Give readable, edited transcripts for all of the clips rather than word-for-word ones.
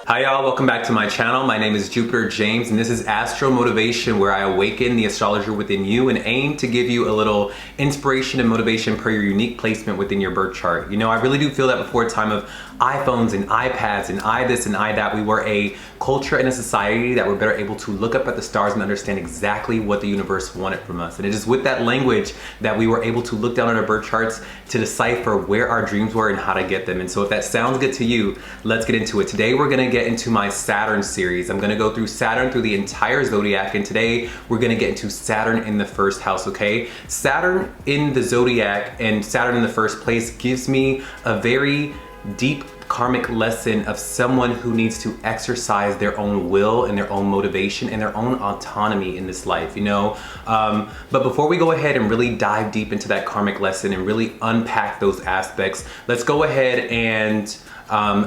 Hi y'all, welcome back to my channel. My name is JupiterJames and this is Astro Motivation, where I awaken the astrologer within you and aim to give you a little inspiration and motivation per your unique placement within your birth chart. You know, I really do feel that before a time of iPhones and iPads and I this and I that, we were a culture and a society that were better able to look up at the stars and understand exactly what the universe wanted from us. And it is with that language that we were able to look down at our birth charts to decipher where our dreams were and how to get them. And so if that sounds good to you, let's get into it. Today we're gonna get into my Saturn series. I'm gonna go through Saturn through the entire zodiac, and today we're gonna get into Saturn in the first house, okay? Saturn in the zodiac and Saturn in the first place gives me a very deep karmic lesson of someone who needs to exercise their own will and their own motivation and their own autonomy in this life, you know? But before we go ahead and really dive deep into that karmic lesson and really unpack those aspects, let's go ahead and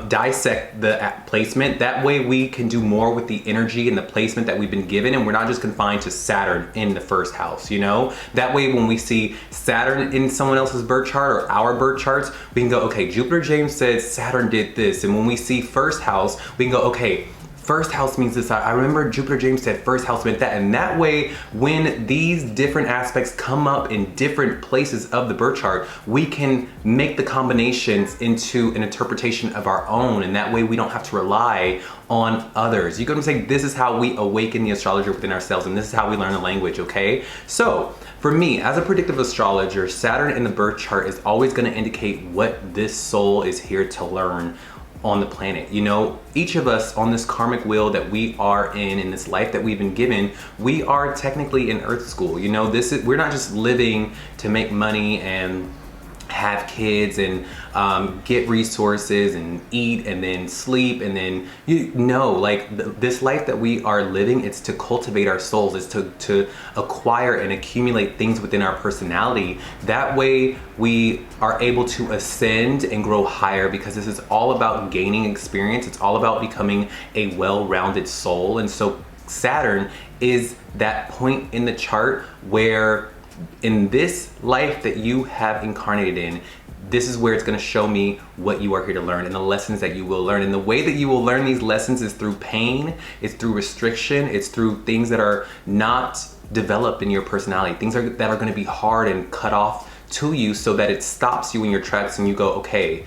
dissect the placement. That way we can do more with the energy and the placement that we've been given, and we're not just confined to Saturn in the first house, you know? That way when we see Saturn in someone else's birth chart or our birth charts, we can go, okay, JupiterJames says Saturn did this. And when we see first house, we can go, okay, first house means this. I remember JupiterJames said first house meant that. And that way, when these different aspects come up in different places of the birth chart, we can make the combinations into an interpretation of our own. And that way we don't have to rely on others. You get what I'm saying? This is how we awaken the astrologer within ourselves, and this is how we learn the language, okay? So for me, as a predictive astrologer, Saturn in the birth chart is always gonna indicate what this soul is here to learn on the planet. You know, each of us on this karmic wheel that we are in this life that we've been given, we are technically in Earth school. You know, we're not just living to make money and have kids and get resources and eat and then sleep and then, you know, like this life that we are living, it's to cultivate our souls, it's to acquire and accumulate things within our personality. That way we are able to ascend and grow higher, because this is all about gaining experience. It's all about becoming a well-rounded soul. And so Saturn is that point in the chart where in this life that you have incarnated in, this is where it's going to show me what you are here to learn and the lessons that you will learn. And the way that you will learn these lessons is through pain, it's through restriction, it's through things that are not developed in your personality, things that are going to be hard and cut off to you, so that it stops you in your tracks and you go, okay,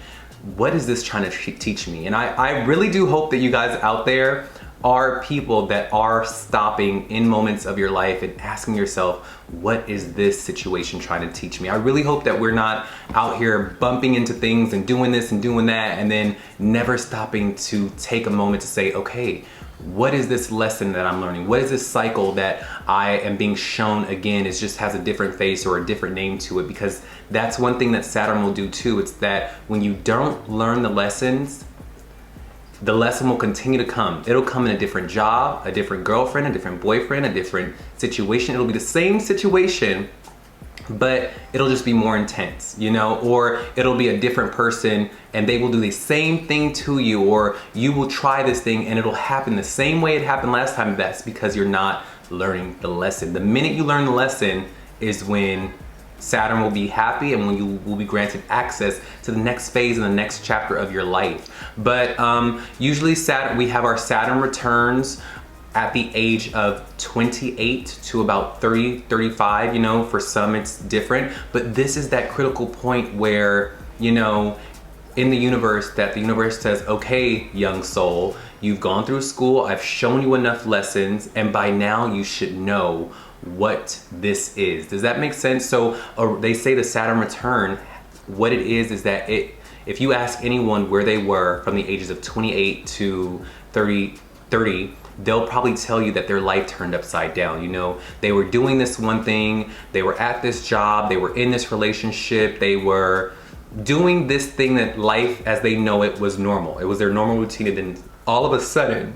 what is this trying to teach me? And I really do hope that you guys out there are people that are stopping in moments of your life and asking yourself, what is this situation trying to teach me? I really hope that we're not out here bumping into things and doing this and doing that and then never stopping to take a moment to say, okay, what is this lesson that I'm learning? What is this cycle that I am being shown again? It just has a different face or a different name to it, because that's one thing that Saturn will do too. It's that when you don't learn the lessons, the lesson will continue to come. It'll come in a different job, a different girlfriend, a different boyfriend, a different situation. It'll be the same situation, but it'll just be more intense, you know? Or it'll be a different person and they will do the same thing to you, or you will try this thing and it'll happen the same way it happened last time. That's because you're not learning the lesson. The minute you learn the lesson is when Saturn will be happy and when you will be granted access to the next phase and the next chapter of your life. But usually we have our Saturn returns at the age of 28 to about 30, 35, you know, for some it's different. But this is that critical point where, you know, in the universe, that the universe says, okay, young soul, you've gone through school, I've shown you enough lessons, and by now you should know what this is. Does that make sense? So they say the Saturn return, what it is that if you ask anyone where they were from the ages of 28 to 30, they'll probably tell you that their life turned upside down. You know, they were doing this one thing, they were at this job, they were in this relationship, they were doing this thing that life as they know it was normal. It was their normal routine, and then all of a sudden,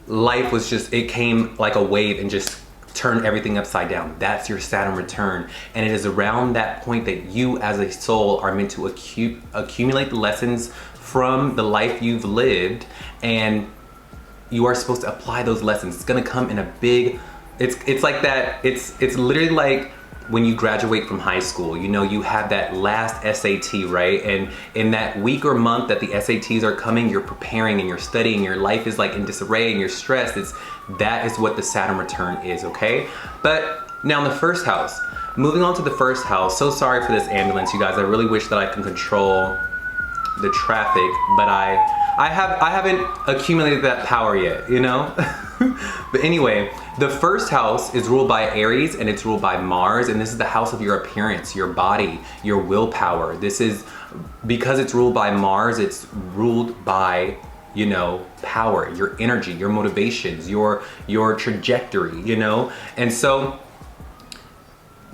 life was just, it came like a wave and just turned everything upside down. That's your Saturn return. And it is around that point that you as a soul are meant to accumulate the lessons from the life you've lived, and you are supposed to apply those lessons. It's gonna come in a big, it's like that, it's literally like when you graduate from high school, you know, you have that last SAT, right? And in that week or month that the SATs are coming, you're preparing and you're studying, your life is like in disarray and you're stressed. That is what the Saturn return is, okay? But now in the first house, moving on to the first house, so sorry for this ambulance, you guys. I really wish that I can control the traffic, but I haven't accumulated that power yet, you know? But anyway, the first house is ruled by Aries and it's ruled by Mars, and this is the house of your appearance, your body, your willpower. This is, because it's ruled by Mars, it's ruled by, you know, power, your energy, your motivations, your trajectory, you know? And so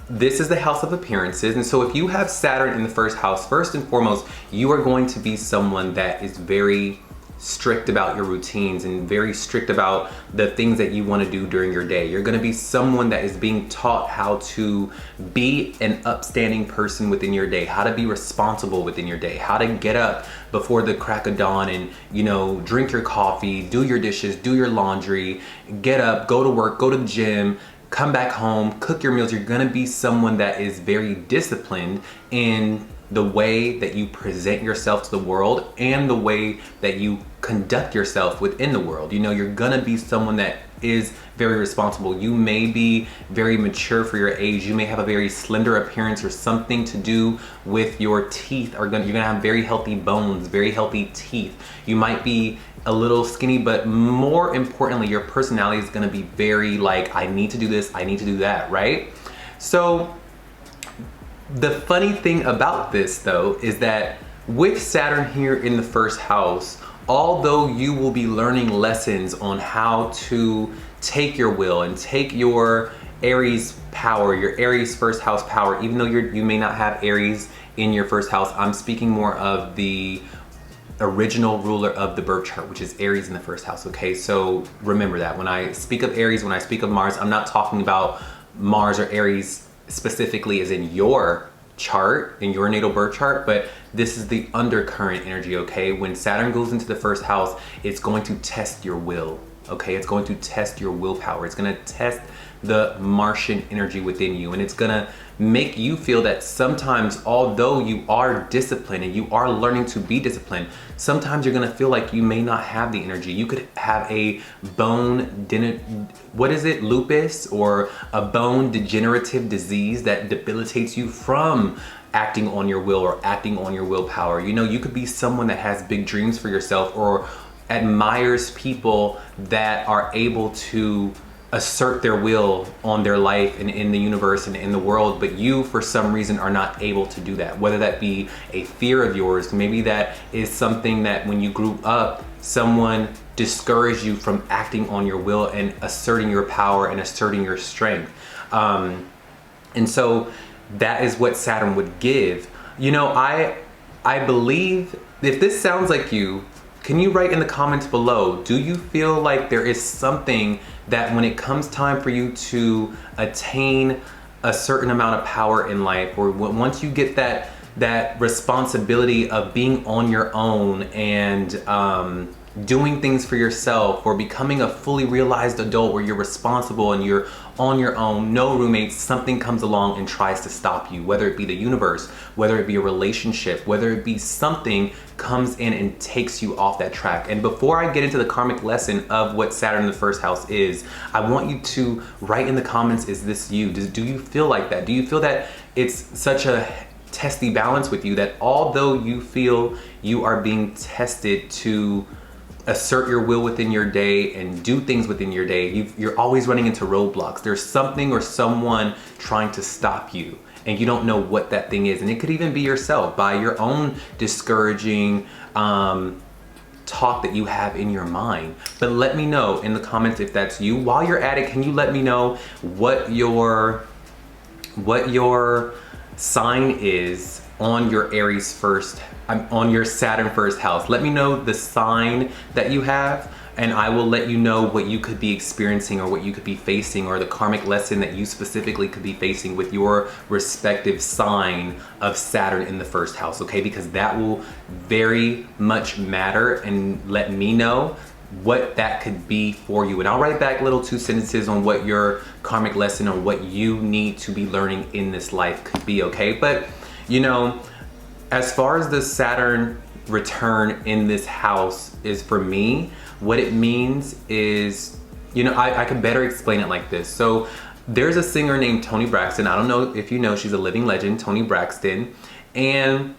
this is the house of appearances. And so if you have Saturn in the first house, first and foremost, you are going to be someone that is very strict about your routines and very strict about the things that you want to do during your day. You're going to be someone that is being taught how to be an upstanding person within your day, how to be responsible within your day, how to get up before the crack of dawn and, you know, drink your coffee, do your dishes, do your laundry, get up, go to work, go to the gym, come back home, cook your meals. You're gonna be someone that is very disciplined in the way that you present yourself to the world and the way that you conduct yourself within the world. You know, you're gonna be someone that is very responsible. You may be very mature for your age. You may have a very slender appearance or something to do with your teeth. You're gonna have very healthy bones, very healthy teeth. You might be a little skinny, but more importantly, your personality is gonna be very like, I need to do this, I need to do that, right? So the funny thing about this though is that with Saturn here in the first house, although you will be learning lessons on how to take your will and take your Aries power, your Aries first house power, even though you may not have Aries in your first house, I'm speaking more of the original ruler of the birth chart, which is Aries in the first house, okay? So remember that. When I speak of Aries, when I speak of Mars, I'm not talking about Mars or Aries specifically as in your chart, in your natal birth chart, but this is the undercurrent energy, okay? When Saturn goes into the first house, it's going to test your will, okay? It's going to test your willpower. It's gonna test the Martian energy within you, and it's gonna make you feel that sometimes, although you are disciplined and you are learning to be disciplined, sometimes you're gonna feel like you may not have the energy. You could have a lupus or a bone degenerative disease that debilitates you from acting on your will or acting on your willpower. You know, you could be someone that has big dreams for yourself or admires people that are able to assert their will on their life and in the universe and in the world, but you for some reason are not able to do that. Whether that be a fear of yours, maybe that is something that when you grew up, someone discouraged you from acting on your will and asserting your power and asserting your strength. And so that is what Saturn would give. You know, I believe, if this sounds like you, can you write in the comments below, do you feel like there is something that when it comes time for you to attain a certain amount of power in life, or once you get that responsibility of being on your own and doing things for yourself, or becoming a fully realized adult where you're responsible and you're on your own, no roommates, something comes along and tries to stop you, whether it be the universe, whether it be a relationship, whether it be something comes in and takes you off that track. And before I get into the karmic lesson of what Saturn in the first house is, I want you to write in the comments, is this you? Do you feel like that? Do you feel that it's such a testy balance with you that although you feel you are being tested to assert your will within your day and do things within your day, you're always running into roadblocks. There's something or someone trying to stop you and you don't know what that thing is. And it could even be yourself, by your own discouraging talk that you have in your mind. But let me know in the comments if that's you. While you're at it, can you let me know what your sign is on your Aries first, on your Saturn first house? Let me know the sign that you have, and I will let you know what you could be experiencing or what you could be facing, or the karmic lesson that you specifically could be facing with your respective sign of Saturn in the first house, okay? Because that will very much matter and let me know what that could be for you. And I'll write back little 2 sentences on what your karmic lesson or what you need to be learning in this life could be, okay? But, you know, as far as the Saturn return in this house is for me, what it means is, you know, I could better explain it like this. So there's a singer named Toni Braxton. I don't know if you know, she's a living legend, Toni Braxton. And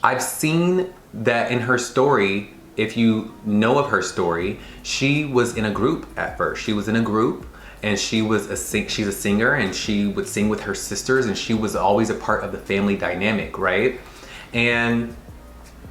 I've seen that in her story, if you know of her story, she was in a group at first. She was in a group and she's a singer and she would sing with her sisters and she was always a part of the family dynamic, right? And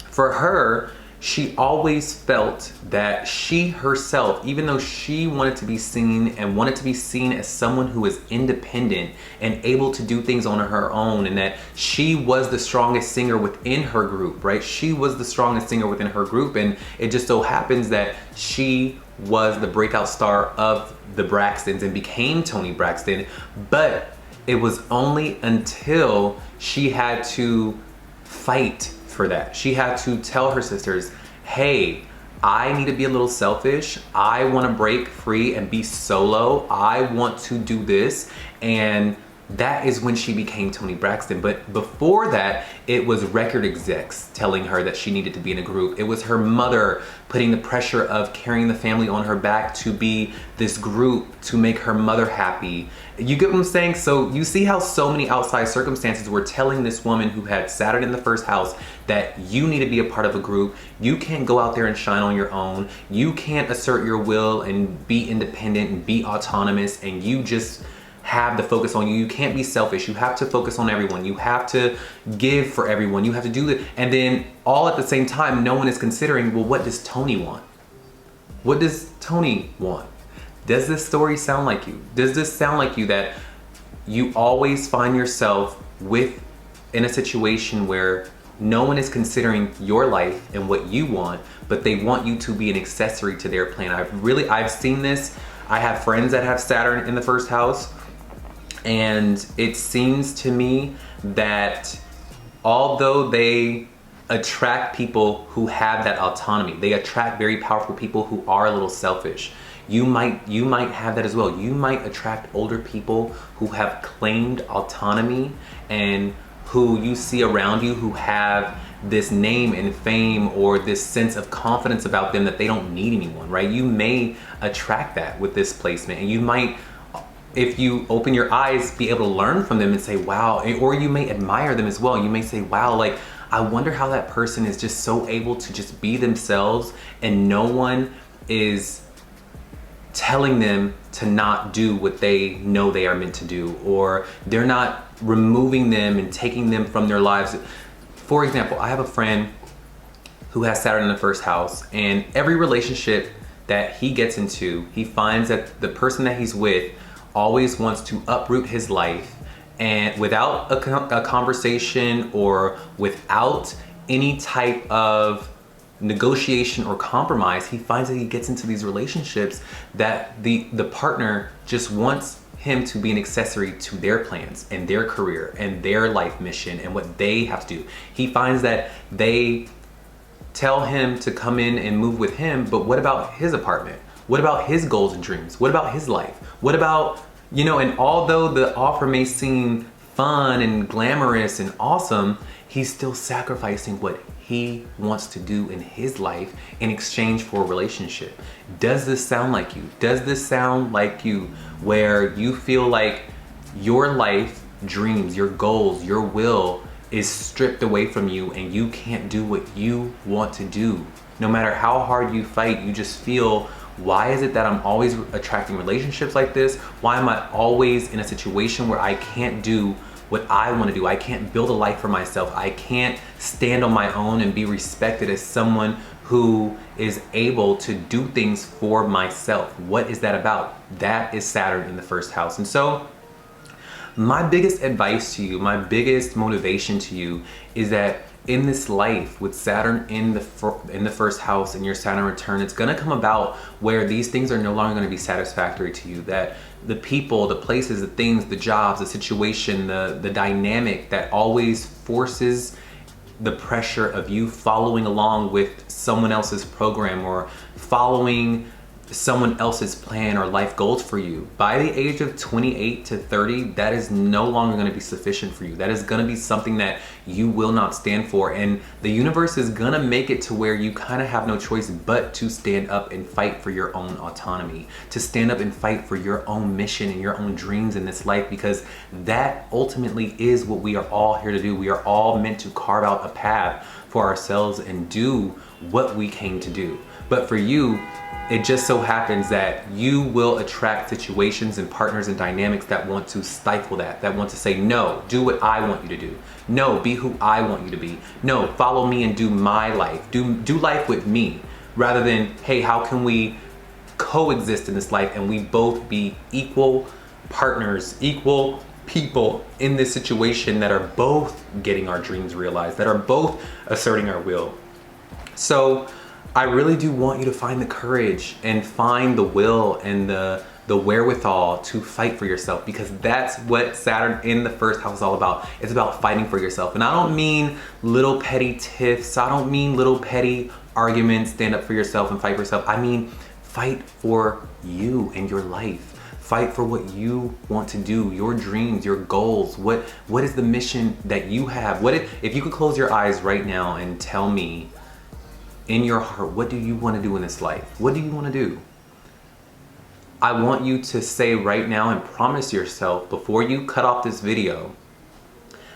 for her, she always felt that she herself, even though she wanted to be seen and wanted to be seen as someone who is independent and able to do things on her own, and that she was the strongest singer within her group, right? She was the strongest singer within her group, and it just so happens that she was the breakout star of the Braxtons and became Toni Braxton. But it was only until she had to fight for that. She had to tell her sisters, hey, I need to be a little selfish. I want to break free and be solo. I want to do this. And that is when she became Toni Braxton. But before that, it was record execs telling her that she needed to be in a group. It was her mother putting the pressure of carrying the family on her back to be this group to make her mother happy. You get what I'm saying? So you see how so many outside circumstances were telling this woman who had Saturn in the first house that you need to be a part of a group. You can't go out there and shine on your own. You can't assert your will and be independent and be autonomous, and you just have the focus on you. You can't be selfish. You have to focus on everyone. You have to give for everyone. You have to do that. And then all at the same time, no one is considering, well, what does Toni want? What does Toni want? Does this story sound like you? Does this sound like you, that you always find yourself in a situation where no one is considering your life and what you want, but they want you to be an accessory to their plan? I've seen this. I have friends that have Saturn in the first house. And it seems to me that although they attract people who have that autonomy, they attract very powerful people who are a little selfish. You might have that as well. You might attract older people who have claimed autonomy and who you see around you who have this name and fame or this sense of confidence about them that they don't need anyone, right? You may attract that with this placement, and you might, if you open your eyes, be able to learn from them and say, wow, or you may admire them as well. You may say, wow, like, I wonder how that person is just so able to just be themselves and no one is telling them to not do what they know they are meant to do, or they're not removing them and taking them from their lives. For example, I have a friend who has Saturn in the first house, and every relationship that he gets into, he finds that the person that he's with always wants to uproot his life, and without a conversation or without any type of negotiation or compromise, he finds that he gets into these relationships that the partner just wants him to be an accessory to their plans and their career and their life mission and what they have to do. He finds that they tell him to come in and move with him, but what about his apartment? What about his goals and dreams? What about his life? What about, you know, and although the offer may seem fun and glamorous and awesome, he's still sacrificing what he wants to do in his life in exchange for a relationship. Does this sound like you? Does this sound like you, where you feel like your life dreams, your goals, your will is stripped away from you and you can't do what you want to do? No matter how hard you fight, you just feel, why is it that I'm always attracting relationships like this? Why am I always in a situation where I can't do what I want to do? I can't build a life for myself. I can't stand on my own and be respected as someone who is able to do things for myself. What is that about? That is Saturn in the first house. And so my biggest advice to you, my biggest motivation to you is that in this life with Saturn in the first house and your Saturn return, it's gonna come about where these things are no longer gonna be satisfactory to you. That the people, the places, the things, the jobs, the situation, the dynamic that always forces the pressure of you following along with someone else's program or following someone else's plan or life goals for you. By the age of 28 to 30, that is no longer going to be sufficient for you. That is going to be something that you will not stand for, and the universe is going to make it to where you kind of have no choice but to stand up and fight for your own autonomy, to stand up and fight for your own mission and your own dreams in this life, because that ultimately is what we are all here to do. We are all meant to carve out a path for ourselves and do what we came to do. But for you, it just so happens that you will attract situations and partners and dynamics that want to stifle that want to say, no, do what I want you to do. No, be who I want you to be. No, follow me and do my life. Do life with me. Rather than, hey, how can we coexist in this life and we both be equal partners, equal people in this situation that are both getting our dreams realized, that are both asserting our will. So I really do want you to find the courage and find the will and the wherewithal to fight for yourself, because that's what Saturn in the first house is all about. It's about fighting for yourself. And I don't mean little petty tiffs. I don't mean little petty arguments, stand up for yourself and fight for yourself. I mean, fight for you and your life. Fight for what you want to do, your dreams, your goals. What is the mission that you have? If you could close your eyes right now and tell me in your heart, what do you want to do in this life? What do you want to do? I want you to say right now and promise yourself before you cut off this video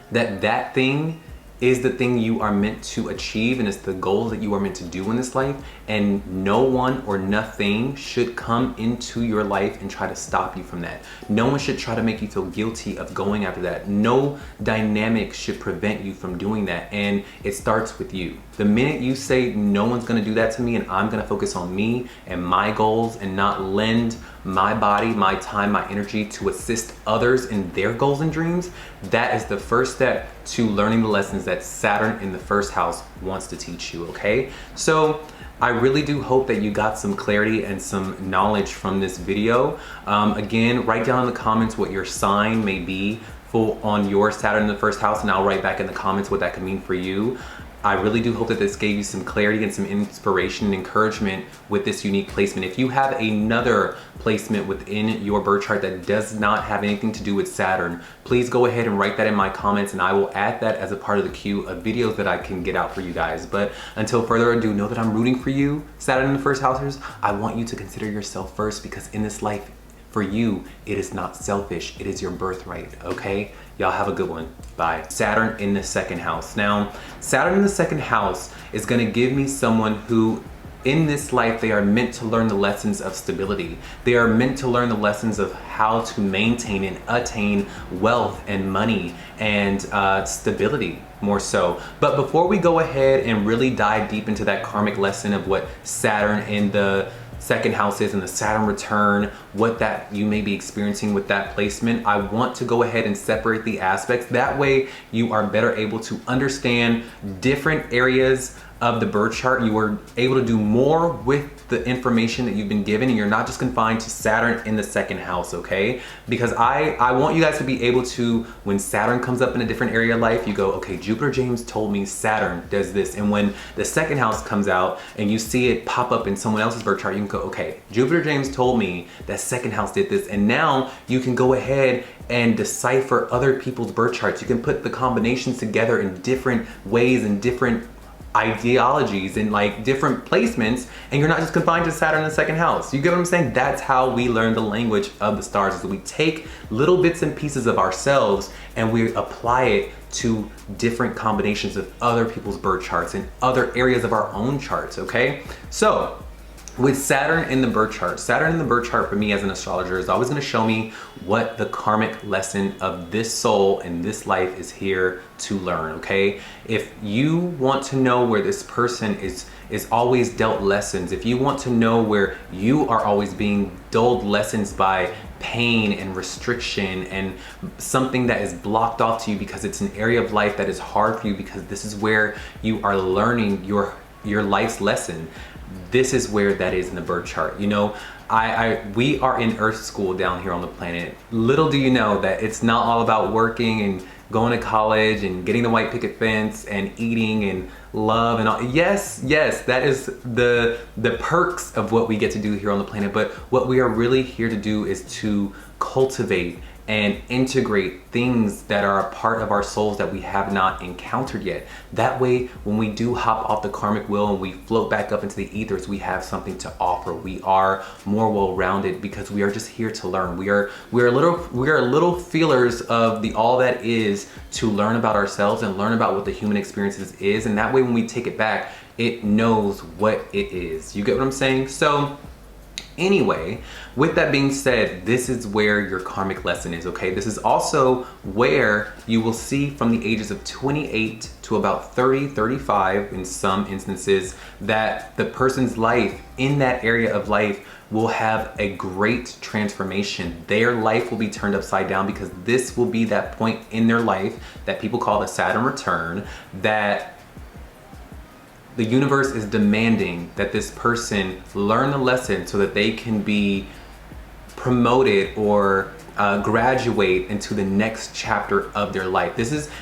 that that thing is the thing you are meant to achieve, and it's the goal that you are meant to do in this life, and no one or nothing should come into your life and try to stop you from that. No one should try to make you feel guilty of going after that. No dynamic should prevent you from doing that, and it starts with you. The minute you say no one's gonna do that to me and I'm gonna focus on me and my goals and not lend my body, my time, my energy to assist others in their goals and dreams, that is the first step to learning the lessons that Saturn in the first house wants to teach you, okay? So I really do hope that you got some clarity and some knowledge from this video. Again, write down in the comments what your sign may be on your Saturn in the first house, and I'll write back in the comments what that could mean for you. I really do hope that this gave you some clarity and some inspiration and encouragement with this unique placement. If you have another placement within your birth chart that does not have anything to do with Saturn, please go ahead and write that in my comments, and I will add that as a part of the queue of videos that I can get out for you guys. But until further ado, know that I'm rooting for you, Saturn in the first housers. I want you to consider yourself first, because in this life, for you, it is not selfish, it is your birthright, okay? Y'all have a good one, bye. Saturn in the second house. Now, Saturn in the second house is gonna give me someone who, in this life, they are meant to learn the lessons of stability. They are meant to learn the lessons of how to maintain and attain wealth and money and stability, more so. But before we go ahead and really dive deep into that karmic lesson of what Saturn in the second house is and the Saturn return, what that you may be experiencing with that placement, I want to go ahead and separate the aspects. That way you are better able to understand different areas of the birth chart. You are able to do more with the information that you've been given, and you're not just confined to Saturn in the second house, okay? Because I want you guys to be able to, when Saturn comes up in a different area of life, you go, okay, JupiterJames told me Saturn does this. And when the second house comes out and you see it pop up in someone else's birth chart, you can go, okay, JupiterJames told me that second house did this. And now you can go ahead and decipher other people's birth charts. You can put the combinations together in different ways and different ideologies and like different placements, and you're not just confined to Saturn in the second house. You get what I'm saying? That's how we learn the language of the stars, is that we take little bits and pieces of ourselves and we apply it to different combinations of other people's birth charts and other areas of our own charts, okay? So with Saturn in the birth chart, Saturn in the birth chart for me as an astrologer is always going to show me what the karmic lesson of this soul and this life is here to learn, okay? If you want to know where this person is always dealt lessons, if you want to know where you are always being doled lessons by pain and restriction and something that is blocked off to you because it's an area of life that is hard for you, because this is where you are learning your life's lesson, this is where that is in the birth chart. You know, we are in Earth school down here on the planet. Little do you know that it's not all about working and going to college and getting the white picket fence and eating and love and all. Yes, that is the perks of what we get to do here on the planet. But what we are really here to do is to cultivate and integrate things that are a part of our souls that we have not encountered yet. That way, when we do hop off the karmic wheel and we float back up into the ethers, we have something to offer. We are more well-rounded because we are just here to learn. We are little feelers of the all that is, to learn about ourselves and learn about what the human experiences is. And that way, when we take it back, it knows what it is. You get what I'm saying? So anyway, with that being said, this is where your karmic lesson is, okay? This is also where you will see from the ages of 28 to about 30, 35 in some instances, that the person's life in that area of life will have a great transformation. Their life will be turned upside down, because this will be that point in their life that people call the Saturn return, that the universe is demanding that this person learn the lesson so that they can be promoted or graduate into the next chapter of their life.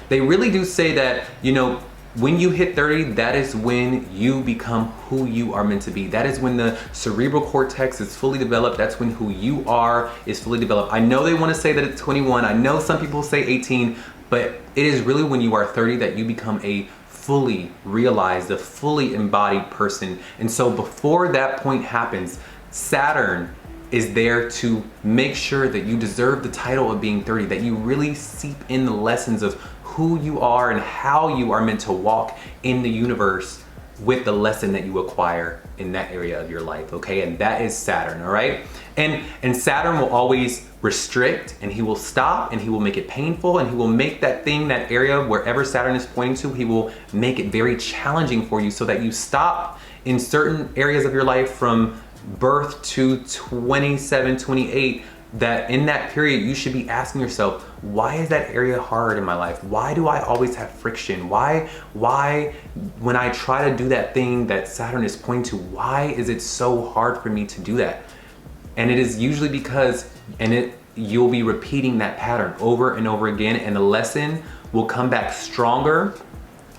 They really do say that, you know, when you hit 30, that is when you become who you are meant to be. That is when the cerebral cortex is fully developed. That's when who you are is fully developed. I know they want to say that it's 21. I know some people say 18, but it is really when you are 30 that you become a fully realized, a fully embodied person. And so before that point happens, Saturn is there to make sure that you deserve the title of being 30, that you really seep in the lessons of who you are and how you are meant to walk in the universe with the lesson that you acquire in that area of your life, okay? And that is Saturn, all right? And Saturn will always restrict, and he will stop, and he will make it painful, and he will make that thing, that area wherever Saturn is pointing to, he will make it very challenging for you, so that you stop in certain areas of your life from birth to 27, 28, that in that period you should be asking yourself, why is that area hard in my life? Why do I always have friction? Why when I try to do that thing that Saturn is pointing to, why is it so hard for me to do that? And it is usually because, you'll be repeating that pattern over and over again, and the lesson will come back stronger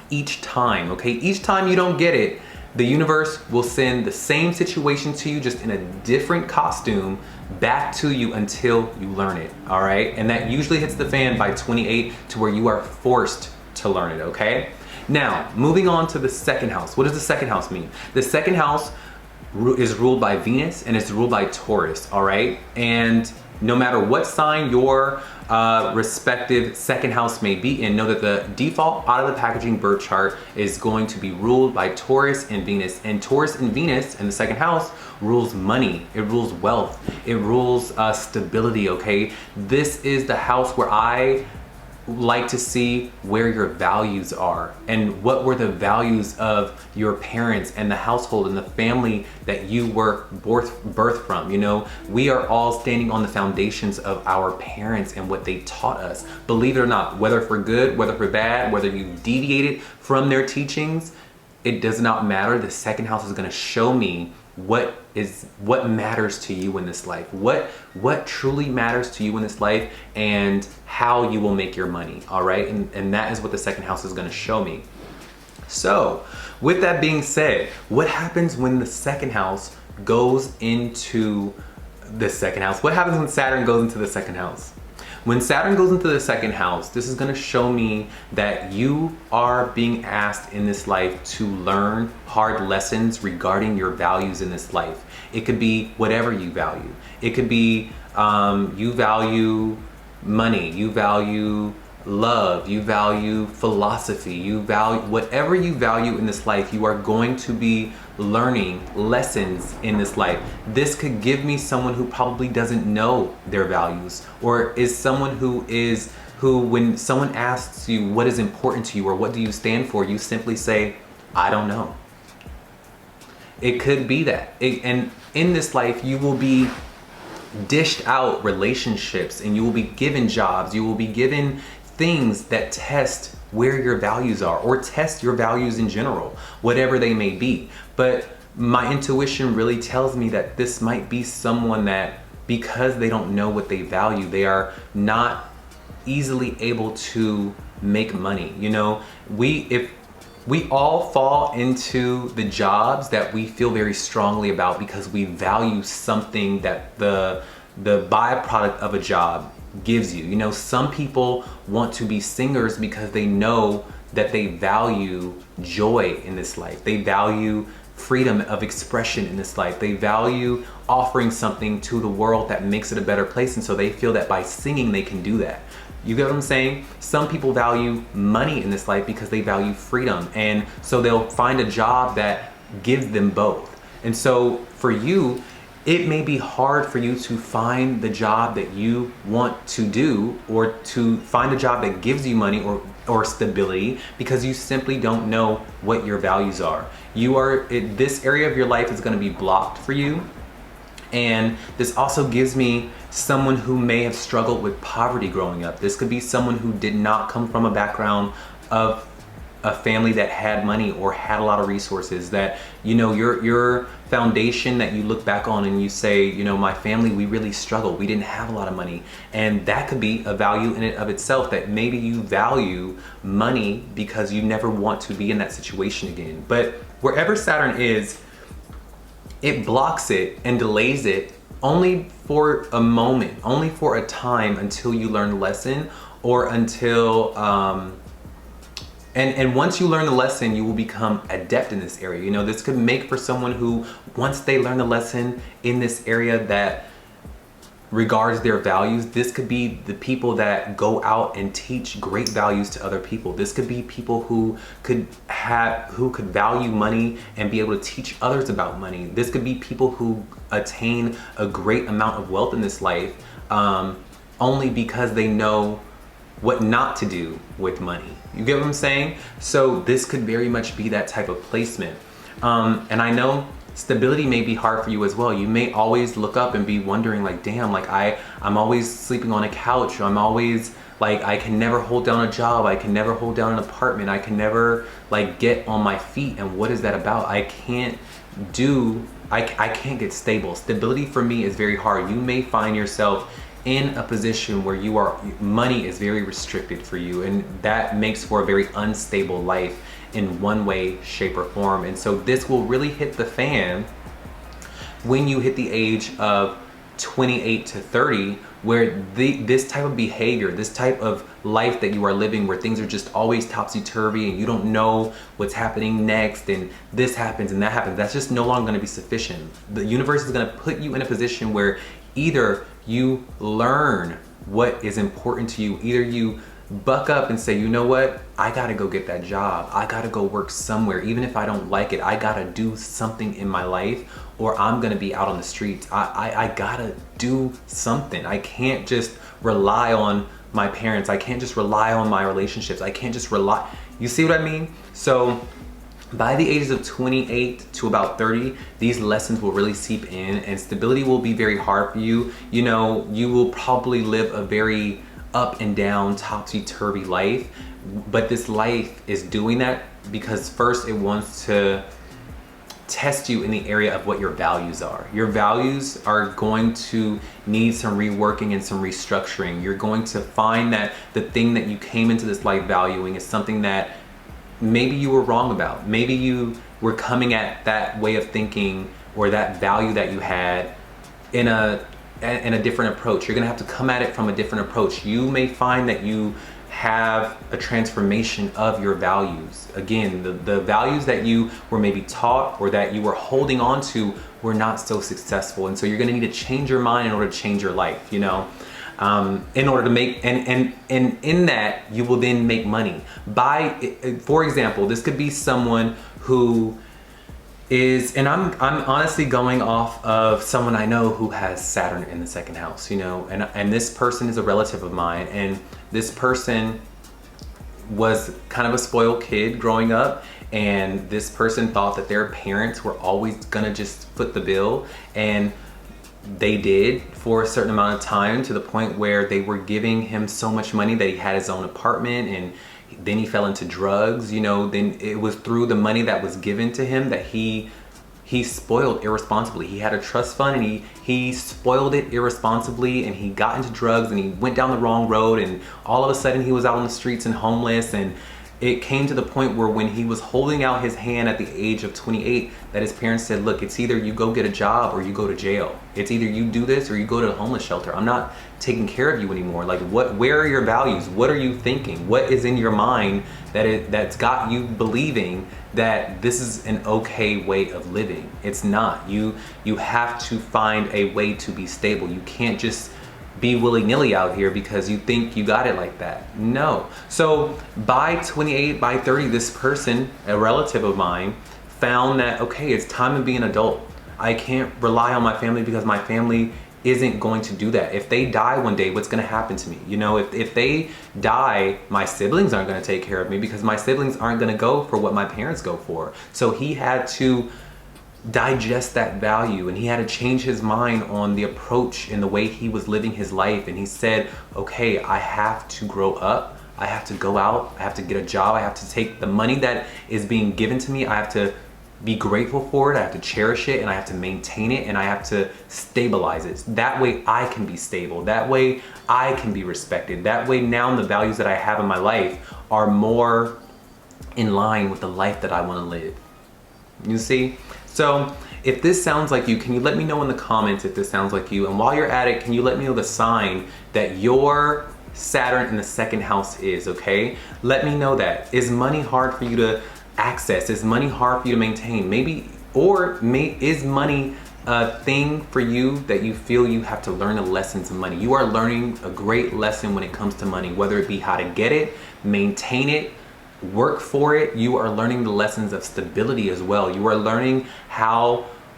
each time, okay? Each time you don't get it, the universe will send the same situation to you, just in a different costume, back to you until you learn it, all right? And that usually hits the fan by 28, to where you are forced to learn it, okay? Now, moving on to the second house. What does the second house mean? The second house is ruled by Venus, and it's ruled by Taurus, all right? And no matter what sign your respective second house may be in, know that the default out of the packaging birth chart is going to be ruled by Taurus and Venus. And Taurus and Venus in the second house rules money, it rules wealth, it rules stability, okay? This is the house where I like to see where your values are, and what were the values of your parents and the household and the family that you were birthed from. You know, we are all standing on the foundations of our parents and what they taught us. Believe it or not, whether for good, whether for bad, whether you deviated from their teachings, it does not matter. The second house is going to show me what matters to you in this life, what truly matters to you in this life, and how you will make your money, all right? And that is what the second house is going to show me. So with that being said, what happens when the second house goes into the second house? What happens when Saturn goes into the second house? When Saturn goes into the second house, this is going to show me that you are being asked in this life to learn hard lessons regarding your values in this life. It could be whatever you value. It could be you value money, you value love, you value philosophy, you value whatever you value in this life. You are going to be learning lessons in this life. This could give me someone who probably doesn't know their values, or is someone who when someone asks you what is important to you or what do you stand for, you simply say, I don't know. It could be that. And in this life, you will be dished out relationships, and you will be given jobs, you will be given things that test where your values are, or test your values in general, whatever they may be. But my intuition really tells me that this might be someone that, because they don't know what they value, they are not easily able to make money. You know, if we all fall into the jobs that we feel very strongly about because we value something that the byproduct of a job gives you. You know, some people want to be singers because they know that they value joy in this life. They value freedom of expression in this life. They value offering something to the world that makes it a better place, and so they feel that by singing they can do that. You get what I'm saying? Some people value money in this life because they value freedom, and so they'll find a job that gives them both. And so for you, it may be hard for you to find the job that you want to do, or to find a job that gives you money or stability, because you simply don't know what your values are. This area of your life is going to be blocked for you. And this also gives me someone who may have struggled with poverty growing up. This could be someone who did not come from a background of a family that had money or had a lot of resources, that, you know, your foundation that you look back on and you say, you know, my family, we really struggled. We didn't have a lot of money. And that could be a value in and of itself, that maybe you value money because you never want to be in that situation again. But wherever Saturn is, it blocks it and delays it only for a moment, only for a time, until you learn the lesson, or until and once you learn the lesson, you will become adept in this area. You know, this could make for someone who, once they learn the lesson in this area that regards their values, this could be the people that go out and teach great values to other people. This could be people who could value money and be able to teach others about money. This could be people who attain a great amount of wealth in this life only because they know what not to do with money. You get what I'm saying? So this could very much be that type of placement. And I know stability may be hard for you as well. You may always look up and be wondering, like, damn, like I'm always sleeping on a couch. I'm always like, I can never hold down a job. I can never hold down an apartment. I can never like get on my feet. And what is that about? I can't get stable. Stability for me is very hard. You may find yourself in a position where money is very restricted for you, and that makes for a very unstable life in one way, shape, or form. And so this will really hit the fan when you hit the age of 28 to 30, where this type of behavior, this type of life that you are living, where things are just always topsy-turvy and you don't know what's happening next, and this happens and that happens, that's just no longer going to be sufficient. The universe is going to put you in a position where either you learn what is important to you, either you buck up and say, you know what, I gotta go get that job, I gotta go work somewhere, even if I don't like it, I gotta do something in my life, or I'm gonna be out on the streets. I gotta do something. I can't just rely on my parents, I can't just rely on my relationships, I can't just rely, you see what I mean? So by the ages of 28 to about 30, these lessons will really seep in, and stability will be very hard for you. You know, you will probably live a very up and down, topsy-turvy life, but this life is doing that because first it wants to test you in the area of what your values are. Your values are going to need some reworking and some restructuring. You're going to find that the thing that you came into this life valuing is something that maybe you were wrong about. Maybe you were coming at that way of thinking or that value that you had in a different approach. You're gonna have to come at it from a different approach. You may find that you have a transformation of your values. Again, the values that you were maybe taught or that you were holding on to were not so successful. And so you're gonna need to change your mind in order to change your life, you know? In order to make, and in that you will then make money. For example, this could be someone who is, and I'm honestly going off of someone I know who has Saturn in the second house, you know, and this person is a relative of mine, and this person was kind of a spoiled kid growing up, and this person thought that their parents were always gonna just foot the bill, and they did for a certain amount of time, to the point where they were giving him so much money that he had his own apartment, and then he fell into drugs, you know. Then it was through the money that was given to him that he he spoiled irresponsibly. He had a trust fund and he spoiled it irresponsibly, and he got into drugs and he went down the wrong road, and all of a sudden he was out on the streets and homeless. And it came to the point where when he was holding out his hand at the age of 28, that his parents said, look, it's either you go get a job or you go to jail. It's either you do this or you go to a homeless shelter. I'm not taking care of you anymore. Like, where are your values? What are you thinking? What is in your mind that's got you believing that this is an okay way of living? It's not. You have to find a way to be stable. You can't just be willy-nilly out here because you think you got it like that. No. So by 28, by 30, this person, a relative of mine, found that, okay, it's time to be an adult. I can't rely on my family because my family isn't going to do that. If they die one day, what's going to happen to me? You know, if they die, my siblings aren't going to take care of me because my siblings aren't going to go for what my parents go for. So he had to digest that value, and he had to change his mind on the approach and the way he was living his life. And he said, okay, I have to grow up. I have to go out. I have to get a job. I have to take the money that is being given to me. I have to be grateful for it. I have to cherish it, and I have to maintain it, and I have to stabilize it. That way I can be stable. That way I can be respected. That way now the values that I have in my life are more in line with the life that I want to live. You see? So if this sounds like you, can you let me know in the comments if this sounds like you? And while you're at it, can you let me know the sign that your Saturn in the second house is, okay? Let me know that. Is money hard for you to access? Is money hard for you to maintain? Maybe, is money a thing for you that you feel you have to learn the lessons of money? You are learning a great lesson when it comes to money, whether it be how to get it, maintain it, work for it. You are learning the lessons of stability as well. You are learning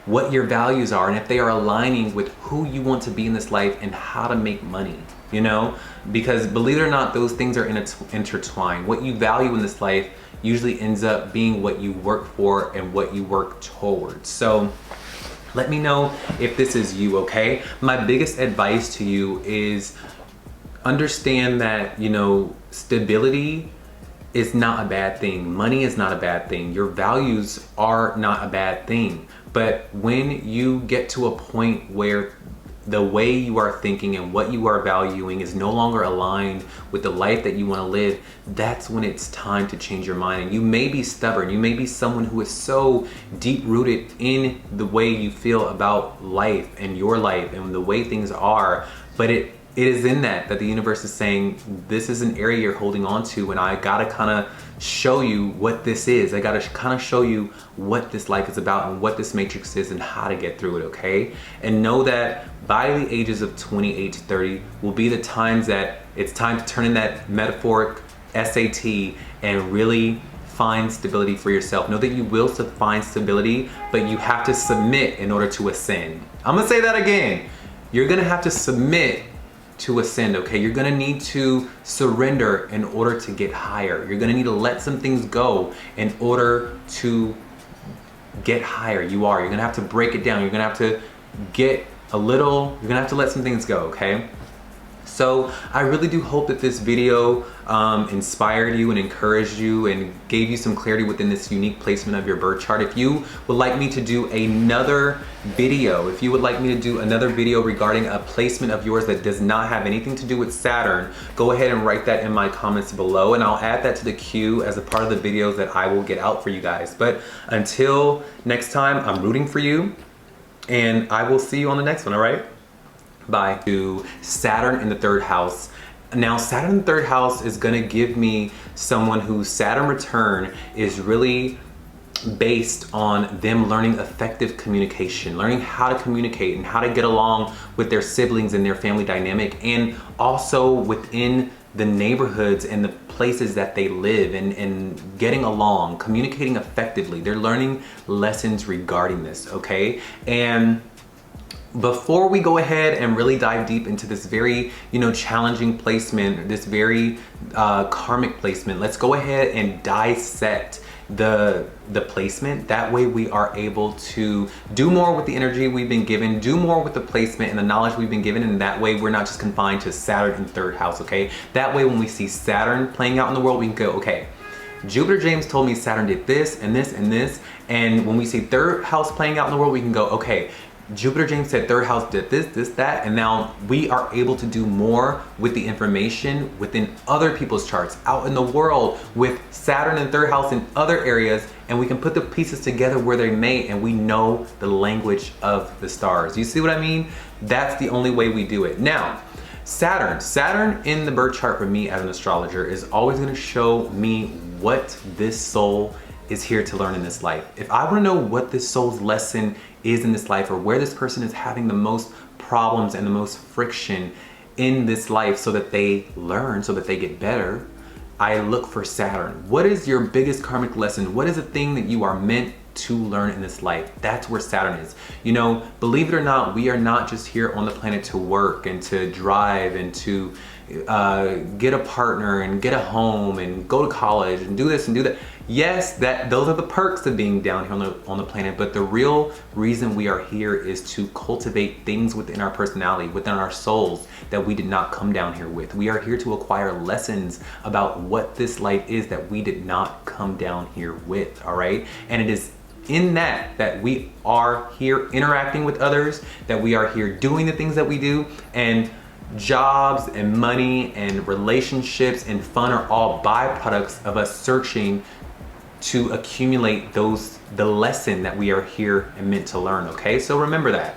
what your values are, and if they are aligning with who you want to be in this life, and how to make money, you know? Because believe it or not, those things are intertwined. What you value in this life usually ends up being what you work for and what you work towards. So let me know if this is you, okay? My biggest advice to you is understand that, you know, stability is not a bad thing. Money is not a bad thing. Your values are not a bad thing. But when you get to a point where the way you are thinking and what you are valuing is no longer aligned with the life that you want to live, that's when it's time to change your mind. And you may be stubborn. You may be someone who is so deep rooted in the way you feel about life and your life and the way things are, but it is in that the universe is saying, this is an area you're holding on to, and I gotta kind of show you what this is. I gotta kind of show you what this life is about and what this matrix is and how to get through it, okay? And know that by the ages of 28 to 30 will be the times that it's time to turn in that metaphoric SAT and really find stability for yourself. Know that you will find stability, but you have to submit in order to ascend. I'm gonna say that again. You're gonna have to submit to ascend, okay? You're gonna need to surrender in order to get higher. You're gonna need to let some things go in order to get higher. You're gonna have to break it down. You're gonna have to you're gonna have to let some things go, okay? So I really do hope that this video inspired you and encouraged you and gave you some clarity within this unique placement of your birth chart. If you would like me to do another video, regarding a placement of yours that does not have anything to do with Saturn, go ahead and write that in my comments below, and I'll add that to the queue as a part of the videos that I will get out for you guys. But until next time, I'm rooting for you, and I will see you on the next one, all right? Bye. To Saturn in the third house. Now, Saturn in the third house is gonna give me someone whose Saturn return is really based on them learning effective communication, learning how to communicate and how to get along with their siblings and their family dynamic, and also within the neighborhoods and the places that they live, and getting along, communicating effectively. They're learning lessons regarding this, okay? And before we go ahead and really dive deep into this very, challenging placement, this very karmic placement, let's go ahead and dissect the placement. That way we are able to do more with the energy we've been given, do more with the placement and the knowledge we've been given, and that way we're not just confined to Saturn in third house, okay? That way when we see Saturn playing out in the world, we can go, okay, JupiterJames told me Saturn did this and this and this. And when we see third house playing out in the world, we can go, okay, JupiterJames said third house did this, this, that, and now we are able to do more with the information within other people's charts out in the world with Saturn in third house in other areas, and we can put the pieces together where they may, and we know the language of the stars. You see what I mean? That's the only way we do it. Now, Saturn in the birth chart for me as an astrologer is always going to show me what this soul is here to learn in this life. If I want to know what this soul's lesson is in this life, or where this person is having the most problems and the most friction in this life so that they learn, so that they get better, I look for Saturn. What is your biggest karmic lesson? What is the thing that you are meant to learn in this life? That's where Saturn is. You know, believe it or not, we are not just here on the planet to work and to drive and to get a partner and get a home and go to college and do this and do that. Yes, those are the perks of being down here on the planet, but the real reason we are here is to cultivate things within our personality, within our souls that we did not come down here with. We are here to acquire lessons about what this life is that we did not come down here with, all right? And it is in that we are here interacting with others, that we are here doing the things that we do, and jobs and money and relationships and fun are all byproducts of us searching to accumulate the lesson that we are here and meant to learn, okay? So remember that.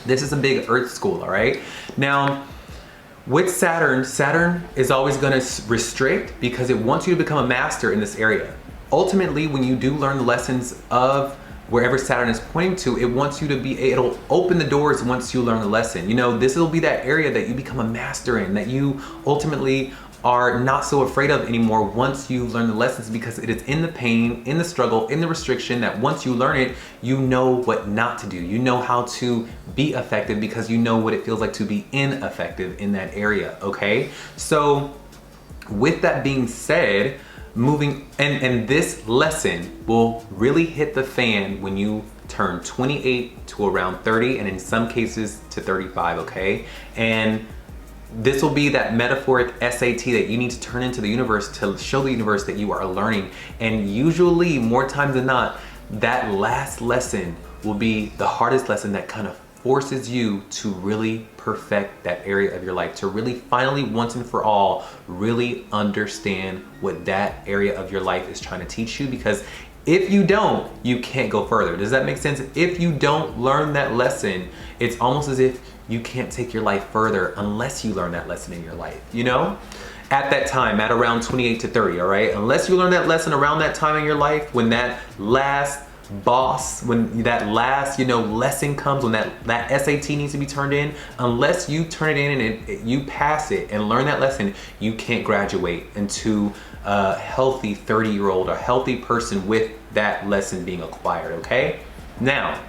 This is a big earth school, all right? Now, with Saturn is always gonna restrict because it wants you to become a master in this area. Ultimately, when you do learn the lessons of wherever Saturn is pointing to, it wants you to it'll open the doors once you learn the lesson. You know, this will be that area that you become a master in, that you ultimately are not so afraid of anymore once you learn the lessons, because it is in the pain, in the struggle, in the restriction, that once you learn it, you know what not to do. You know how to be effective because you know what it feels like to be ineffective in that area, okay? So with that being said, moving, and this lesson will really hit the fan when you turn 28 to around 30, and in some cases to 35, okay? And this will be that metaphoric SAT that you need to turn into the universe to show the universe that you are learning. And usually, more times than not, that last lesson will be the hardest lesson that kind of forces you to really perfect that area of your life, to really finally, once and for all, really understand what that area of your life is trying to teach you. Because if you don't, you can't go further. Does that make sense? If you don't learn that lesson, it's almost as if you can't take your life further unless you learn that lesson in your life, you know? At that time, at around 28 to 30, all right? Unless you learn that lesson around that time in your life, when that last boss, when that last, you know, lesson comes, when that SAT needs to be turned in, unless you turn it in and you pass it and learn that lesson, you can't graduate into a healthy 30-year-old, a healthy person with that lesson being acquired, okay? Now,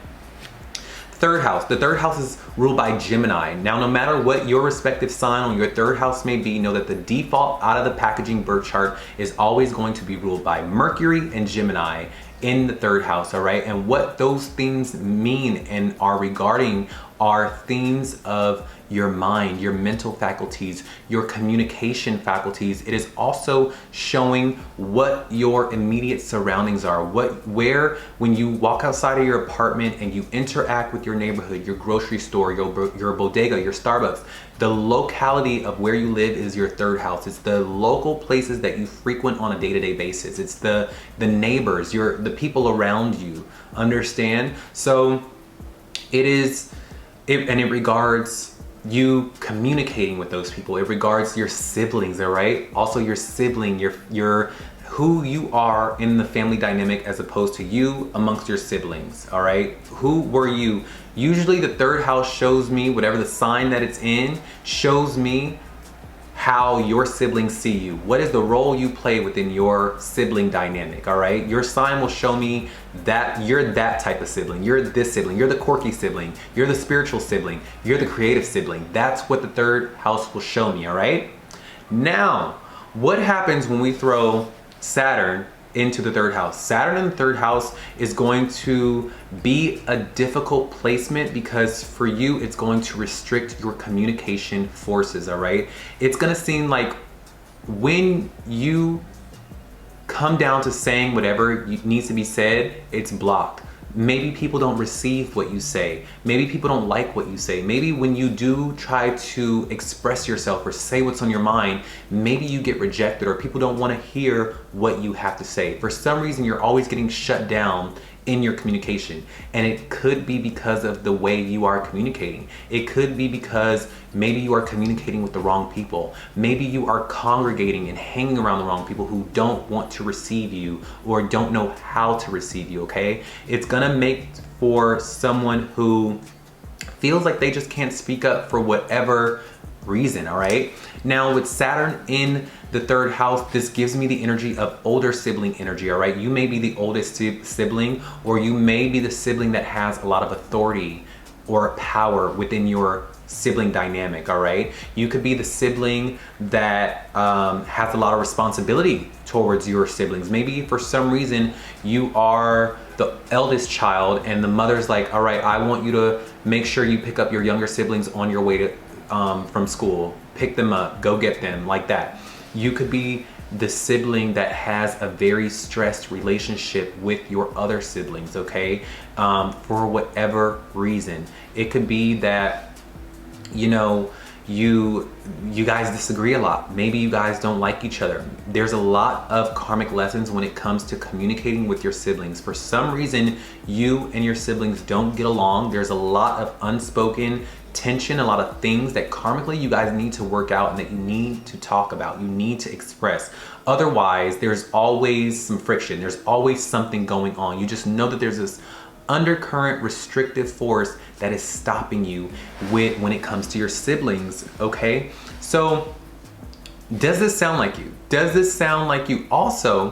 third house. The third house is ruled by Gemini. Now, no matter what your respective sign on your third house may be, know that the default out of the packaging birth chart is always going to be ruled by Mercury and Gemini in the third house, all right? And what those things mean and are regarding are themes of your mind, your mental faculties, your communication faculties. It is also showing what your immediate surroundings are, where when you walk outside of your apartment and you interact with your neighborhood, your grocery store, your bodega, your Starbucks, the locality of where you live is your third house. It's the local places that you frequent on a day-to-day basis. It's the neighbors, the people around you, understand? So and it regards you communicating with those people. It regards your siblings, all right? Also your sibling, your who you are in the family dynamic as opposed to you amongst your siblings, all right? Who were you? Usually the third house shows me, whatever the sign that it's in, shows me how your siblings see you. What is the role you play within your sibling dynamic, all right? Your sign will show me that you're that type of sibling. You're this sibling. You're the quirky sibling. You're the spiritual sibling. You're the creative sibling. That's what the third house will show me, all right? Now, what happens when we throw Saturn into the third house? Saturn in the third house is going to be a difficult placement because for you, it's going to restrict your communication forces, all right? It's gonna seem like when you come down to saying whatever needs to be said, it's blocked. Maybe people don't receive what you say. Maybe people don't like what you say. Maybe when you do try to express yourself or say what's on your mind, maybe you get rejected or people don't want to hear what you have to say. For some reason, you're always getting shut down in your communication. And it could be because of the way you are communicating. It could be because maybe you are communicating with the wrong people. Maybe you are congregating and hanging around the wrong people who don't want to receive you or don't know how to receive you, okay? It's gonna make for someone who feels like they just can't speak up for whatever reason, all right? Now with Saturn in the third house, this gives me the energy of older sibling energy, all right? You may be the oldest sibling, or you may be the sibling that has a lot of authority or power within your sibling dynamic, all right? You could be the sibling that has a lot of responsibility towards your siblings. Maybe for some reason you are the eldest child and the mother's like, all right, I want you to make sure you pick up your younger siblings on your way to from school. Pick them up, go get them, like that. You could be the sibling that has a very stressed relationship with your other siblings, okay? For whatever reason. It could be that, you know, you guys disagree a lot. Maybe you guys don't like each other. There's a lot of karmic lessons when it comes to communicating with your siblings. For some reason, you and your siblings don't get along. There's a lot of unspoken tension, a lot of things that karmically you guys need to work out and that you need to talk about, you need to express. Otherwise, there's always some friction. There's always something going on. You just know that there's this undercurrent restrictive force that is stopping you when it comes to your siblings, okay? So does this sound like you? Does this sound like you? Also,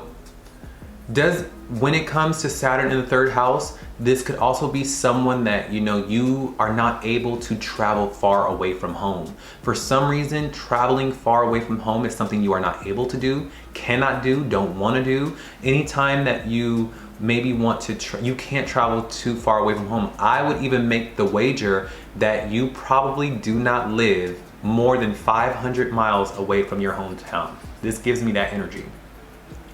when it comes to Saturn in the third house, this could also be someone that, you know, you are not able to travel far away from home. For some reason, traveling far away from home is something you are not able to do, cannot do, don't want to do. Anytime that you maybe want to, you can't travel too far away from home. I would even make the wager that you probably do not live more than 500 miles away from your hometown. This gives me that energy.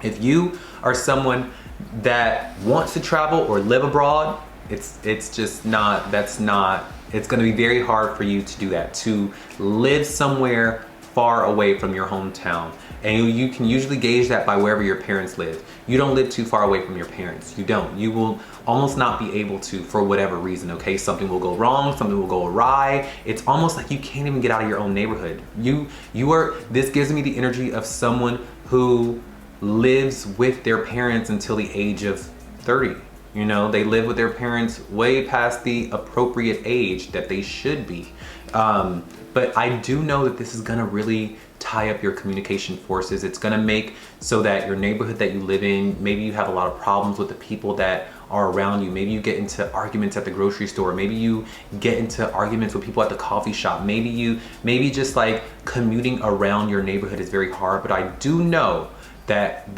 If you are someone that wants to travel or live abroad, it's just not, it's gonna be very hard for you to do that, to live somewhere far away from your hometown. And you can usually gauge that by wherever your parents live. You don't live too far away from your parents. You don't. You will almost not be able to for whatever reason, okay? Something will go wrong, something will go awry. It's almost like you can't even get out of your own neighborhood. This gives me the energy of someone who lives with their parents until the age of 30. You know, they live with their parents way past the appropriate age that they should be. But I do know that this is gonna really tie up your communication forces. It's gonna make so that your neighborhood that you live in, maybe you have a lot of problems with the people that are around you. Maybe you get into arguments at the grocery store. Maybe you get into arguments with people at the coffee shop. Maybe just like commuting around your neighborhood is very hard. But I do know that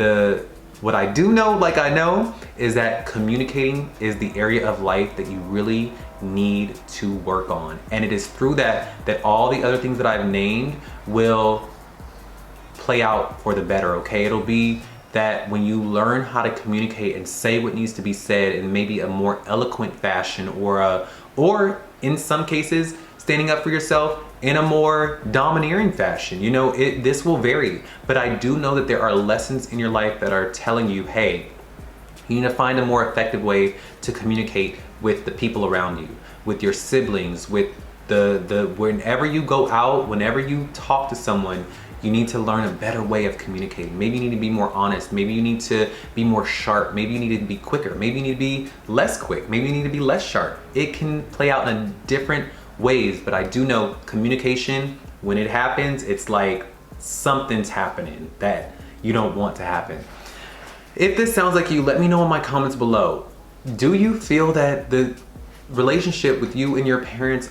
what I do know, like I know, is that communicating is the area of life that you really need to work on. And it is through that all the other things that I've named will play out for the better, okay? It'll be that when you learn how to communicate and say what needs to be said in maybe a more eloquent fashion, or in some cases, standing up for yourself in a more domineering fashion. You know, this will vary, but I do know that there are lessons in your life that are telling you, hey, you need to find a more effective way to communicate with the people around you, with your siblings, with whenever you go out, whenever you talk to someone, you need to learn a better way of communicating. Maybe you need to be more honest. Maybe you need to be more sharp. Maybe you need to be quicker. Maybe you need to be less quick. Maybe you need to be less sharp. It can play out in different ways, but I do know communication, when it happens, it's like something's happening that you don't want to happen. If this sounds like you, let me know in my comments below. Do you feel that the relationship with you and your parents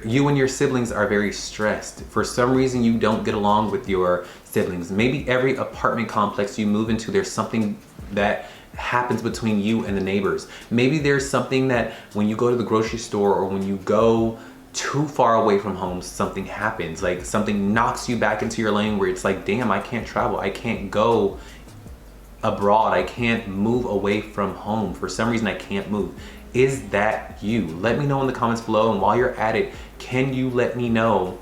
you and your siblings are very stressed? For some reason, you don't get along with your siblings. Maybe every apartment complex you move into, there's something that happens between you and the neighbors. Maybe there's something that when you go to the grocery store or when you go too far away from home, something happens, like something knocks you back into your lane where it's like, damn, I can't travel, I can't go abroad. I can't move away from home. For some reason, I can't move. Is that you? Let me know in the comments below. And while you're at it, can you let me know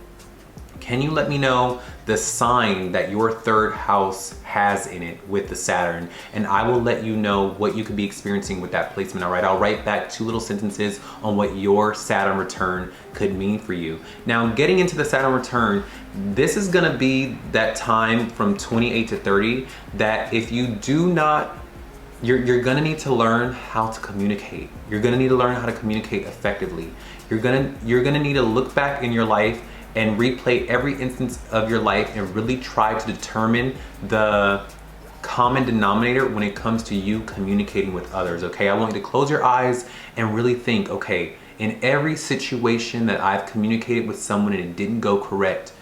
the sign that your third house has in it with the Saturn? And I will let you know what you could be experiencing with that placement, all right? I'll write back 2 little sentences on what your Saturn return could mean for you. Now, getting into the Saturn return, this is gonna be that time from 28 to 30 that if you do not, you're gonna need to learn how to communicate. You're gonna need to learn how to communicate effectively. You're gonna need to look back in your life and replay every instance of your life and really try to determine the common denominator when it comes to you communicating with others, okay? I want you to close your eyes and really think, okay, in every situation that I've communicated with someone and it didn't go correct,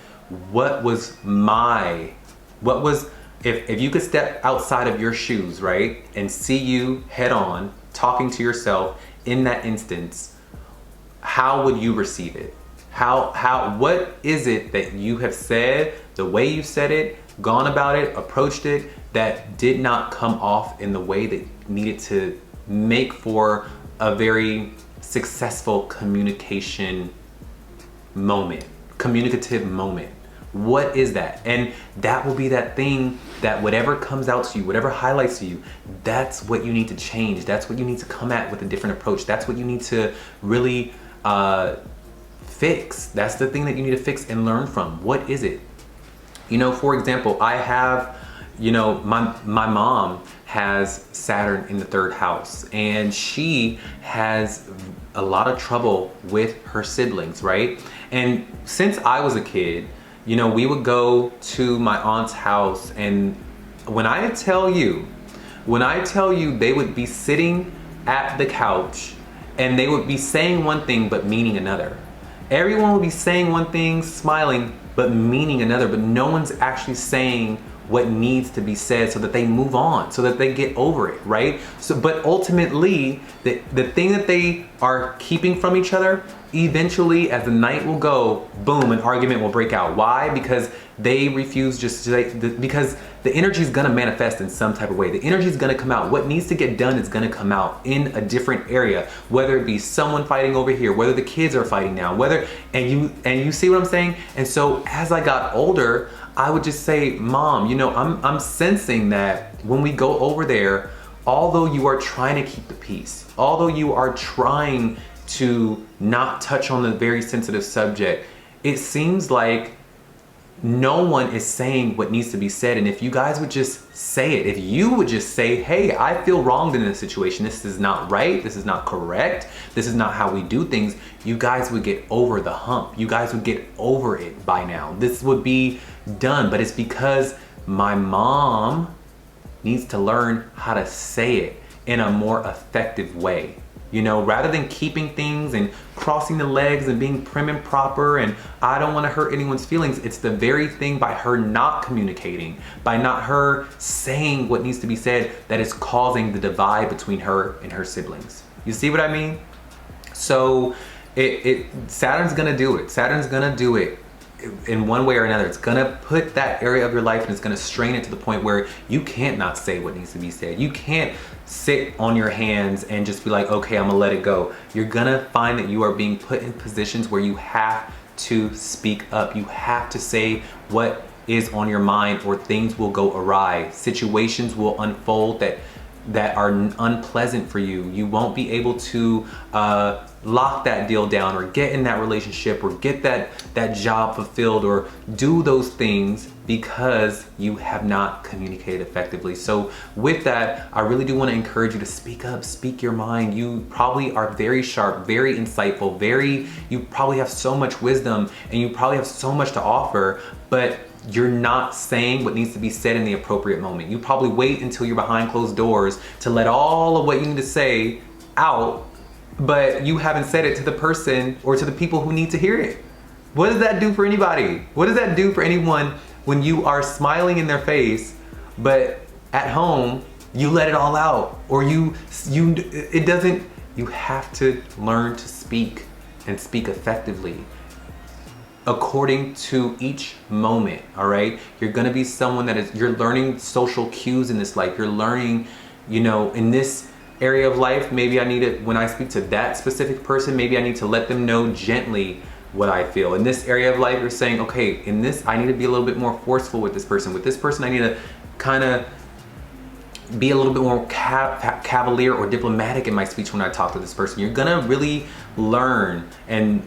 if you could step outside of your shoes, right, and see you head on, talking to yourself in that instance, how would you receive it? What is it that you have said, the way you said it, gone about it, approached it, that did not come off in the way that needed to make for a very successful communicative moment? What is that? And that will be that thing that whatever comes out to you, whatever highlights to you, that's what you need to change. That's what you need to come at with a different approach. That's what you need to really fix. That's the thing that you need to fix and learn from. What is it? You know, for example, I have, you know, my mom has Saturn in the 3rd house, and she has a lot of trouble with her siblings, right? And since I was a kid, you know, we would go to my aunt's house, and when I tell you they would be sitting at the couch and they would be saying one thing but meaning another. Everyone would be saying one thing, smiling, but meaning another, but no one's actually saying what needs to be said so that they move on, so that they get over it, right? So, but ultimately, the thing that they are keeping from each other, eventually as the night will go, boom, an argument will break out. Why? Because they refuse just to say, because the energy is gonna manifest in some type of way. The energy is gonna come out. What needs to get done is gonna come out in a different area, whether it be someone fighting over here, whether the kids are fighting now, and you see what I'm saying? And so as I got older, I would just say, Mom, you know, I'm sensing that when we go over there, although you are trying to keep the peace, although you are trying to not touch on the very sensitive subject, it seems like no one is saying what needs to be said. And if you guys would just say it, if you would just say, hey, I feel wronged in this situation, this is not right, this is not correct, this is not how we do things, you guys would get over the hump. You guys would get over it by now. This would be done. But it's because my mom needs to learn how to say it in a more effective way. You know, rather than keeping things and crossing the legs and being prim and proper and I don't want to hurt anyone's feelings, it's the very thing by her not communicating, by not her saying what needs to be said, that is causing the divide between her and her siblings. You see what I mean? So Saturn's gonna do it. Saturn's gonna do it in one way or another. It's gonna put that area of your life and it's gonna strain it to the point where you can't not say what needs to be said. You can't sit on your hands and just be like, okay, I'm gonna let it go. You're gonna find that you are being put in positions where you have to speak up. You have to say what is on your mind or things will go awry. Situations will unfold that are unpleasant for you. You won't be able to lock that deal down or get in that relationship or get that job fulfilled or do those things because you have not communicated effectively. So with that, I really do want to encourage you to speak up, speak your mind. You probably are very sharp, very insightful, you probably have so much wisdom and you probably have so much to offer, but you're not saying what needs to be said in the appropriate moment. You probably wait until you're behind closed doors to let all of what you need to say out, but you haven't said it to the person or to the people who need to hear it. What does that do for anybody? What does that do for anyone when you are smiling in their face, but at home, you let it all out, or you have to learn to speak and speak effectively. according to each moment, all right? You're gonna be someone you're learning social cues in this life. You're learning, you know, in this area of life, maybe I need to, when I speak to that specific person, maybe I need to let them know gently what I feel. In this area of life, you're saying, okay, in this, I need to be a little bit more forceful with this person. With this person, I need to kind of be a little bit more cavalier or diplomatic in my speech when I talk to this person. You're gonna really learn and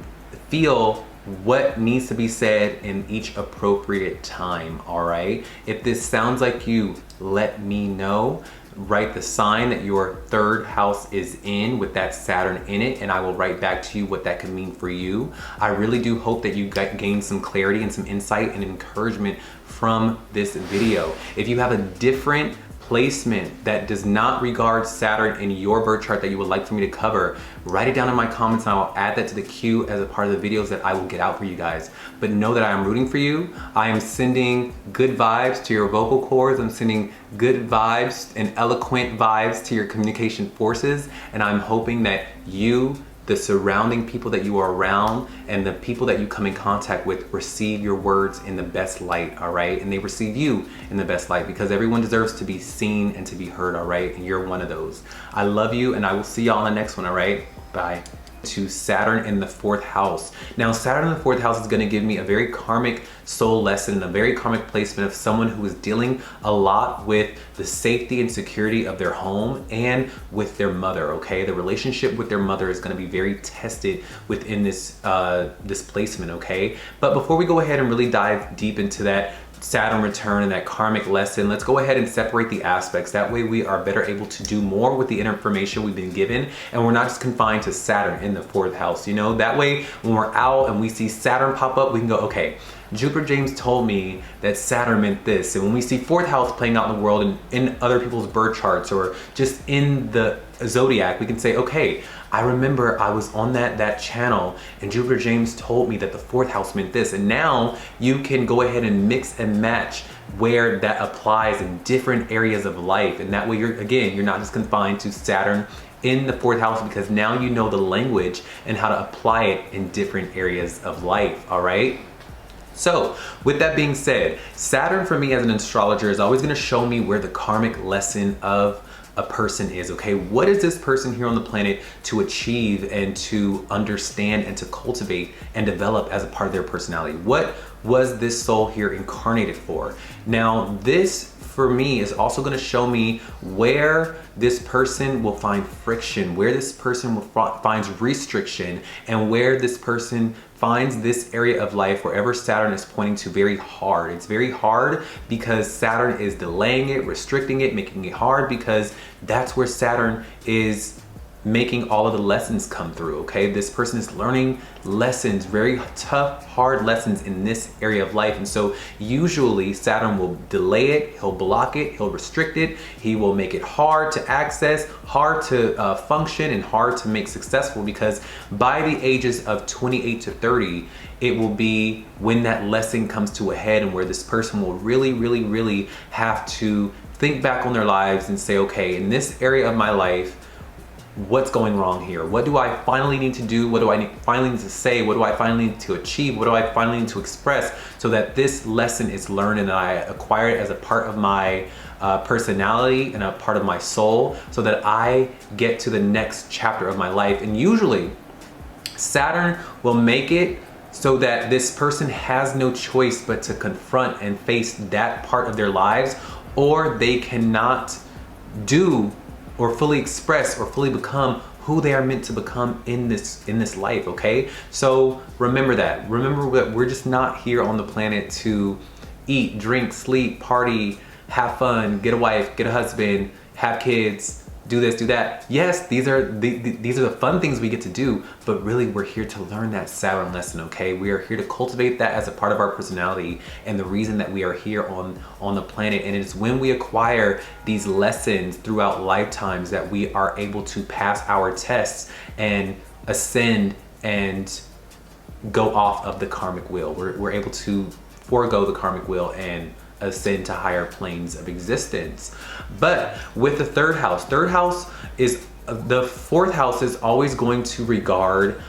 feel what needs to be said in each appropriate time, all right? If this sounds like you, let me know. Write the sign that your third house is in with that Saturn in it, and I will write back to you what that could mean for you. I really do hope that you gain some clarity and some insight and encouragement from this video. If you have a different placement that does not regard Saturn in your birth chart that you would like for me to cover, write it down in my comments and I will add that to the queue as a part of the videos that I will get out for you guys. But know that I am rooting for you. I am sending good vibes to your vocal cords. I'm sending good vibes and eloquent vibes to your communication forces. And I'm hoping that you, the surrounding people that you are around, and the people that you come in contact with receive your words in the best light, all right? And they receive you in the best light, because everyone deserves to be seen and to be heard, all right? And you're one of those. I love you, and I will see y'all in the next one, all right? Bye. To Saturn in the fourth house. Now, Saturn in the fourth house is going to give me a very karmic soul lesson and a very karmic placement of someone who is dealing a lot with the safety and security of their home and with their mother, okay? The relationship with their mother is going to be very tested within this this placement, okay? But before we go ahead and really dive deep into that Saturn return and that karmic lesson, let's go ahead and separate the aspects. That way we are better able to do more with the information we've been given, and we're not just confined to Saturn in the fourth house, you know? That way when we're out and we see Saturn pop up, we can go, okay, JupiterJames told me that Saturn meant this. And when we see fourth house playing out in the world and in other people's birth charts or just in the zodiac, we can say, okay, I remember I was on that channel and JupiterJames told me that the fourth house meant this. And now you can go ahead and mix and match where that applies in different areas of life. And that way you're not just confined to Saturn in the fourth house, because now you know the language and how to apply it in different areas of life, all right? So with that being said, Saturn for me as an astrologer is always going to show me where the karmic lesson of a person is, okay? What is this person here on the planet to achieve and to understand and to cultivate and develop as a part of their personality? What was this soul here incarnated for? Now, this for me is also going to show me where this person will find friction, where this person finds restriction, and where this person finds this area of life, wherever Saturn is pointing to, very hard. It's very hard because Saturn is delaying it, restricting it, making it hard, because that's where Saturn is making all of the lessons come through, okay? This person is learning lessons, very tough, hard lessons in this area of life. And so usually Saturn will delay it, he'll block it, he'll restrict it, he will make it hard to access, hard to function, and hard to make successful, because by the ages of 28 to 30, it will be when that lesson comes to a head and where this person will really have to think back on their lives and say, okay, in this area of my life, what's going wrong here? What do I finally need to do? What do I finally need to say? What do I finally need to achieve? What do I finally need to express so that this lesson is learned and I acquire it as a part of my personality and a part of my soul, so that I get to the next chapter of my life? And usually Saturn will make it so that this person has no choice but to confront and face that part of their lives, or they cannot do or fully express or fully become who they are meant to become in this life, okay? So remember that. Remember that we're just not here on the planet to eat, drink, sleep, party, have fun, get a wife, get a husband, have kids, do this, do that. Yes, these are the fun things we get to do, but really we're here to learn that Saturn lesson, okay? We are here to cultivate that as a part of our personality and the reason that we are here on the planet. And it's when we acquire these lessons throughout lifetimes that we are able to pass our tests and ascend and go off of the karmic wheel. We're able to forego the karmic wheel and ascend to higher planes of existence. But with the third house is the fourth house is always going to regard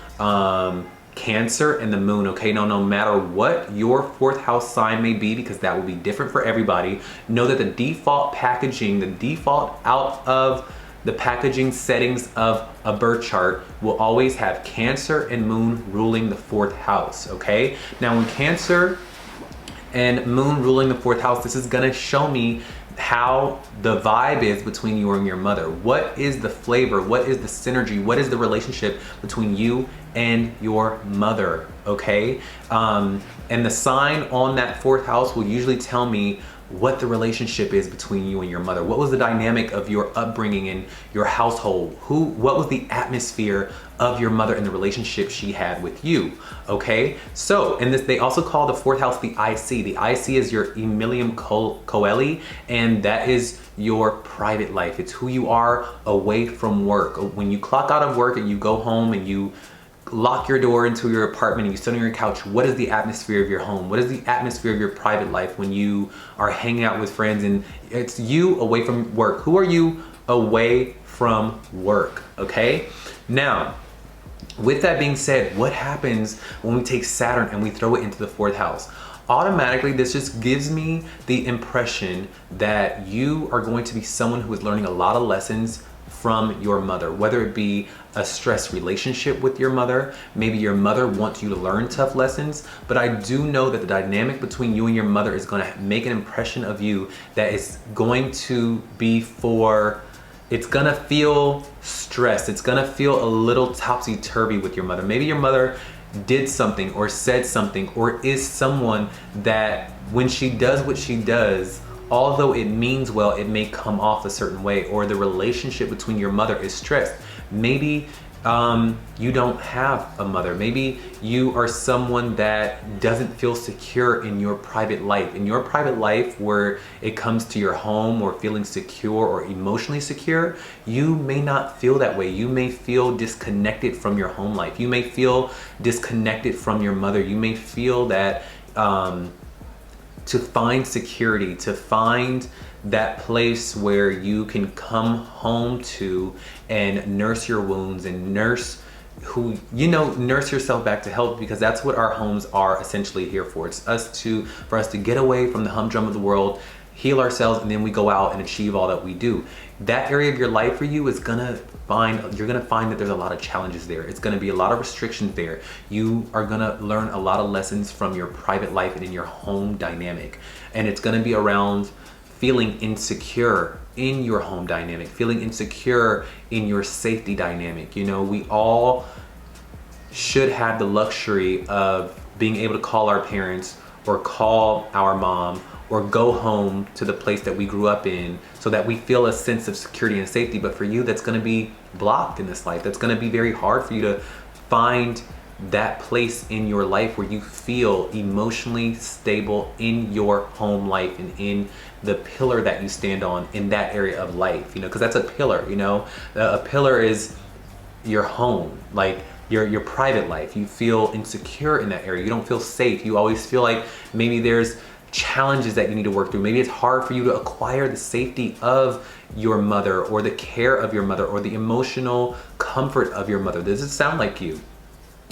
Cancer and the moon, okay? Now, no matter what your fourth house sign may be, because that will be different for everybody, know that the default packaging, the default out of the packaging settings of a birth chart will always have Cancer and moon ruling the fourth house, okay? Now, when Cancer and moon ruling the fourth house, this is gonna show me how the vibe is between you and your mother. What is the flavor? What is the synergy? What is the relationship between you and your mother, okay? And the sign on that fourth house will usually tell me what the relationship is between you and your mother. What was the dynamic of your upbringing in your household? What was the atmosphere of your mother and the relationship she had with you, okay? So, and this, they also call the fourth house the IC. The IC is your Emilium Coeli, and that is your private life. It's who you are away from work. When you clock out of work and you go home and you lock your door into your apartment and you sit on your couch, what is the atmosphere of your home? What is the atmosphere of your private life when you are hanging out with friends and it's you away from work? Who are you away from work, okay? Now, with that being said, what happens when we take Saturn and we throw it into the fourth house? Automatically, this just gives me the impression that you are going to be someone who is learning a lot of lessons from your mother, whether it be a stress relationship with your mother, maybe your mother wants you to learn tough lessons, but I do know that the dynamic between you and your mother is gonna make an impression of you that is going to be it's gonna feel stressed, it's gonna feel a little topsy-turvy with your mother. Maybe your mother did something or said something or is someone that when she does what she does, although it means well, it may come off a certain way, or the relationship between your mother is stressed. Maybe you don't have a mother. Maybe you are someone that doesn't feel secure in your private life. In your private life, where it comes to your home or feeling secure or emotionally secure, you may not feel that way. You may feel disconnected from your home life. You may feel disconnected from your mother. You may feel that to find security, to find that place where you can come home to and nurse your wounds and nurse yourself back to health, because that's what our homes are essentially here for. It's for us to get away from the humdrum of the world, heal ourselves, and then we go out and achieve all that we do. That area of your life for you is you're gonna find that there's a lot of challenges there. It's gonna be a lot of restrictions there. You are gonna learn a lot of lessons from your private life and in your home dynamic. And it's gonna be around feeling insecure in your home dynamic, feeling insecure in your safety dynamic. You know, we all should have the luxury of being able to call our parents or call our mom or go home to the place that we grew up in so that we feel a sense of security and safety. But for you, that's gonna be blocked in this life. That's gonna be very hard for you to find that place in your life where you feel emotionally stable in your home life and in the pillar that you stand on in that area of life, you know, because that's a pillar, you know. A pillar is your home, like your private life. You feel insecure in that area. You don't feel safe. You always feel like maybe there's challenges that you need to work through. Maybe it's hard for you to acquire the safety of your mother or the care of your mother or the emotional comfort of your mother. Does it sound like you?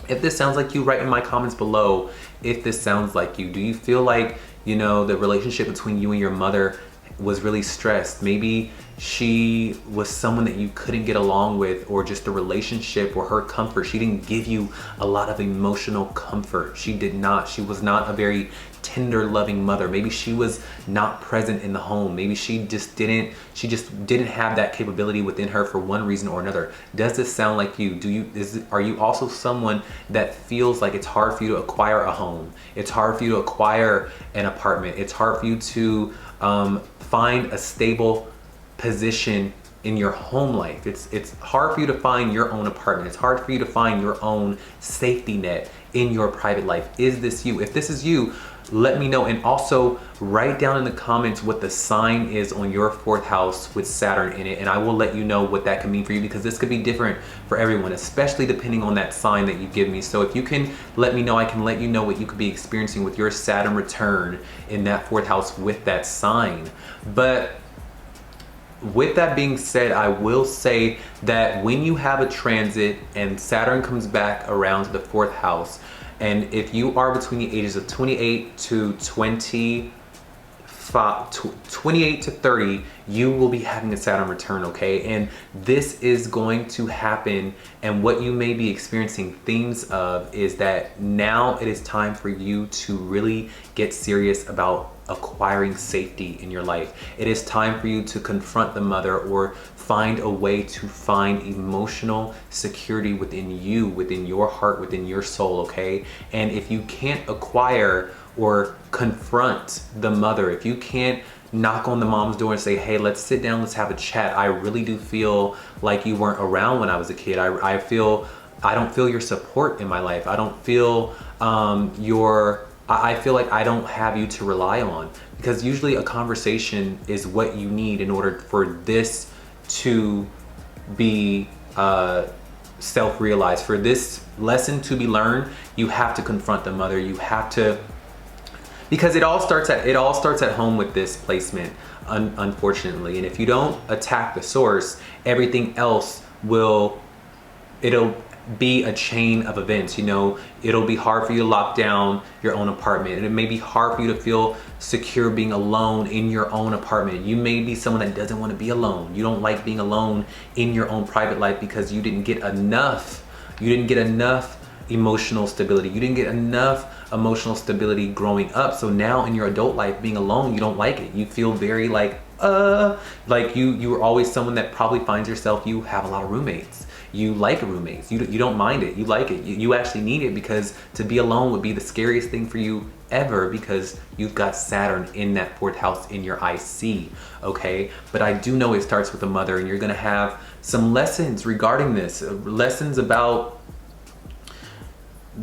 If this sounds like you, write in my comments below if this sounds like you. Do you feel like, you know, the relationship between you and your mother was really stressed? Maybe she was someone that you couldn't get along with, or just the relationship or her comfort. She didn't give you a lot of emotional comfort. She did not. She was not a very tender, loving mother. Maybe she was not present in the home. Maybe she just didn't have that capability within her for one reason or another. Does this sound like you? Are you also someone that feels like it's hard for you to acquire a home? It's hard for you to acquire an apartment. It's hard for you to find a stable position in your home life. It's hard for you to find your own apartment. It's hard for you to find your own safety net in your private life. Is this you? If this is you, let me know. And also write down in the comments what the sign is on your fourth house with Saturn in it, and I will let you know what that can mean for you, because this could be different for everyone, especially depending on that sign that you give me. So if you can let me know, I can let you know what you could be experiencing with your Saturn return in that fourth house with that sign. But with that being said, I will say that when you have a transit and Saturn comes back around to the 4th house, and if you are between the ages of 28 to 28 to 30, you will be having a Saturn return, okay? And this is going to happen, and what you may be experiencing themes of is that now it is time for you to really get serious about acquiring safety in your life. It is time for you to confront the mother or find a way to find emotional security within you, within your heart, within your soul, okay? And if you can't acquire or confront the mother, if you can't knock on the mom's door and say, hey, let's sit down, let's have a chat. I really do feel like you weren't around when I was a kid. I don't feel your support in my life. I don't feel I feel like I don't have you to rely on, because usually a conversation is what you need in order for this to be self-realized. For this lesson to be learned, you have to confront the mother. You have to, because it all starts at home with this placement, unfortunately. And if you don't attack the source, everything else it'll be a chain of events. You know, it'll be hard for you to lock down your own apartment, and it may be hard for you to feel secure being alone in your own apartment. You may be someone that doesn't want to be alone. You don't like being alone in your own private life because you didn't get enough emotional stability. You didn't get enough emotional stability growing up. So now in your adult life, being alone, you don't like it. You feel very like you were always someone that probably finds yourself, you have a lot of roommates. You like roommates. You don't mind it. You like it. You actually need it, because to be alone would be the scariest thing for you ever, because you've got Saturn in that 4th house in your IC, okay? But I do know it starts with a mother, and you're gonna have some lessons regarding this, lessons about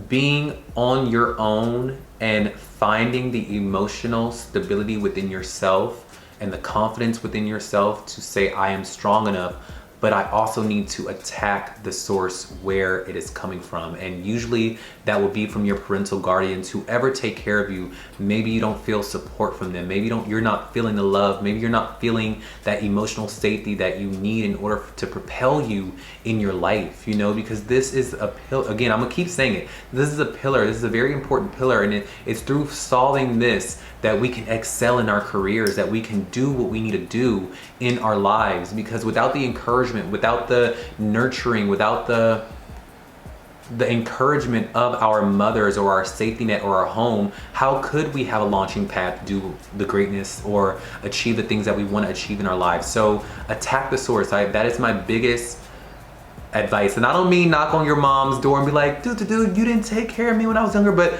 being on your own and finding the emotional stability within yourself and the confidence within yourself to say, I am strong enough, but I also need to attack the source where it is coming from. And usually that will be from your parental guardians, whoever take care of you. Maybe you don't feel support from them. Maybe you're not feeling the love. Maybe you're not feeling that emotional safety that you need in order to propel you in your life, you know, because this is a pillar. Again, I'm gonna keep saying it. This is a pillar. This is a very important pillar. And it's through solving this that we can excel in our careers, that we can do what we need to do in our lives. Because without the encouragement, without the nurturing, without the encouragement of our mothers or our safety net or our home, how could we have a launching pad to do the greatness or achieve the things that we want to achieve in our lives? So attack the source. That is my biggest advice. And I don't mean knock on your mom's door and be like, dude, you didn't take care of me when I was younger, but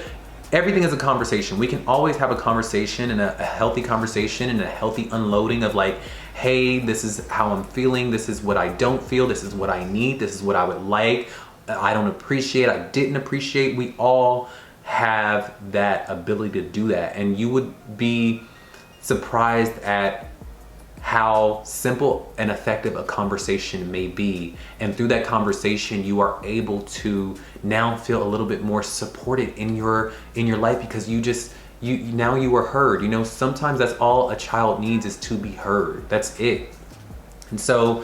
everything is a conversation. We can always have a conversation, and a healthy conversation, and a healthy unloading of like, hey, this is how I'm feeling. This is what I don't feel. This is what I need. This is what I would like. I don't appreciate. I didn't appreciate. We all have that ability to do that. And you would be surprised at how simple and effective a conversation may be. And through that conversation, you are able to now feel a little bit more supported in your life, because now you are heard. You know, sometimes that's all a child needs, is to be heard. That's it. And so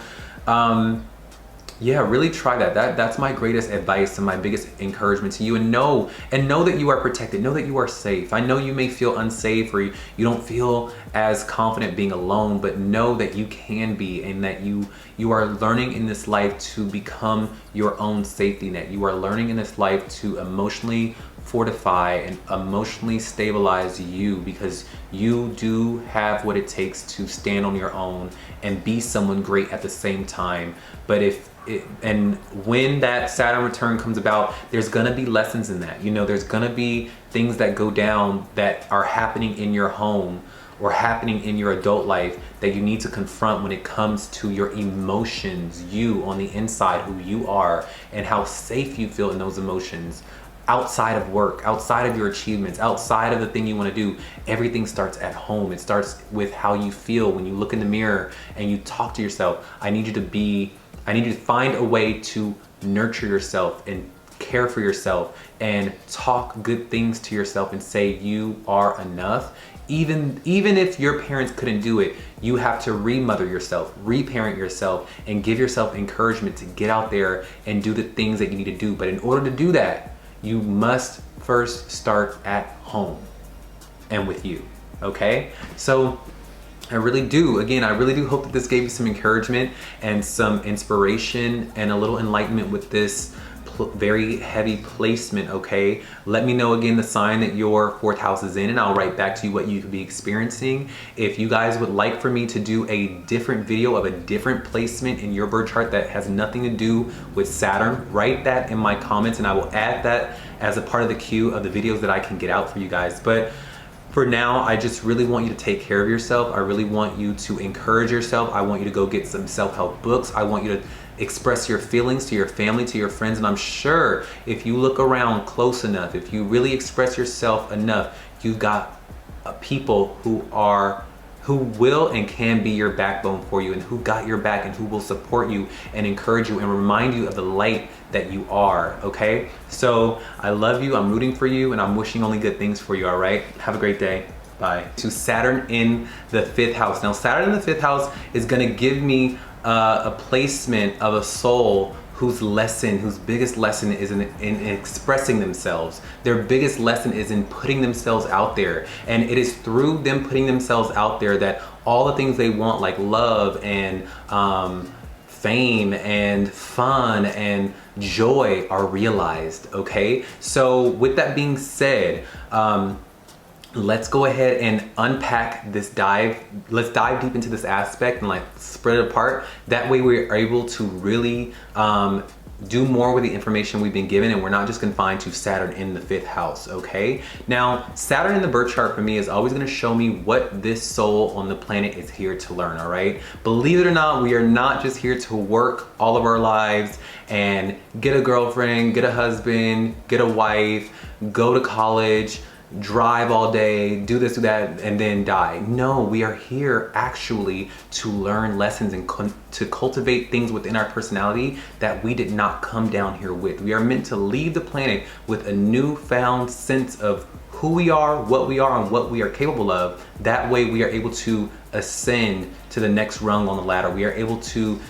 yeah, really try that. That's my greatest advice and my biggest encouragement to you. And know that you are protected. Know that you are safe. I know you may feel unsafe, or you don't feel as confident being alone, but know that you can be, and that you are learning in this life to become your own safety net. You are learning in this life to emotionally fortify and emotionally stabilize you, because you do have what it takes to stand on your own and be someone great at the same time. But and when that Saturn return comes about, there's gonna be lessons in that. You know, there's gonna be things that go down that are happening in your home or happening in your adult life that you need to confront when it comes to your emotions, you on the inside, who you are, and how safe you feel in those emotions. Outside of work, outside of your achievements, outside of the thing you want to do, everything starts at home. It starts with how you feel when you look in the mirror and you talk to yourself. I need you to find a way to nurture yourself and care for yourself and talk good things to yourself and say you are enough even if your parents couldn't do it, you have to remother yourself, reparent yourself, and give yourself encouragement to get out there and do the things that you need to do. But in order to do that, you must first start at home and with you, okay? So I really do hope that this gave you some encouragement and some inspiration and a little enlightenment with this very heavy placement, okay? Let me know again the sign that your fourth house is in, and I'll write back to you what you could be experiencing. If you guys would like for me to do a different video of a different placement in your birth chart that has nothing to do with Saturn, write that in my comments and I will add that as a part of the queue of the videos that I can get out for you guys. But for now, I just really want you to take care of yourself. I really want you to encourage yourself. I want you to go get some self-help books. I want you to express your feelings to your family, to your friends. And I'm sure if you look around close enough, if you really express yourself enough, you've got people who will and can be your backbone for you, and who got your back and who will support you and encourage you and remind you of the light that you are, okay? So I love you, I'm rooting for you, and I'm wishing only good things for you, all right? Have a great day. Bye. To Saturn in the 5th house. Now, Saturn in the 5th house is gonna give me a placement of a soul whose biggest lesson is in expressing themselves. Their biggest lesson is in putting themselves out there. And it is through them putting themselves out there that all the things they want, like love and fame and fun and joy, are realized, okay? So with that being said, let's go ahead and unpack this let's dive deep into this aspect and like spread it apart. That way we're able to really do more with the information we've been given, and we're not just confined to Saturn in the 5th house, okay? Now, Saturn in the birth chart for me is always gonna show me what this soul on the planet is here to learn, all right? Believe it or not, we are not just here to work all of our lives and get a girlfriend, get a husband, get a wife, go to college, drive all day, do this, do that, and then die. No, we are here actually to learn lessons and to cultivate things within our personality that we did not come down here with. We are meant to leave the planet with a newfound sense of who we are, and what we are capable of. That way we are able to ascend to the next rung on the ladder. We are able to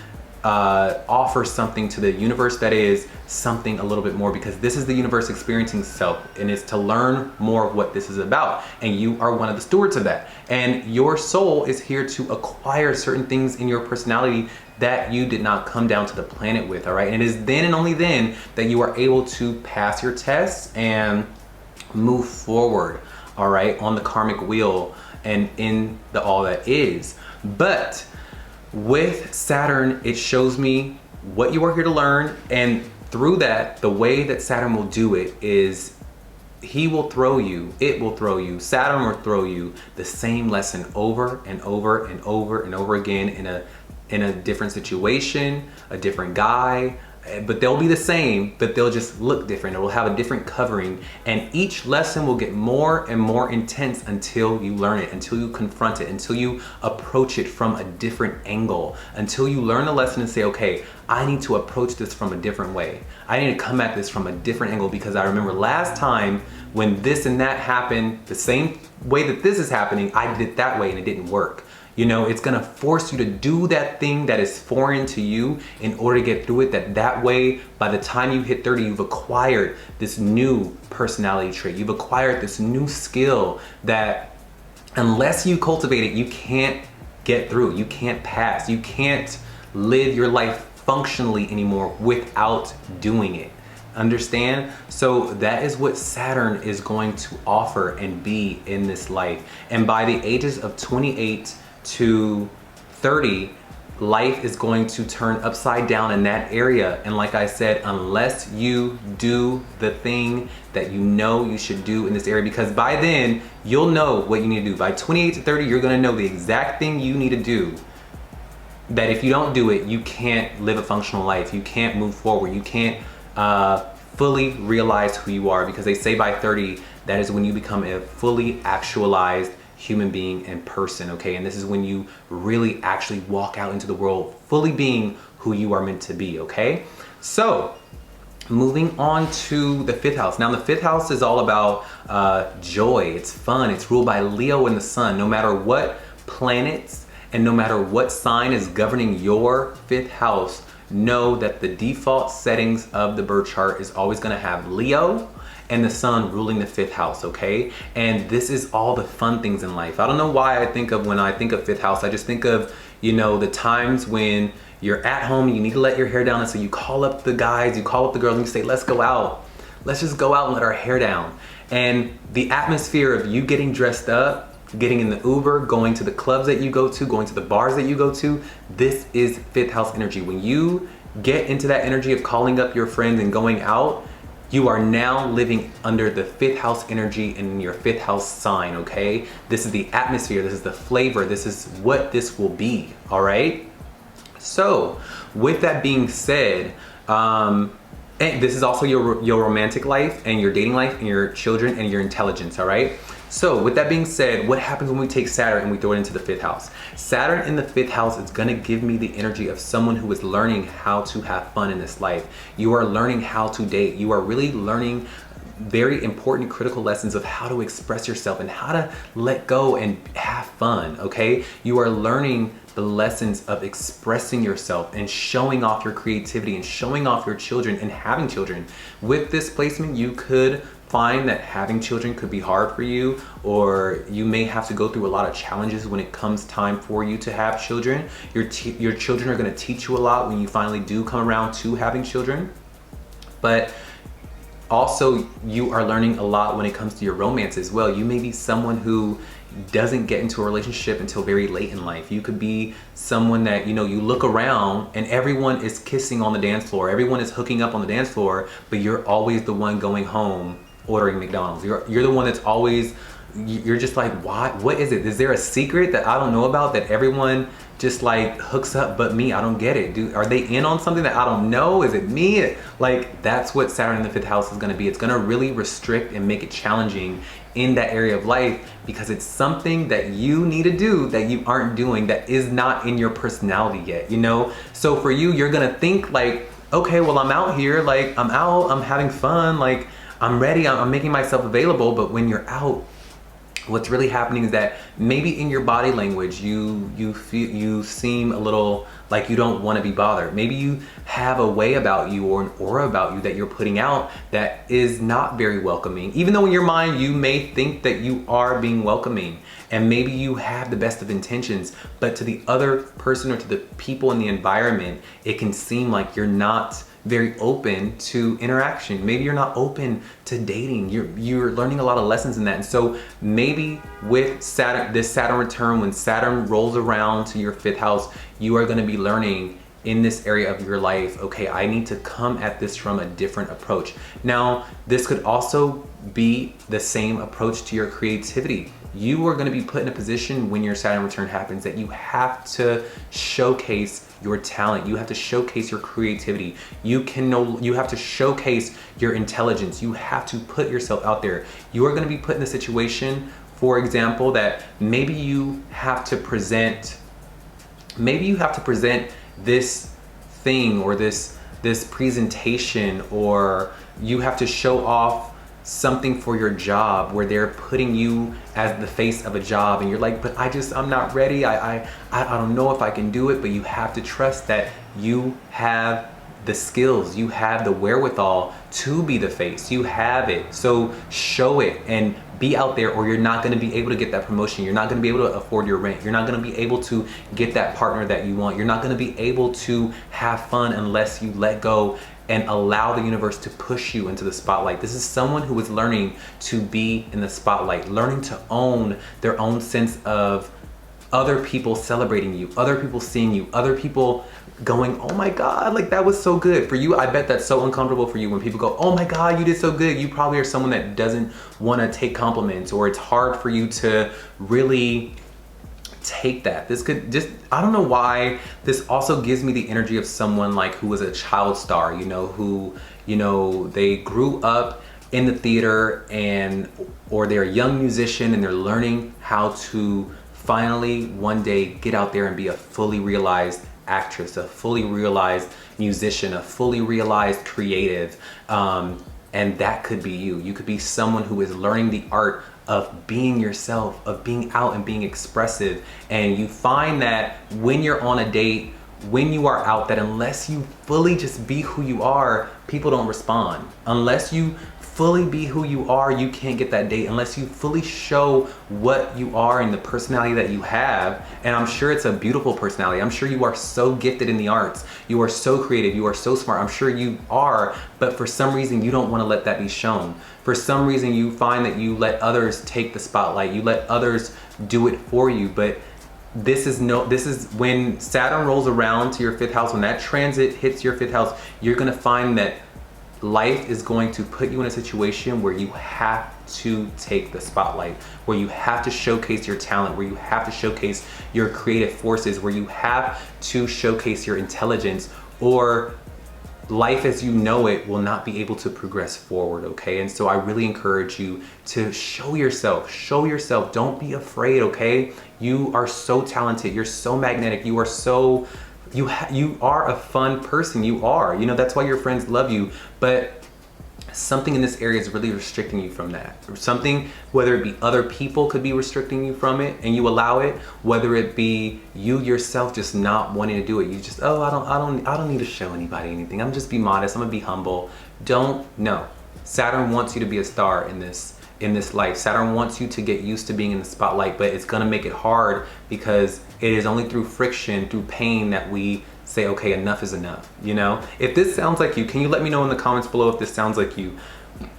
offer something to the universe that is something a little bit more, because this is the universe experiencing self, and it's to learn more of what this is about, and you are one of the stewards of that. And your soul is here to acquire certain things in your personality that you did not come down to the planet with, all right? And it is then and only then that you are able to pass your tests and move forward, all right, on the karmic wheel and in the all that is. But with Saturn, it shows me what you are here to learn, and through that, the way that Saturn will do it is Saturn will throw you the same lesson over and over and over and over again in a different situation, a different guy, but they'll be the same, but they'll just look different. It will have a different covering, and each lesson will get more and more intense until you learn it, until you confront it, until you approach it from a different angle, until you learn the lesson and say, okay, I need to approach this from a different way. I need to come at this from a different angle, because I remember last time when this and that happened, the same way that this is happening, I did it that way and it didn't work. You know, it's gonna force you to do that thing that is foreign to you in order to get through it. That way, by the time you hit 30, you've acquired this new personality trait. You've acquired this new skill that unless you cultivate it, you can't get through. You can't pass. You can't live your life functionally anymore without doing it. Understand? So that is what Saturn is going to offer and be in this life. And by the ages of 28 to 30, life is going to turn upside down in that area. And like I said, unless you do the thing that you know you should do in this area, because by then you'll know what you need to do. By 28 to 30, you're gonna know the exact thing you need to do, that if you don't do it, you can't live a functional life. You can't move forward. You can't fully realize who you are, because they say by 30, that is when you become a fully actualized human being and person, okay? And this is when you really actually walk out into the world fully being who you are meant to be, okay? So Moving on to the 5th house. Now the 5th house is all about joy. It's fun. It's ruled by Leo and the sun. No matter what planets and no matter what sign is governing your 5th house, know that the default settings of the birth chart is always going to have Leo and the sun ruling the 5th house, okay? And this is all the fun things in life. I don't know why when I think of 5th house, I just think of, you know, the times when you're at home, you need to let your hair down, and so you call up the guys, you call up the girls, and you say, let's go out. Let's just go out and let our hair down. And the atmosphere of you getting dressed up, getting in the Uber, going to the clubs that you go to, going to the bars that you go to, this is 5th house energy. When you get into that energy of calling up your friends and going out, you are now living under the 5th house energy in your 5th house sign, okay? This is the atmosphere, this is the flavor, this is what this will be, all right? So, with that being said, and this is also your romantic life and your dating life and your children and your intelligence, all right? So, with that being said, what happens when we take Saturn and we throw it into the 5th house? Saturn in the 5th house is gonna give me the energy of someone who is learning how to have fun in this life. You are learning how to date. You are really learning very important critical lessons of how to express yourself and how to let go and have fun, okay? You are learning the lessons of expressing yourself and showing off your creativity and showing off your children and having children. With this placement, you could find that having children could be hard for you, or you may have to go through a lot of challenges when it comes time for you to have children. Your children are going to teach you a lot when you finally do come around to having children. But also, you are learning a lot when it comes to your romance as well. You may be someone who doesn't get into a relationship until very late in life. You could be someone that, you know, you look around and everyone is kissing on the dance floor. Everyone is hooking up on the dance floor, but you're always the one going home ordering McDonald's. You're the one that's always, you're just like, what is it? Is there a secret that I don't know about that everyone just like hooks up but me? I don't get it. Are they in on something that I don't know? Is it me? Like, that's what Saturn in the 5th house is going to be. It's going to really restrict and make it challenging in that area of life, because it's something that you need to do that you aren't doing, that is not in your personality yet, you know? So for you, you're going to think like, okay, well, I'm out here, like I'm out, I'm having fun, like I'm ready, I'm making myself available. But when you're out, what's really happening is that maybe in your body language, you seem a little like you don't want to be bothered. Maybe you have a way about you or an aura about you that you're putting out that is not very welcoming. Even though in your mind, you may think that you are being welcoming, and maybe you have the best of intentions, but to the other person or to the people in the environment, it can seem like you're not very open to interaction. Maybe you're not open to dating. You're learning a lot of lessons in that. And so maybe with Saturn, this Saturn return, when Saturn rolls around to your 5th house, you are going to be learning in this area of your life, okay, I need to come at this from a different approach. Now, this could also be the same approach to your creativity. You are going to be put in a position when your Saturn return happens that you have to showcase your talent. You have to showcase your creativity. You have to showcase your intelligence. You have to put yourself out there. You are going to be put in a situation, for example, that maybe you have to present this thing or this presentation, or you have to show off something for your job where they're putting you as the face of a job, and you're like, but I'm not ready. I don't know if I can do it. But you have to trust that you have the skills, you have the wherewithal to be the face. You have it. So show it and be out there, or you're not going to be able to get that promotion. You're not going to be able to afford your rent. You're not going to be able to get that partner that you want. You're not going to be able to have fun unless you let go and allow the universe to push you into the spotlight. This is someone who is learning to be in the spotlight, learning to own their own sense of other people celebrating you, other people seeing you, other people going, oh my God, like that was so good. For you, I bet that's so uncomfortable for you when people go, oh my God, you did so good. You probably are someone that doesn't want to take compliments, or it's hard for you to really take that. This could just, I don't know why, this also gives me the energy of someone like who was a child star, you know, who, you know, they grew up in the theater, and or they're a young musician and they're learning how to finally one day get out there and be a fully realized actress, a fully realized musician, a fully realized creative. And that could be you. You could be someone who is learning the art of being yourself, of being out and being expressive. And you find that when you're on a date, when you are out, that unless you fully just be who you are, people don't respond. Unless you fully be who you are, you can't get that date. Unless you fully show what you are and the personality that you have. And I'm sure it's a beautiful personality. I'm sure you are so gifted in the arts. You are so creative. You are so smart. I'm sure you are, but for some reason you don't want to let that be shown. For some reason you find that you let others take the spotlight. You let others do it for you. But this is when Saturn rolls around to your 5th house, when that transit hits your 5th house, you're going to find that life is going to put you in a situation where you have to take the spotlight, where you have to showcase your talent, where you have to showcase your creative forces, where you have to showcase your intelligence, or life as you know it will not be able to progress forward, okay? And so I really encourage you to show yourself, don't be afraid, okay? You are so talented, you're so magnetic, you are so, you are a fun person, you are, you know, that's why your friends love you. But something in this area is really restricting you from that. Or something, whether it be other people could be restricting you from it and you allow it, whether it be you yourself just not wanting to do it. You just, oh, I don't need to show anybody anything. I'm just be modest, I'm gonna be humble. No. Saturn wants you to be a star in this life. Saturn wants you to get used to being in the spotlight, but it's gonna make it hard because it is only through friction, through pain, that we say, okay, enough is enough, you know? If this sounds like you, can you let me know in the comments below if this sounds like you?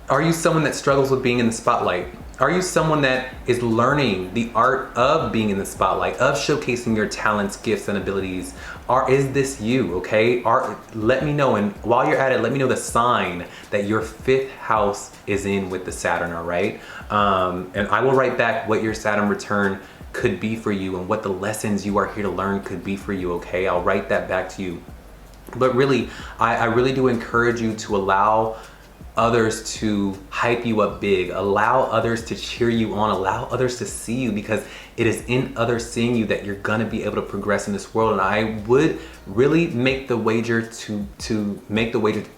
Are you someone that struggles with being in the spotlight? Are you someone that is learning the art of being in the spotlight, of showcasing your talents, gifts, and abilities? Is this you, okay? Let me know, and while you're at it, let me know the sign that your 5th house is in with the Saturn, all right? And I will write back what your Saturn return could be for you and what the lessons you are here to learn could be for you, okay? I'll write that back to you. But really, I really do encourage you to allow others to hype you up big, allow others to cheer you on, allow others to see you, because it is in others seeing you that you're gonna be able to progress in this world. And I would really make the wager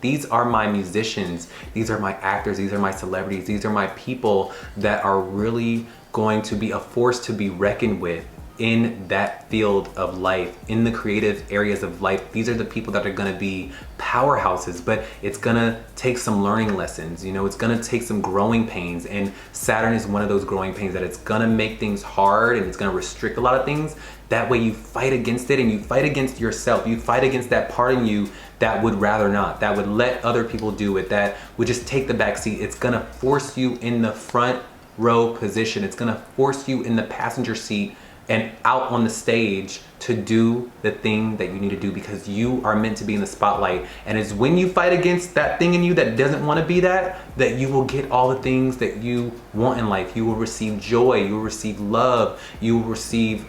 these are my musicians, these are my actors, these are my celebrities, these are my people that are really going to be a force to be reckoned with in that field of life, in the creative areas of life. These are the people that are gonna be powerhouses, but it's gonna take some learning lessons, you know, it's gonna take some growing pains, and Saturn is one of those growing pains that it's gonna make things hard and it's gonna restrict a lot of things. That way you fight against it, and you fight against yourself, you fight against that part in you that would rather not, that would let other people do it, that would just take the back seat. It's gonna force you in the front row position. It's gonna force you in the passenger seat and out on the stage to do the thing that you need to do, because you are meant to be in the spotlight. And it's when you fight against that thing in you that doesn't want to be that you will get all the things that you want in life. You will receive joy, you will receive love, you will receive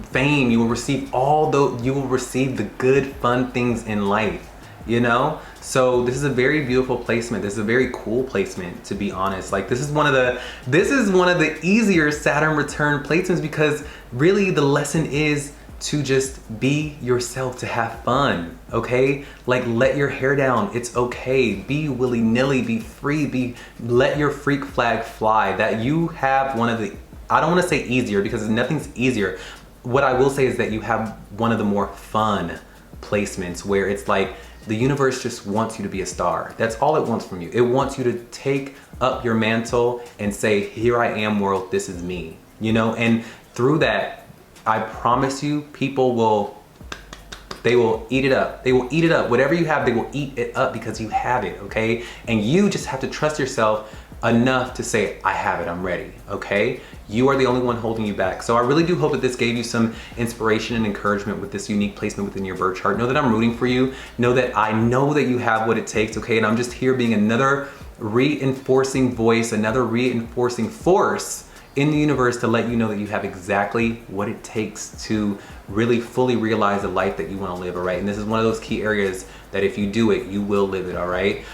fame, you will receive you will receive the good, fun things in life, you know? So this is a very beautiful placement. This is a very cool placement, to be honest. Like, this is one of the easier Saturn return placements, because really the lesson is to just be yourself, to have fun, okay? Like, let your hair down, it's okay. Be willy-nilly, be free, let your freak flag fly. That you have one of the, I don't want to say easier, because nothing's easier. What I will say is that you have one of the more fun placements, where it's like, the universe just wants you to be a star. That's all it wants from you. It wants you to take up your mantle and say, here I am, world, this is me. You know, and through that, I promise you, people will eat it up. They will eat it up. Whatever you have, they will eat it up, because you have it, okay? And you just have to trust yourself enough to say, I have it, I'm ready, okay? You are the only one holding you back. So I really do hope that this gave you some inspiration and encouragement with this unique placement within your birth chart. Know that I'm rooting for you. Know that I know that you have what it takes, okay? And I'm just here being another reinforcing voice, another reinforcing force in the universe to let you know that you have exactly what it takes to really fully realize the life that you want to live, all right? And this is one of those key areas that if you do it, you will live it, all right?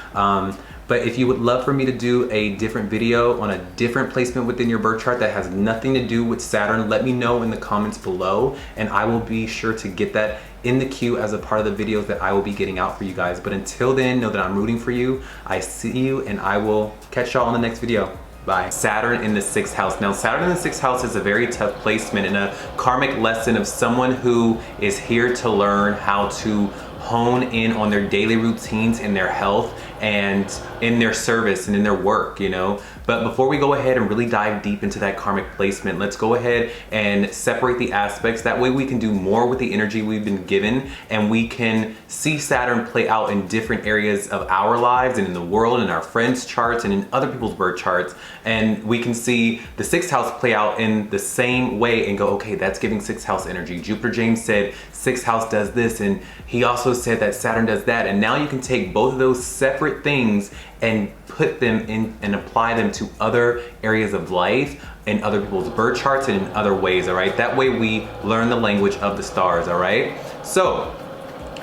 But if you would love for me to do a different video on a different placement within your birth chart that has nothing to do with Saturn, let me know in the comments below, and I will be sure to get that in the queue as a part of the videos that I will be getting out for you guys. But until then, know that I'm rooting for you. I see you, and I will catch y'all on the next video. Bye. Saturn in the 6th house. Now, Saturn in the 6th house is a very tough placement and a karmic lesson of someone who is here to learn how to hone in on their daily routines in their health and in their service and in their work, you know. But before we go ahead and really dive deep into that karmic placement, let's go ahead and separate the aspects. That way we can do more with the energy we've been given, and we can see Saturn play out in different areas of our lives and in the world, and our friends' charts and in other people's birth charts. And we can see the 6th house play out in the same way and go, okay, that's giving 6th house energy. JupiterJames said 6th house does this, and he also said that Saturn does that. And now you can take both of those separate things and put them in and apply them to other areas of life and other people's birth charts and in other ways, all right? That way we learn the language of the stars, all right? So,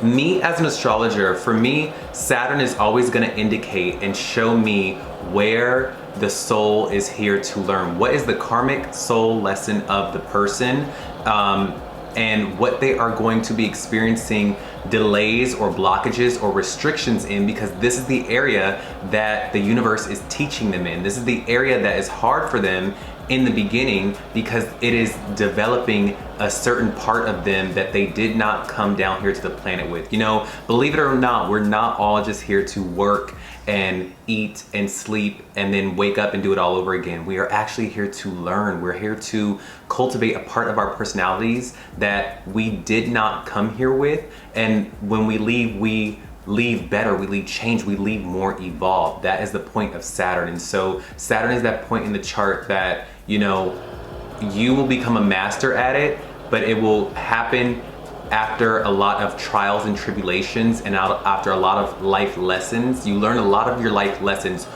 me as an astrologer, for me, Saturn is always gonna indicate and show me where the soul is here to learn. What is the karmic soul lesson of the person? And what they are going to be experiencing delays or blockages or restrictions in, because this is the area that the universe is teaching them in. This is the area that is hard for them in the beginning because it is developing a certain part of them that they did not come down here to the planet with. You know, believe it or not, we're not all just here to work and eat and sleep and then wake up and do it all over again. We are actually here to learn. We're here to cultivate a part of our personalities that we did not come here with. And when we leave better, we leave changed, we leave more evolved. That is the point of Saturn. And so Saturn is that point in the chart that, you know, you will become a master at it, but it will happen after a lot of trials and tribulations and after a lot of life lessons. You learn a lot of your life lessons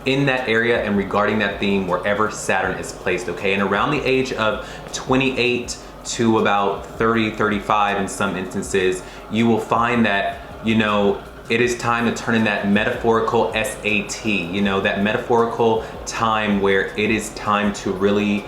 in that area and regarding that theme wherever Saturn is placed, okay? And around the age of 28 to about 30, 35 in some instances, you will find that, you know, it is time to turn in that metaphorical SAT, you know, that metaphorical time where it is time to really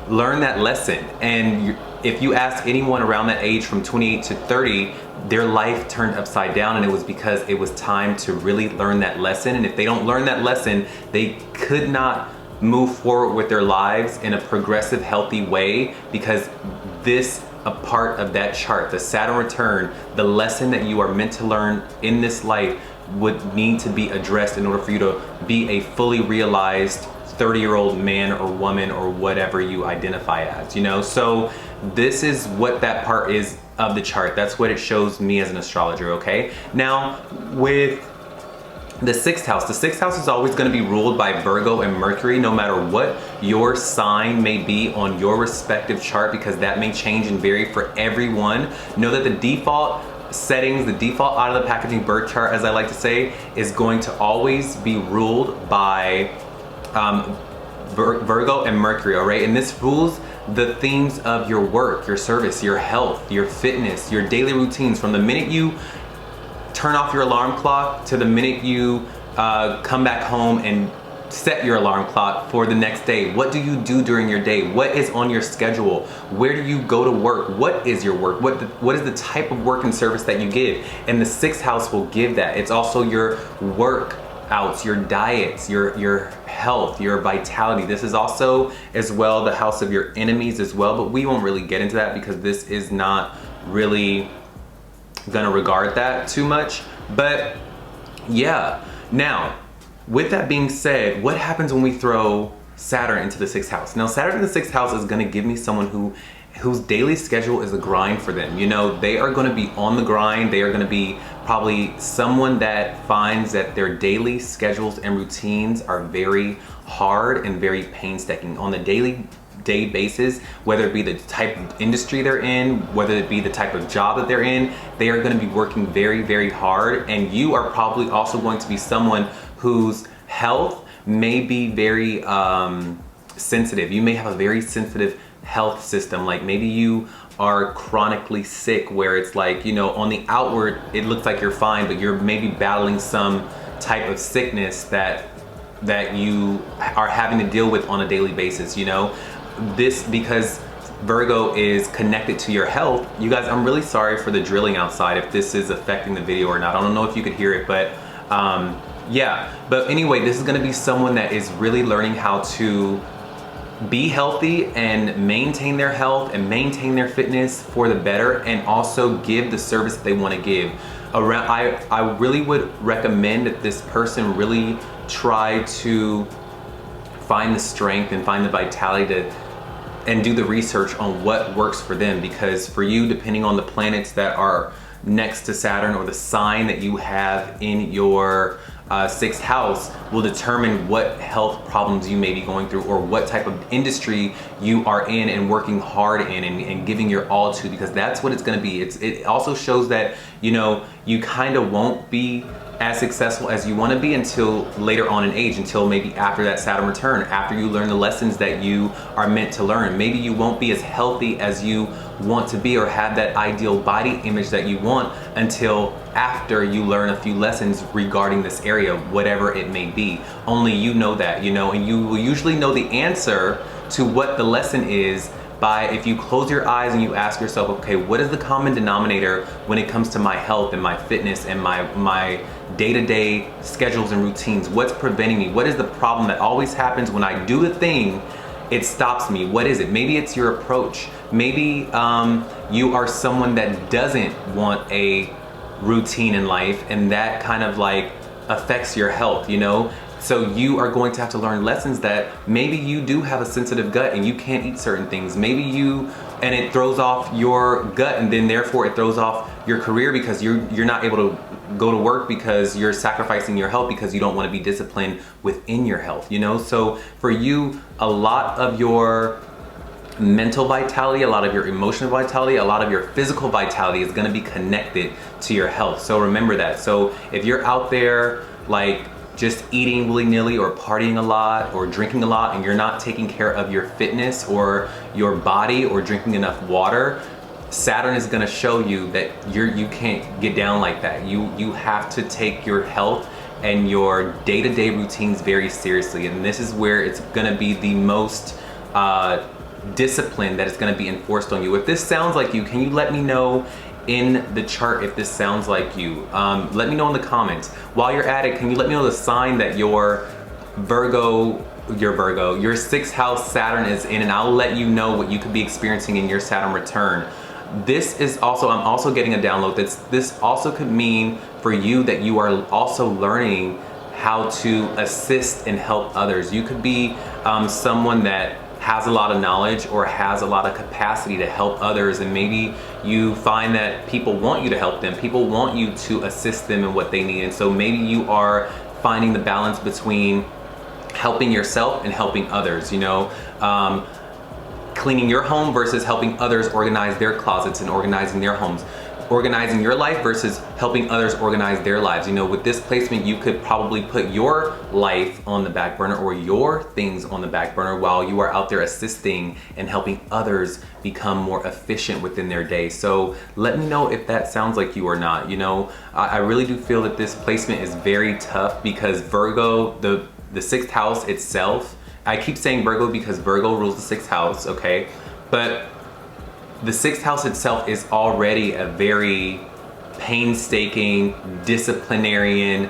learn that lesson. And if you ask anyone around that age from 28 to 30, their life turned upside down, and it was because it was time to really learn that lesson. And if they don't learn that lesson, they could not move forward with their lives in a progressive, healthy way, because this a part of that chart, the Saturn return, the lesson that you are meant to learn in this life would need to be addressed in order for you to be a fully realized 30-year-old man or woman or whatever you identify as, you know? So this is what that part is of the chart. That's what it shows me as an astrologer, okay? Now, with the 6th house is always going to be ruled by Virgo and Mercury, no matter what your sign may be on your respective chart, because that may change and vary for everyone. Know that the default settings, the default out of the packaging birth chart, as I like to say, is going to always be ruled by Virgo and Mercury, all right? And this rules the themes of your work, your service, your health, your fitness, your daily routines, from the minute you turn off your alarm clock to the minute you come back home and set your alarm clock for the next day. What do you do during your day? What is on your schedule? Where do you go to work? What is your work? What is the type of work and service that you give? And the 6th house will give that. It's also your workouts, your diets, your health, your vitality. This is also as well the house of your enemies as well, but we won't really get into that because this is not really gonna regard that too much. But yeah, now with that being said, what happens when we throw Saturn into the 6th house? Now, Saturn in the 6th house is gonna give me someone whose daily schedule is a grind for them. You know, they are gonna be on the grind. They are gonna be probably someone that finds that their daily schedules and routines are very hard and very painstaking on the day basis, whether it be the type of industry they're in, whether it be the type of job that they're in. They are going to be working very, very hard, and you are probably also going to be someone whose health may be very sensitive. You may have a very sensitive health system. Like maybe you are chronically sick, where it's like, you know, on the outward it looks like you're fine, but you're maybe battling some type of sickness that you are having to deal with on a daily basis, you know? This, because Virgo is connected to your health. You guys, I'm really sorry for the drilling outside, if this is affecting the video or not. I don't know if you could hear it, but yeah. But anyway, this is gonna be someone that is really learning how to be healthy and maintain their health and maintain their fitness for the better, and also give the service that they want to give. I really would recommend that this person really try to find the strength and find the vitality and do the research on what works for them, because for you, depending on the planets that are next to Saturn or the sign that you have in your 6th house will determine what health problems you may be going through, or what type of industry you are in and working hard in and giving your all to, because that's what it's going to be. It also shows that, you know, you kind of won't be as successful as you want to be until later on in age, until maybe after that Saturn return, after you learn the lessons that you are meant to learn. Maybe you won't be as healthy as you want to be, or have that ideal body image that you want, until after you learn a few lessons regarding this area, whatever it may be. Only you know that, you know, and you will usually know the answer to what the lesson is by, if you close your eyes and you ask yourself, okay, what is the common denominator when it comes to my health and my fitness and my day-to-day schedules and routines? What's preventing me? What is the problem that always happens when I do a thing? It stops me. What is it? Maybe it's your approach. Maybe you are someone that doesn't want a routine in life, and that kind of like affects your health, you know? So you are going to have to learn lessons that maybe you do have a sensitive gut and you can't eat certain things. Maybe and it throws off your gut, and then therefore it throws off your career, because you're not able to go to work because you're sacrificing your health, because you don't want to be disciplined within your health, you know? So for you, a lot of your mental vitality, a lot of your emotional vitality, a lot of your physical vitality is going to be connected to your health. So remember that. So if you're out there like just eating willy-nilly or partying a lot or drinking a lot, and you're not taking care of your fitness or your body or drinking enough water, Saturn is going to show you that you can't get down like that. You have to take your health and your day-to-day routines very seriously, and this is where it's going to be the most discipline that is going to be enforced on you. If this sounds like you, can you let me know in the chart if this sounds like you? Let me know in the comments. While you're at it, can you let me know the sign that your 6th house Saturn is in, and I'll let you know what you could be experiencing in your Saturn return. This is also, I'm also getting a download. This also could mean for you that you are also learning how to assist and help others. You could be someone that has a lot of knowledge or has a lot of capacity to help others, and maybe you find that people want you to help them, people want you to assist them in what they need, and so maybe you are finding the balance between helping yourself and helping others, you know? Cleaning your home versus helping others organize their closets and organizing their homes. Organizing your life versus helping others organize their lives. You know, with this placement, you could probably put your life on the back burner or your things on the back burner while you are out there assisting and helping others become more efficient within their day. So let me know if that sounds like you or not. You know, I really do feel that this placement is very tough, because Virgo, the 6th house itself, I keep saying Virgo because Virgo rules the 6th house, okay? But the 6th house itself is already a very painstaking, disciplinarian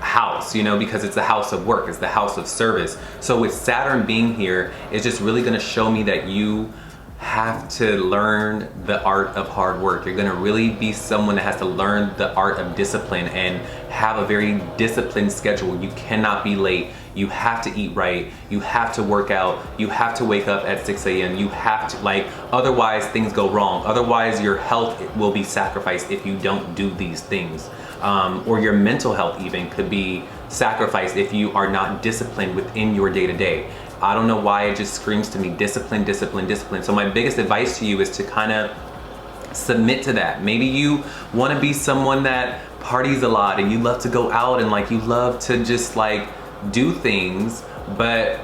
house, you know, because it's the house of work, it's the house of service. So with Saturn being here, it's just really gonna show me that you have to learn the art of hard work. You're gonna really be someone that has to learn the art of discipline and have a very disciplined schedule. You cannot be late. You have to eat right. You have to work out. You have to wake up at 6 a.m. You have to, like, otherwise things go wrong. Otherwise your health will be sacrificed if you don't do these things. Or your mental health even could be sacrificed if you are not disciplined within your day-to-day. I don't know why it just screams to me discipline, discipline, discipline. So my biggest advice to you is to kind of submit to that. Maybe you want to be someone that parties a lot and you love to go out and like you love to just like do things, but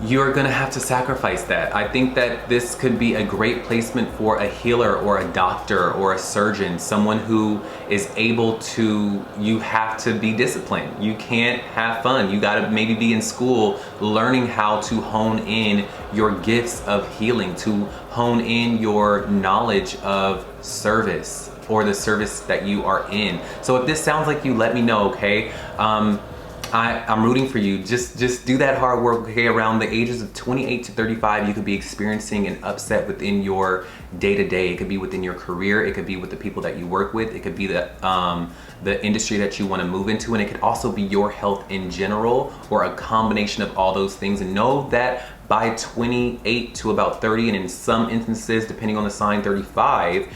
you're gonna have to sacrifice that. I think that this could be a great placement for a healer or a doctor or a surgeon, someone who is able to, you have to be disciplined. You can't have fun. You gotta maybe be in school learning how to hone in your gifts of healing, to hone in your knowledge of service or the service that you are in. So if this sounds like you, let me know, okay? I'm rooting for you. Just do that hard work, okay? Around the ages of 28 to 35, you could be experiencing an upset within your day-to-day. It could be within your career. It could be with the people that you work with. It could be the industry that you want to move into. And it could also be your health in general, or a combination of all those things. And know that by 28 to about 30, and in some instances, depending on the sign, 35,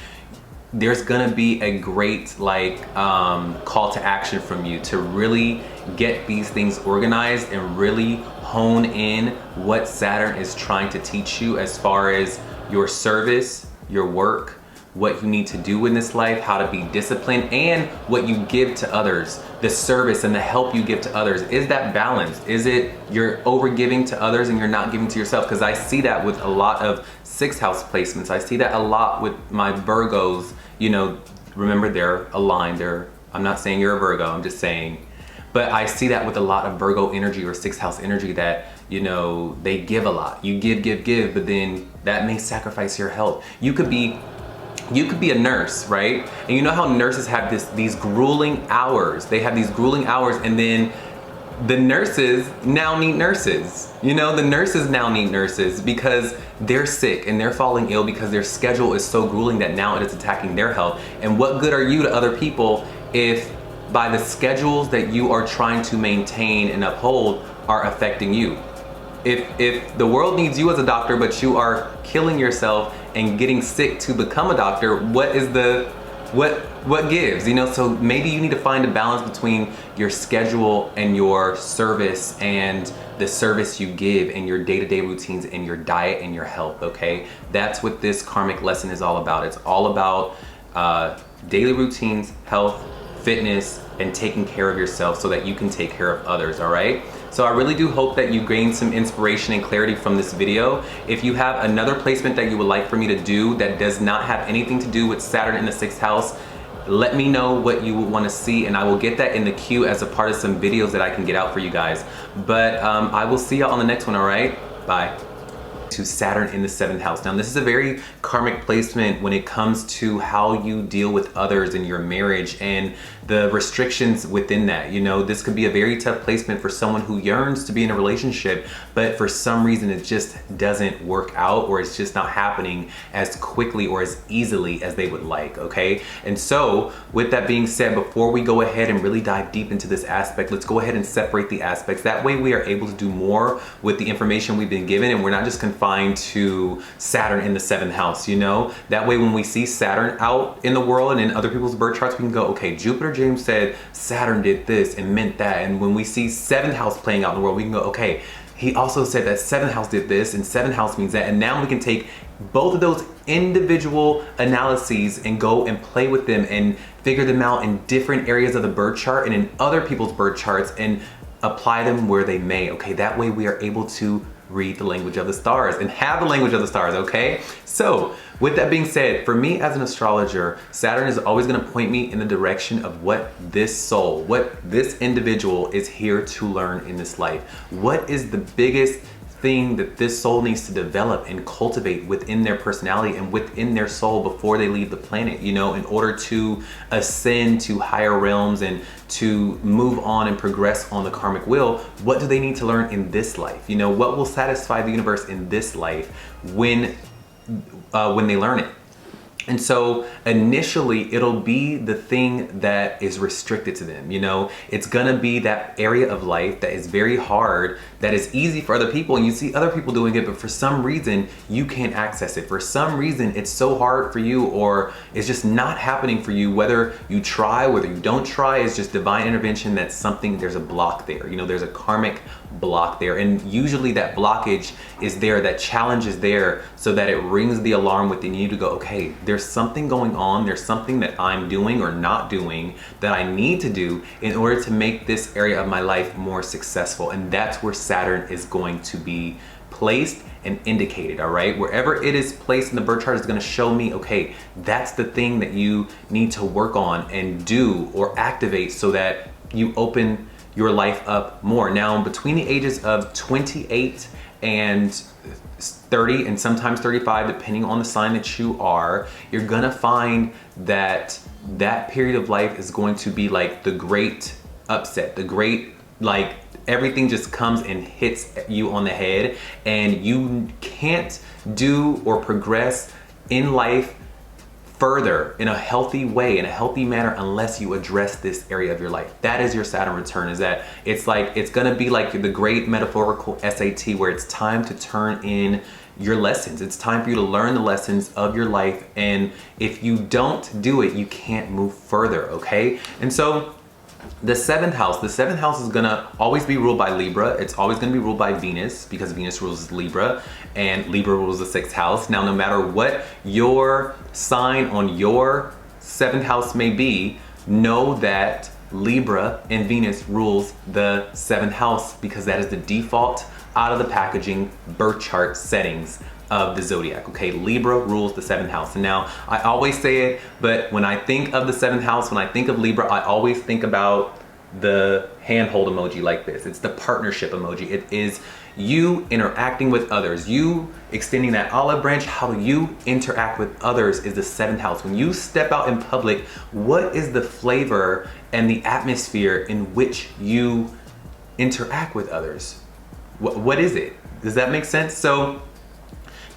there's gonna be a great call to action from you to really get these things organized and really hone in what Saturn is trying to teach you as far as your service, your work, what you need to do in this life, how to be disciplined, and what you give to others, the service and the help you give to others. Is that balanced? Is it you're over giving to others and you're not giving to yourself? Because I see that with a lot of 6th house placements. I see that a lot with my Virgos. You know, remember, they're aligned. I'm not saying you're a Virgo, I'm just saying, but I see that with a lot of Virgo energy or 6th house energy, that, you know, they give a lot. You give, but then that may sacrifice your health. You could be a nurse, right? And you know how nurses have these grueling hours. They have these grueling hours, and then the nurses now need nurses. You know, the nurses now need nurses because they're sick and they're falling ill because their schedule is so grueling that now it is attacking their health. And what good are you to other people if by the schedules that you are trying to maintain and uphold are affecting you? If the world needs you as a doctor, but you are killing yourself and getting sick to become a doctor, what gives, you know? So maybe you need to find a balance between your schedule and your service, and the service you give, and your day-to-day routines, and your diet and your health, okay? That's what this karmic lesson is all about. It's all about daily routines, health, fitness, and taking care of yourself so that you can take care of others, all right? So I really do hope that you gained some inspiration and clarity from this video. If you have another placement that you would like for me to do that does not have anything to do with Saturn in the 6th house, let me know what you want to see, and I will get that in the queue as a part of some videos that I can get out for you guys. But I will see y'all on the next one, all right? Bye. To Saturn in the 7th house. Now, this is a very karmic placement when it comes to how you deal with others in your marriage and the restrictions within that. You know, this could be a very tough placement for someone who yearns to be in a relationship, but for some reason it just doesn't work out, or it's just not happening as quickly or as easily as they would like, okay? And so with that being said, before we go ahead and really dive deep into this aspect, let's go ahead and separate the aspects. That way we are able to do more with the information we've been given, and we're not just confined to Saturn in the 7th house, you know? That way when we see Saturn out in the world and in other people's birth charts, we can go, okay, JupiterJames said Saturn did this and meant that. And when we see 7th house playing out in the world, we can go, okay, he also said that 7th house did this and 7th house means that. And now we can take both of those individual analyses and go and play with them and figure them out in different areas of the birth chart and in other people's birth charts and apply them where they may, okay? That way we are able to read the language of the stars and have the language of the stars, okay? So with that being said, for me as an astrologer, Saturn is always going to point me in the direction of what this soul, what this individual is here to learn in this life. What is the biggest thing that this soul needs to develop and cultivate within their personality and within their soul before they leave the planet, you know, in order to ascend to higher realms and to move on and progress on the karmic wheel? What do they need to learn in this life? You know, what will satisfy the universe in this life when they learn it? And so initially it'll be the thing that is restricted to them, you know? It's gonna be that area of life that is very hard, that is easy for other people, and you see other people doing it, but for some reason you can't access it. For some reason it's so hard for you, or it's just not happening for you. Whether you try, whether you don't try, it's just divine intervention. That's something, there's a block there, you know, there's a karmic block there, and usually that blockage is there, that challenge is there, so that it rings the alarm within you to go, okay, there's something going on, there's something that I'm doing or not doing that I need to do in order to make this area of my life more successful. And that's where Saturn is going to be placed and indicated, all right? Wherever it is placed in the birth chart is gonna show me, okay, that's the thing that you need to work on and do or activate so that you open your life up more. Now, between the ages of 28 and 30 and sometimes 35, depending on the sign that you are, you're gonna find that that period of life is going to be like the great upset, the great, like everything just comes and hits you on the head, and you can't do or progress in life further in a healthy way, in a healthy manner, unless you address this area of your life. That is your Saturn return, is that it's like, it's gonna be like the great metaphorical SAT where it's time to turn in your lessons. It's time for you to learn the lessons of your life. And if you don't do it, you can't move further, okay? And so the seventh house is gonna always be ruled by Libra. It's always gonna be ruled by Venus because Venus rules Libra and Libra rules the sixth house. Now, no matter what your sign on your seventh house may be, know that Libra and Venus rules the seventh house because that is the default out of the packaging birth chart settings of the zodiac, okay? Libra rules the seventh house. And now, I always say it, but when I think of the seventh house, when I think of Libra, I always think about the handhold emoji like this. It's the partnership emoji. It is you interacting with others, you extending that olive branch. How do you interact with others is the seventh house. When you step out in public, what is the flavor and the atmosphere in which you interact with others? What is it? Does that make sense? So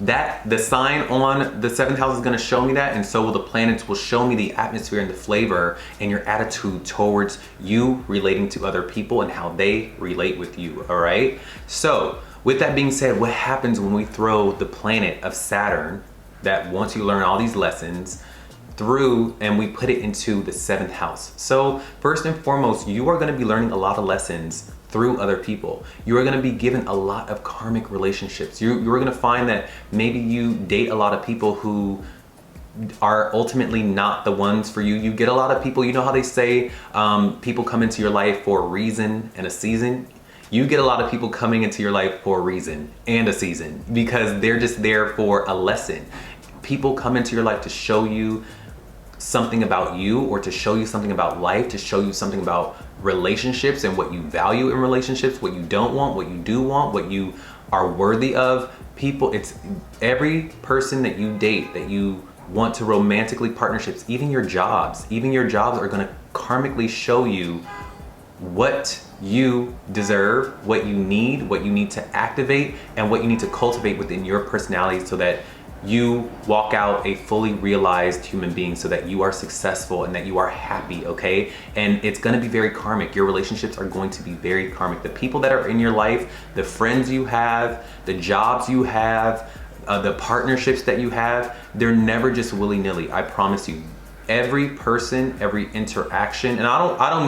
that the sign on the seventh house is going to show me that, and so will the planets will show me the atmosphere and the flavor and your attitude towards you relating to other people and how they relate with you, all right? So with that being said, what happens when we throw the planet of Saturn that wants you to learn all these lessons through and we put it into the seventh house? So first and foremost, you are going to be learning a lot of lessons through other people. You are gonna be given a lot of karmic relationships. You're gonna find that maybe you date a lot of people who are ultimately not the ones for you. You get a lot of people, you know how they say people come into your life for a reason and a season? You get a lot of people coming into your life for a reason and a season because they're just there for a lesson. People come into your life to show you something about you or to show you something about life, to show you something about relationships and what you value in relationships, what you don't want, what you do want, what you are worthy of. People, it's every person that you date, that you want to romantically partnerships, even your jobs are gonna karmically show you what you deserve, what you need to activate, and what you need to cultivate within your personality so that you walk out a fully realized human being, so that you are successful and that you are happy, okay? And it's gonna be very karmic. Your relationships are going to be very karmic. The people that are in your life, the friends you have, the jobs you have, the partnerships that you have, they're never just willy-nilly, I promise you. Every person, every interaction, and I don't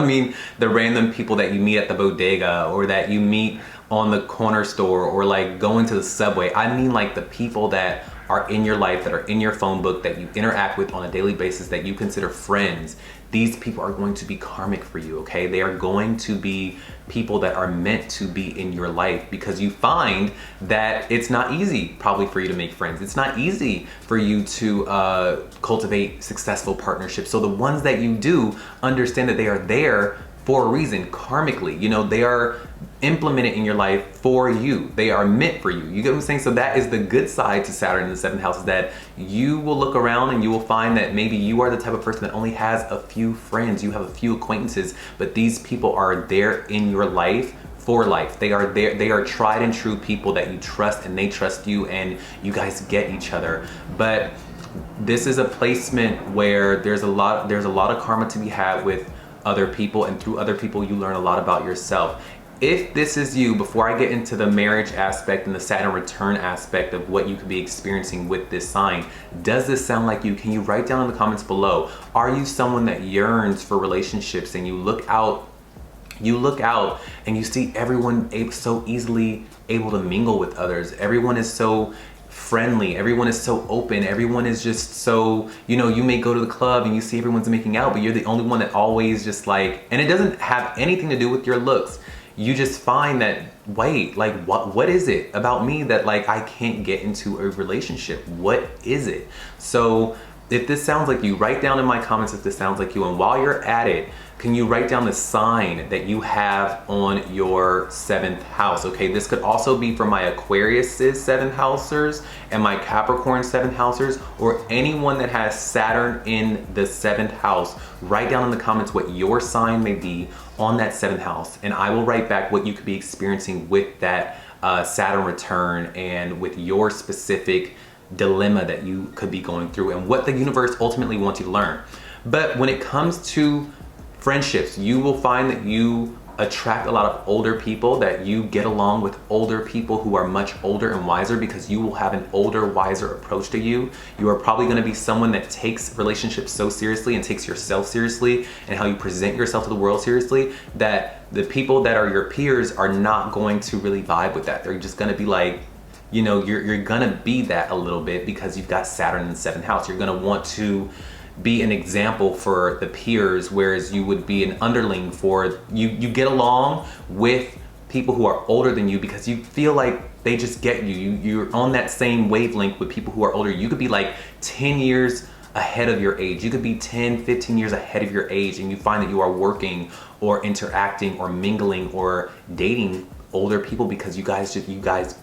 mean the random people that you meet at the bodega or that you meet on the corner store or like going to the subway. I mean like the people that are in your life, that are in your phone book, that you interact with on a daily basis, that you consider friends. These people are going to be karmic for you, okay? They are going to be people that are meant to be in your life because you find that it's not easy probably for you to make friends. It's not easy for you to cultivate successful partnerships. So the ones that you do, understand that they are there for a reason, karmically. You know, they are implemented in your life for you. They are meant for you. You get what I'm saying? So that is the good side to Saturn in the seventh house, is that you will look around and you will find that maybe you are the type of person that only has a few friends. You have a few acquaintances, but these people are there in your life for life. They are there. They are tried and true people that you trust and they trust you and you guys get each other. But this is a placement where there's a lot of karma to be had with other people, and through other people you learn a lot about yourself. If this is you, before I get into the marriage aspect and the Saturn return aspect of what you could be experiencing with this sign, does this sound like you? Can you write down in the comments below? Are you someone that yearns for relationships and you look out and you see everyone so easily able to mingle with others? Everyone is so friendly, everyone is so open, everyone is just so, you know, you may go to the club and you see everyone's making out, but you're the only one that always just like, and it doesn't have anything to do with your looks. you just find that, wait, like what is it about me that like I can't get into a relationship? What is it? So if this sounds like you, write down in my comments if this sounds like you. And while you're at it, can you write down the sign that you have on your 7th house? Okay, this could also be for my Aquarius's 7th housers and my Capricorn 7th housers, or anyone that has Saturn in the 7th house. Write down in the comments what your sign may be on that 7th house, and I will write back what you could be experiencing with that Saturn return and with your specific dilemma that you could be going through and what the universe ultimately wants you to learn. But when it comes to friendships, you will find that you attract a lot of older people, that you get along with older people who are much older and wiser, because you will have an older, wiser approach to you. You are probably going to be someone that takes relationships so seriously and takes yourself seriously and how you present yourself to the world seriously, that the people that are your peers are not going to really vibe with that. They're just going to be like, you know, you're going to be that a little bit because you've got Saturn in the 7th house. You're going to want to be an example for the peers, whereas you would be an underling for you get along with people who are older than you because you feel like they just get you're on that same wavelength with people who are older. You could be like 10 years ahead of your age. You could be 10-15 years ahead of your age, and you find that you are working or interacting or mingling or dating older people because you guys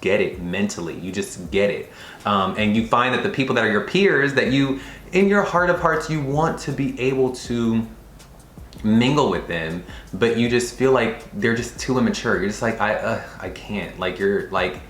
get it mentally. You just get it. And you find that the people that are your peers, that you, in your heart of hearts, you want to be able to mingle with them, but you just feel like they're just too immature. You're just like, I can't. Like, you're like,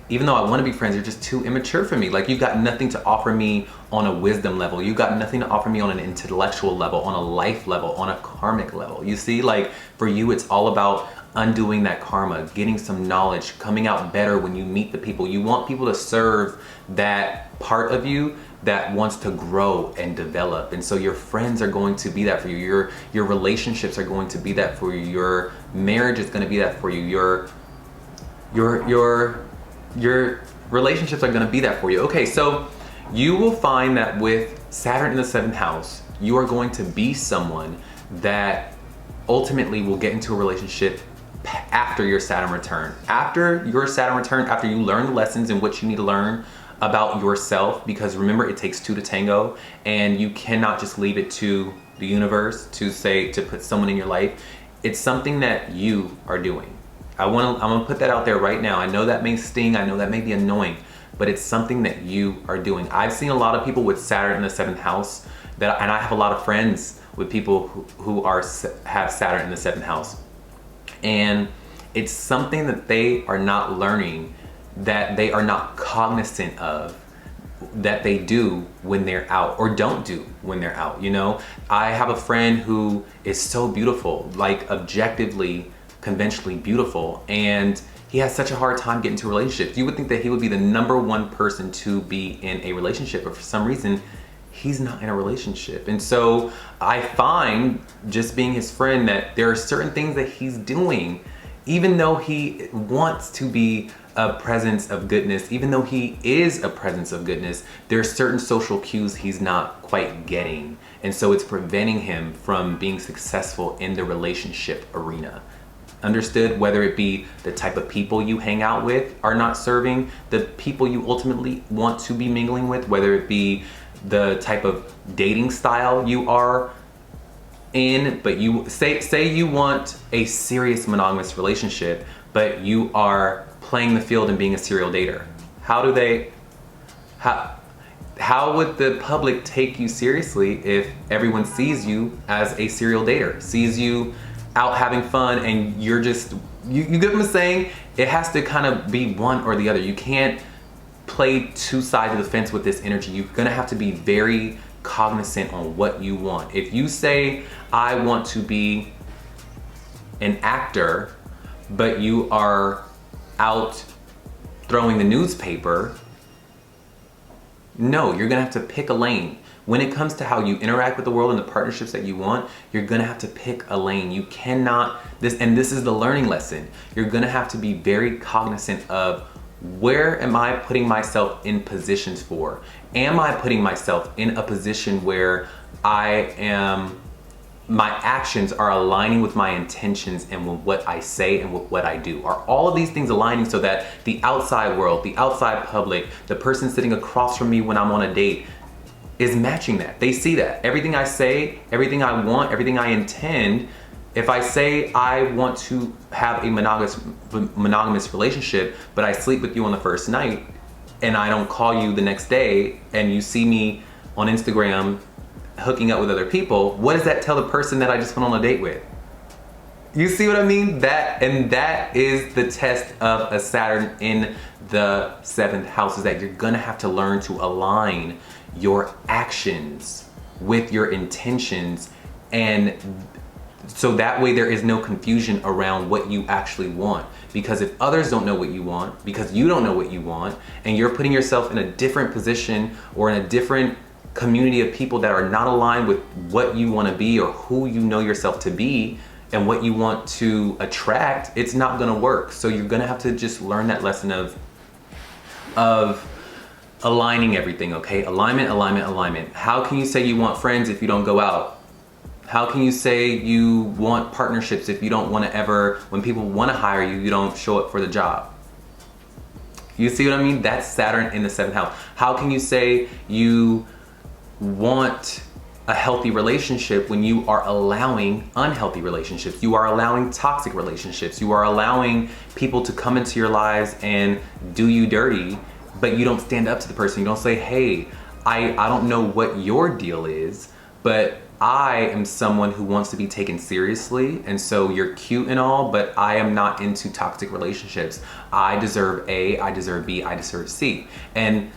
even though I want to be friends, you're just too immature for me. Like, you've got nothing to offer me on a wisdom level. You've got nothing to offer me on an intellectual level, on a life level, on a karmic level. You see, like, for you, it's all about undoing that karma, getting some knowledge, coming out better when you meet the people. You want people to serve that part of you that wants to grow and develop. And so your friends are going to be that for you. Your relationships are going to be that for you. Your marriage is going to be that for you. Your relationships are going to be that for you. Okay, so you will find that with Saturn in the 7th house, you are going to be someone that ultimately will get into a relationship after your Saturn return. After your Saturn return, after you learn the lessons in what you need to learn about yourself, because remember, it takes two to tango, and you cannot just leave it to the universe to put someone in your life. It's something that you are doing. I'm gonna put that out there right now. I know that may sting, I know that may be annoying, but it's something that you are doing. I've seen a lot of people with Saturn in the 7th house, and I have a lot of friends with people who have Saturn in the 7th house. And it's something that they are not learning, that they are not cognizant of, that they do when they're out or don't do when they're out. You know, I have a friend who is so beautiful, like objectively, conventionally beautiful, and he has such a hard time getting into relationships. You would think that he would be the #1 person to be in a relationship, but for some reason, he's not in a relationship. And so I find, just being his friend, that there are certain things that he's doing, even though he wants to be a presence of goodness, even though he is a presence of goodness, there are certain social cues he's not quite getting. And so it's preventing him from being successful in the relationship arena. Understood? Whether it be the type of people you hang out with are not serving the people you ultimately want to be mingling with, whether it be the type of dating style you are in, but you say you want a serious monogamous relationship, but you are playing the field and being a serial dater. How would the public take you seriously if everyone sees you as a serial dater, sees you out having fun, and you're just, you get what I'm saying? It has to kind of be one or the other. You can't play two sides of the fence with this energy. You're gonna have to be very cognizant on what you want. If you say, I want to be an actor, but you are out throwing the newspaper, no, you're gonna have to pick a lane. When it comes to how you interact with the world and the partnerships that you want, you're gonna have to pick a lane. You cannot, this is the learning lesson. You're gonna have to be very cognizant of, where am I putting myself in positions for? Am I putting myself in a position where I am my actions are aligning with my intentions and with what I say and with what I do? Are all of these things aligning so that the outside world, the outside public, the person sitting across from me when I'm on a date is matching that? They see that. Everything I say, everything I want, everything I intend, if I say I want to have a monogamous relationship, but I sleep with you on the first night and I don't call you the next day and you see me on Instagram hooking up with other people, what does that tell the person that I just went on a date with? You see what I mean? That is the test of a Saturn in the 7th house, is that you're gonna have to learn to align your actions with your intentions, and so that way there is no confusion around what you actually want. Because if others don't know what you want, because you don't know what you want, and you're putting yourself in a different position or in a different community of people that are not aligned with what you want to be or who you know yourself to be and what you want to attract, it's not going to work. So you're going to have to just learn that lesson of aligning everything, okay? Alignment, alignment, alignment. How can you say you want friends if you don't go out? How can you say you want partnerships if you don't want to ever, when people want to hire you, you don't show up for the job? You see what I mean? That's Saturn in the 7th house. How can you say you want a healthy relationship when you are allowing unhealthy relationships? You are allowing toxic relationships. You are allowing people to come into your lives and do you dirty, but you don't stand up to the person. You don't say, hey, I don't know what your deal is, but I am someone who wants to be taken seriously, and so you're cute and all, but I am not into toxic relationships. I deserve A, I deserve B, I deserve C. And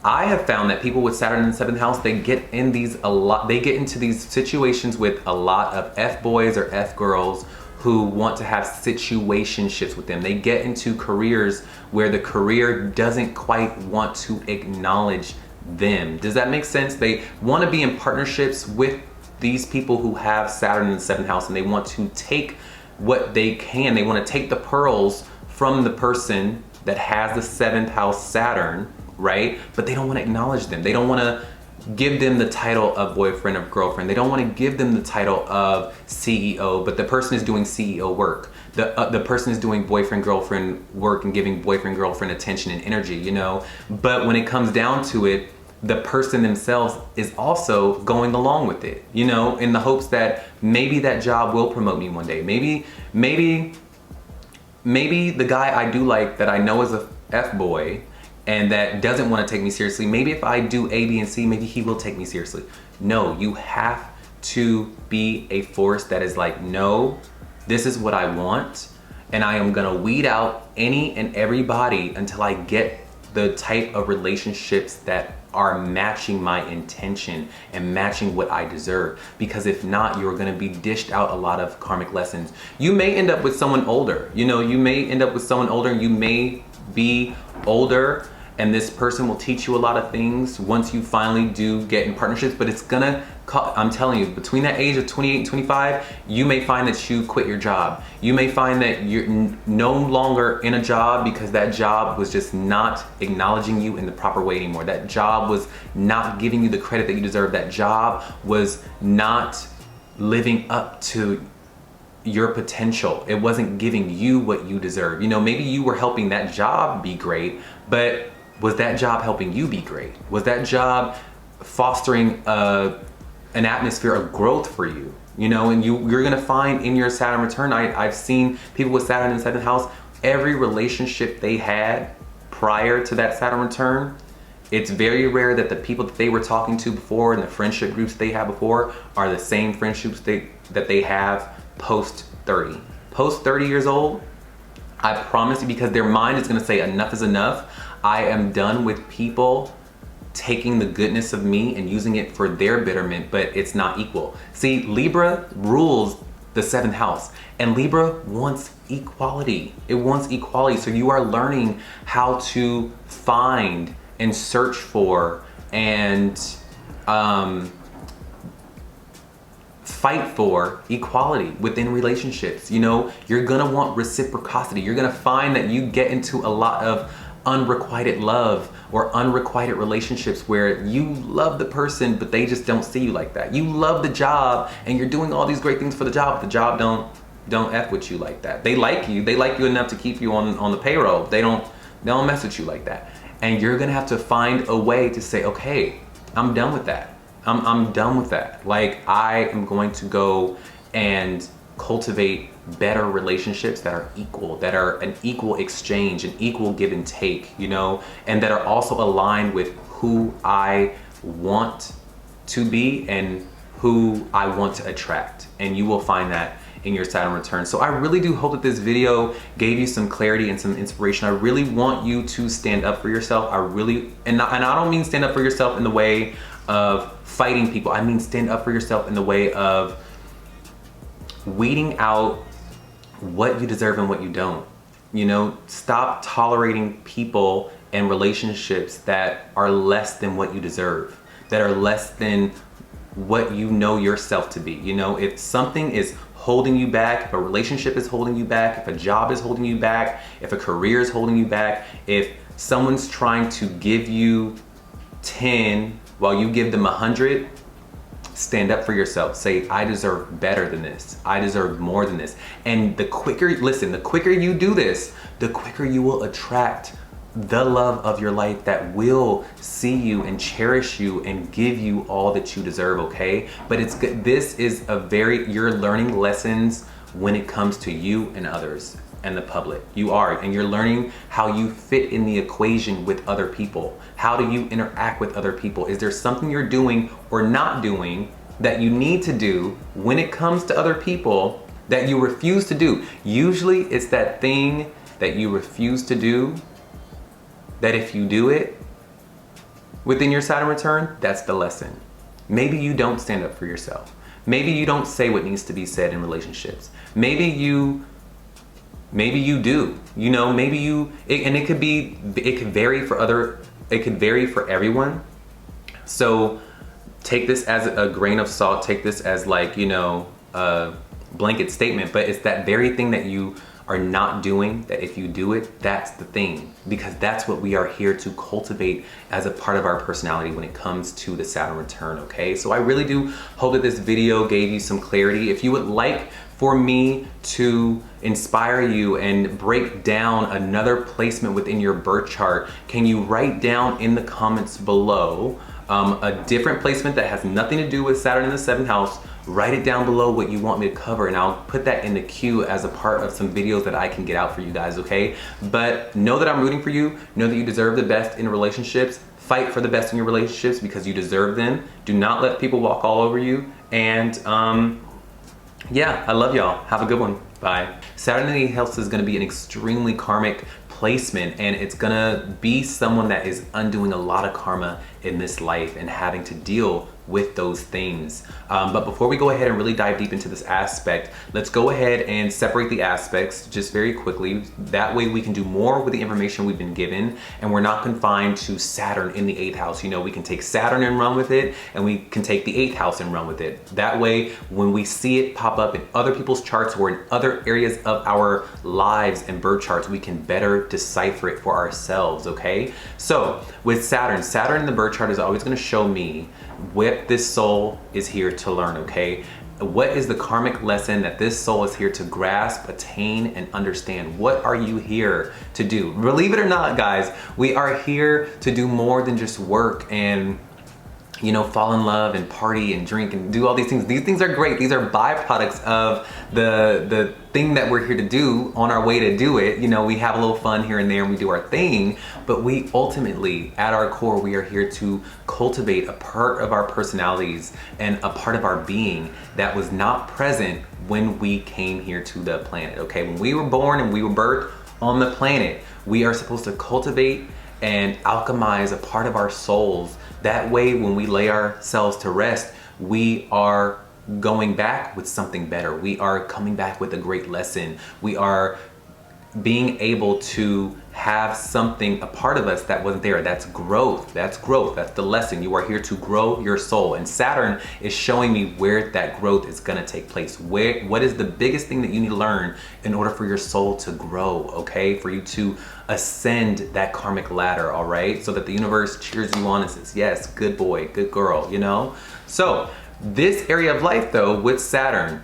I have found that people with Saturn in the 7th house, they get into these situations with a lot of F-boys or F-girls who want to have situationships with them. They get into careers where the career doesn't quite want to acknowledge them. Does that make sense? They want to be in partnerships with these people who have Saturn in the 7th house, and they want to take what they can. They want to take the pearls from the person that has the 7th house Saturn, right? But they don't want to acknowledge them. They don't want to give them the title of boyfriend or girlfriend. They don't want to give them the title of CEO, but the person is doing CEO work. The person is doing boyfriend girlfriend work and giving boyfriend girlfriend attention and energy, you know? But when it comes down to it, the person themselves is also going along with it, you know, in the hopes that maybe that job will promote me one day. Maybe the guy I do like that I know is a F-boy and that doesn't want to take me seriously, maybe if I do A, B, and C, maybe he will take me seriously. No, you have to be a force that is like, no, this is what I want, and I am gonna weed out any and everybody until I get the type of relationships that are matching my intention and matching what I deserve. Because if not, you're gonna be dished out a lot of karmic lessons. You may end up with someone older, you know, you may end up with someone older, and you may be older, and this person will teach you a lot of things once you finally do get in partnerships, but it's gonna, I'm telling you, between that age of 28 and 25, you may find that you quit your job. You may find that you're no longer in a job because that job was just not acknowledging you in the proper way anymore. That job was not giving you the credit that you deserve. That job was not living up to your potential. It wasn't giving you what you deserve. You know, maybe you were helping that job be great, but was that job helping you be great? Was that job fostering an atmosphere of growth for you? You know, and you're gonna find in your Saturn return, I've seen people with Saturn in the 7th house, every relationship they had prior to that Saturn return, it's very rare that the people that they were talking to before and the friendship groups they had before are the same friendships that they have post 30. Post 30 years old, I promise you, because their mind is gonna say enough is enough. I am done with people taking the goodness of me and using it for their betterment, but it's not equal. See, Libra rules the 7th house, and Libra wants equality. It wants equality. So you are learning how to find and search for and fight for equality within relationships. You know, you're gonna want reciprocity. You're gonna find that you get into a lot of unrequited love or unrequited relationships where you love the person but they just don't see you like that. You love the job and you're doing all these great things for the job, but the job don't F with you like that. They like you enough to keep you on the payroll. They don't mess with you like that. And you're gonna have to find a way to say, okay, I'm done with that. I'm done with that. Like, I am going to go and cultivate better relationships that are equal, that are an equal exchange, an equal give and take, you know, and that are also aligned with who I want to be and who I want to attract. And you will find that in your Saturn return. So I really do hope that this video gave you some clarity and some inspiration. I really want you to stand up for yourself. And I don't mean stand up for yourself in the way of fighting people. I mean stand up for yourself in the way of weeding out what you deserve and what you don't. You know, stop tolerating people and relationships that are less than what you deserve, that are less than what you know yourself to be. You know, if something is holding you back, if a relationship is holding you back, if a job is holding you back, if a career is holding you back, if someone's trying to give you 10 while you give them 100, stand up for yourself. Say, I deserve better than this. I deserve more than this. And the quicker you do this, the quicker you will attract the love of your life that will see you and cherish you and give you all that you deserve, okay? But it's good. This is you're learning lessons when it comes to you and others and the public. You are, and you're learning how you fit in the equation with other people. How do you interact with other people? Is there something you're doing or not doing that you need to do when it comes to other people that you refuse to do? Usually it's that thing that you refuse to do that if you do it within your Saturn return, that's the lesson. Maybe you don't stand up for yourself. Maybe you don't say what needs to be said in relationships. Maybe you do, you know, it could vary for everyone. So take this as a grain of salt, take this as like, you know, a blanket statement, but it's that very thing that you are not doing, that if you do it, that's the thing, because that's what we are here to cultivate as a part of our personality when it comes to the Saturn return, okay? So I really do hope that this video gave you some clarity. If you would like for me to inspire you and break down another placement within your birth chart, can you write down in the comments below a different placement that has nothing to do with Saturn in the 7th house? Write it down below what you want me to cover, and I'll put that in the queue as a part of some videos that I can get out for you guys, okay? But know that I'm rooting for you. Know that you deserve the best in relationships. Fight for the best in your relationships because you deserve them. Do not let people walk all over you. And yeah, I love y'all. Have a good one. Bye. Saturn in the 8th house is going to be an extremely karmic placement, and it's gonna be someone that is undoing a lot of karma in this life and having to deal with those things. But before we go ahead and really dive deep into this aspect, let's go ahead and separate the aspects just very quickly. That way we can do more with the information we've been given, and we're not confined to Saturn in the 8th house. You know, we can take Saturn and run with it, and we can take the 8th house and run with it. That way, when we see it pop up in other people's charts or in other areas of our lives and birth charts, we can better decipher it for ourselves, okay? So with Saturn in the birth chart is always gonna show me what this soul is here to learn, okay? What is the karmic lesson that this soul is here to grasp, attain, and understand? What are you here to do? Believe it or not, guys, we are here to do more than just work and, you know, fall in love and party and drink and do all these things. These things are great. These are byproducts of the thing that we're here to do on our way to do it. You know, we have a little fun here and there and we do our thing, but we ultimately, at our core, we are here to cultivate a part of our personalities and a part of our being that was not present when we came here to the planet, okay? When we were born and we were birthed on the planet, we are supposed to cultivate and alchemize a part of our souls. That way, when we lay ourselves to rest, we are going back with something better. We are coming back with a great lesson. We are being able to have something, a part of us that wasn't there. That's growth. That's growth. That's the lesson. You are here to grow your soul. And Saturn is showing me where that growth is going to take place. What is the biggest thing that you need to learn in order for your soul to grow, okay? For you to ascend that karmic ladder, all right? So that the universe cheers you on and says, yes, good boy, good girl, you know? So this area of life though, with Saturn,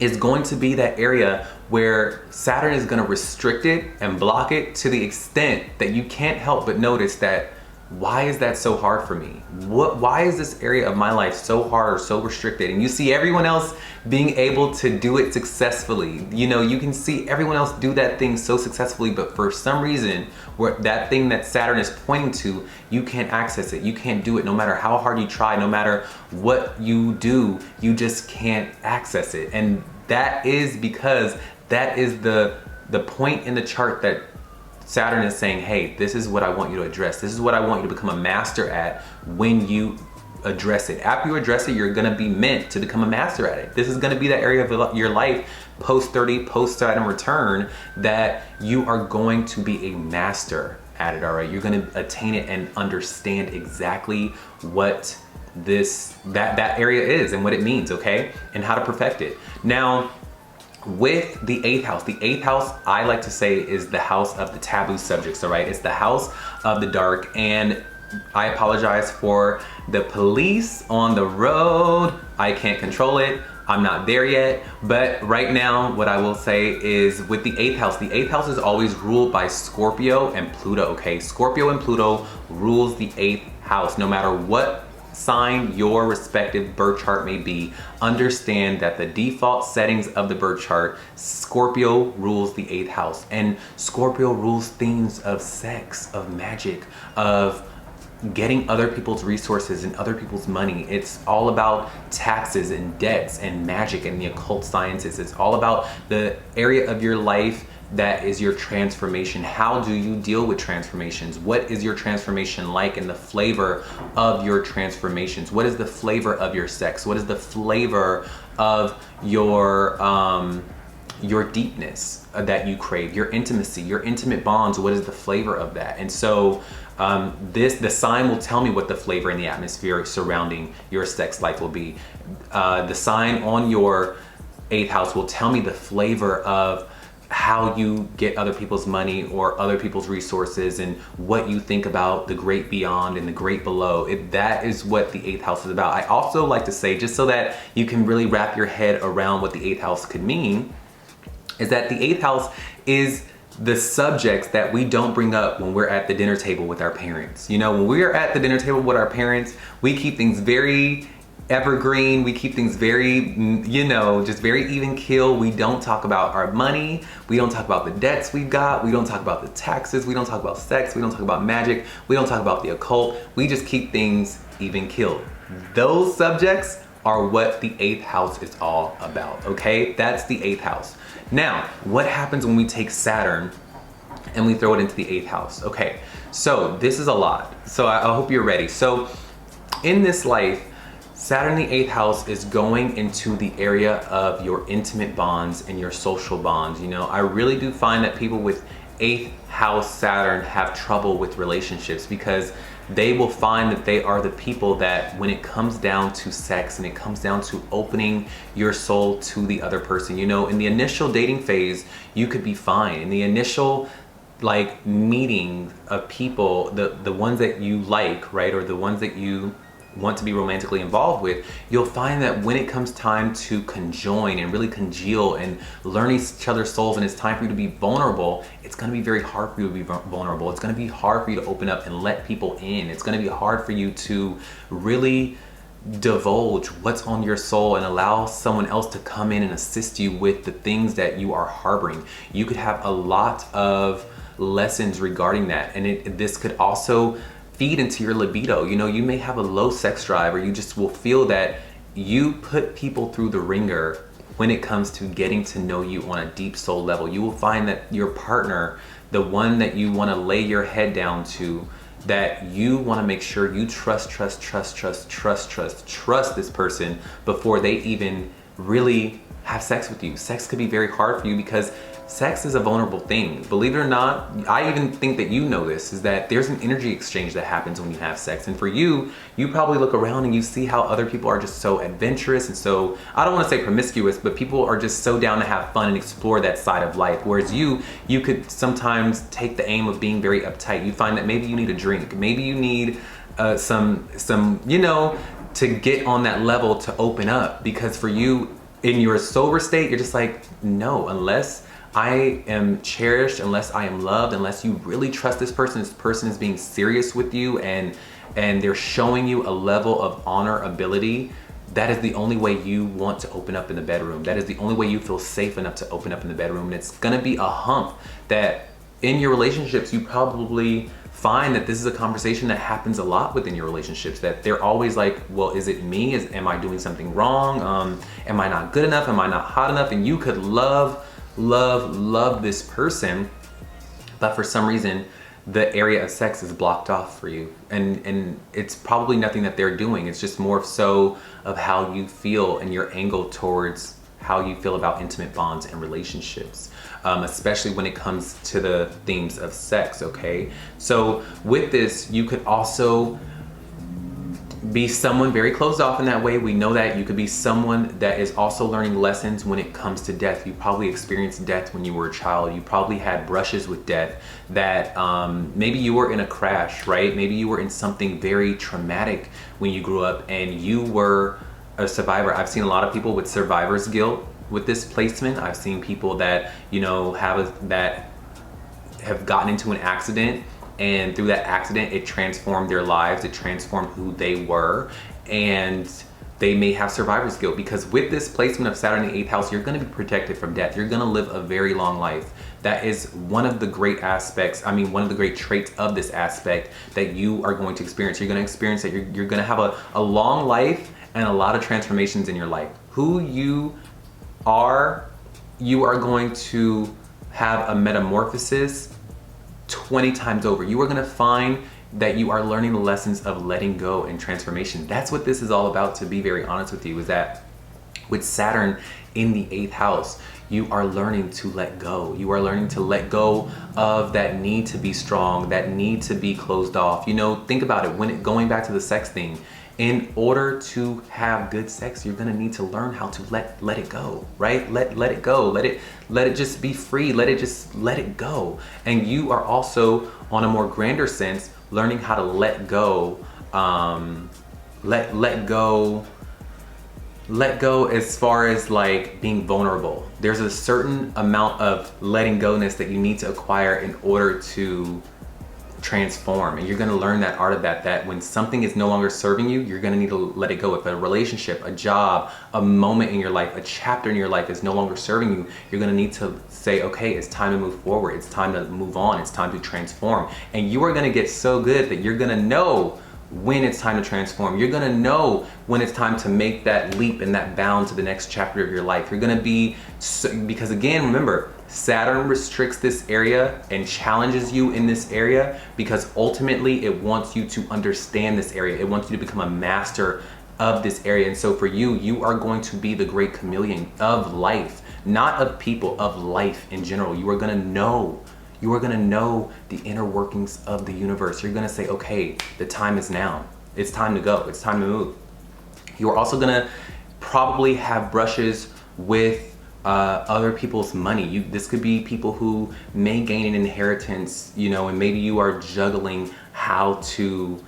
is going to be that area where Saturn is going to restrict it and block it to the extent that you can't help but notice that, why is that so hard for me? Why is this area of my life so hard or so restricted? And you see everyone else being able to do it successfully. You know, you can see everyone else do that thing so successfully, but for some reason, where that thing that Saturn is pointing to, you can't access it. You can't do it no matter how hard you try, no matter what you do, you just can't access it. And that is because that is the point in the chart that Saturn is saying, hey, this is what I want you to address. This is what I want you to become a master at when you address it. After you address it, you're gonna be meant to become a master at it. This is gonna be that area of your life, post 30, post Saturn return, that you are going to be a master at it, all right? You're gonna attain it and understand exactly what that area is and what it means, okay? And how to perfect it. Now, with the 8th house, I like to say is the house of the taboo subjects, all right? It's the house of the dark, and I apologize for the police on the road. I can't control it. I'm not there yet, but right now what I will say is with the 8th house is always ruled by Scorpio and Pluto, okay? Scorpio and Pluto rules the 8th house. No matter what sign your respective birth chart may be, understand that the default settings of the birth chart, Scorpio rules the 8th house, and Scorpio rules themes of sex, of magic, of getting other people's resources and other people's money. It's all about taxes and debts and magic and the occult sciences. It's all about the area of your life that is your transformation. How do you deal with transformations? What is your transformation like, and the flavor of your transformations? What is the flavor of your sex? What is the flavor of your deepness that you crave, your intimacy, your intimate bonds? What is the flavor of that? And so the sign will tell me what the flavor in the atmosphere surrounding your sex life will be. The sign on your 8th house will tell me the flavor of how you get other people's money or other people's resources, and what you think about the great beyond and the great below. That is what the 8th house is about. I also like to say, just so that you can really wrap your head around what the 8th house could mean, is that the 8th house is the subjects that we don't bring up when we're at the dinner table with our parents. You know, when we're at the dinner table with our parents, we keep things very evergreen. We keep things very, you know, just very even keel. We don't talk about our money. We don't talk about the debts we've got. We don't talk about the taxes. We don't talk about sex. We don't talk about magic. We don't talk about the occult. We just keep things even keeled. Those subjects are what the 8th house is all about, okay? That's the 8th house. Now, what happens when we take Saturn and we throw it into the 8th house? Okay, so this is a lot. So I hope you're ready. So in this life, Saturn in the 8th house is going into the area of your intimate bonds and your social bonds. You know, I really do find that people with 8th house Saturn have trouble with relationships, because they will find that they are the people that, when it comes down to sex and it comes down to opening your soul to the other person, you know, in the initial dating phase, you could be fine. In the initial like meeting of people, the ones that you like, right, or the ones that you want to be romantically involved with, you'll find that when it comes time to conjoin and really congeal and learn each other's souls, and it's time for you to be vulnerable, it's going to be very hard for you to be vulnerable. It's going to be hard for you to open up and let people in. It's going to be hard for you to really divulge what's on your soul and allow someone else to come in and assist you with the things that you are harboring. You could have a lot of lessons regarding that, and this could also feed into your libido. You know, you may have a low sex drive, or you just will feel that you put people through the ringer when it comes to getting to know you on a deep soul level. You will find that your partner, the one that you want to lay your head down to, that you want to make sure you trust this person before they even really have sex with you. Sex could be very hard for you because sex is a vulnerable thing. Believe it or not, I even think that you know this, is that there's an energy exchange that happens when you have sex. And for you, you probably look around and you see how other people are just so adventurous and so, I don't want to say promiscuous, but people are just so down to have fun and explore that side of life. Whereas you could sometimes take the aim of being very uptight. You find that maybe you need a drink, maybe you need some, you know, to get on that level to open up. Because for you, in your sober state, you're just like, no, unless I am cherished, unless I am loved, unless you really trust this person is being serious with you and they're showing you a level of honor, ability, that is the only way you want to open up in the bedroom. That is the only way you feel safe enough to open up in the bedroom. And it's gonna be a hump that in your relationships, you probably find that this is a conversation that happens a lot within your relationships, that they're always like, well, is it me? Am I doing something wrong? Am I not good enough? Am I not hot enough? And you could love this person, but for some reason, the area of sex is blocked off for you. And it's probably nothing that they're doing. It's just more so of how you feel and your angle towards how you feel about intimate bonds and relationships, especially when it comes to the themes of sex, okay? So with this, you could also be someone very closed off in that way. We know that you could be someone that is also learning lessons when it comes to death. You probably experienced death when you were a child. You probably had brushes with death, that maybe you were in a crash, right? Maybe you were in something very traumatic when you grew up and you were a survivor. I've seen a lot of people with survivor's guilt with this placement. I've seen people that, you know, that have gotten into an accident, and through that accident, it transformed their lives, it transformed who they were, and they may have survivor's guilt, because with this placement of Saturn in the 8th house, you're gonna be protected from death. You're gonna live a very long life. That is one of the great aspects, one of the great traits of this aspect that you are going to experience. You're gonna experience that you're gonna have a long life and a lot of transformations in your life. Who you are going to have a metamorphosis 20 times over. You are gonna find that you are learning the lessons of letting go and transformation. That's what this is all about, to be very honest with you, is that with Saturn in the 8th house, you are learning to let go. You are learning to let go of that need to be strong, that need to be closed off. You know, think about it, going back to the sex thing, in order to have good sex, you're gonna need to learn how to let it go, right? Let it go, let it just be free, let it go. And you are also, on a more grander sense, learning how to let go, let go as far as like being vulnerable. There's a certain amount of letting go-ness that you need to acquire in order to transform, and you're going to learn that art of that when something is no longer serving you, you're going to need to let it go. If a relationship, a job, a moment in your life, a chapter in your life is no longer serving you, you're going to need to say, okay, it's time to move forward, it's time to move on, it's time to transform. And you are going to get so good that you're going to know when it's time to transform. You're going to know when it's time to make that leap and that bound to the next chapter of your life. You're going to be, because again, remember, Saturn restricts this area and challenges you in this area because ultimately it wants you to understand this area. It wants you to become a master of this area. And so for you, you are going to be the great chameleon of life, not of people, of life in general. You are going to know the inner workings of the universe. You're going to say, okay, the time is now. It's time to go. It's time to move. You are also going to probably have brushes with other people's money. This could be people who may gain an inheritance, you know, and maybe you are juggling how to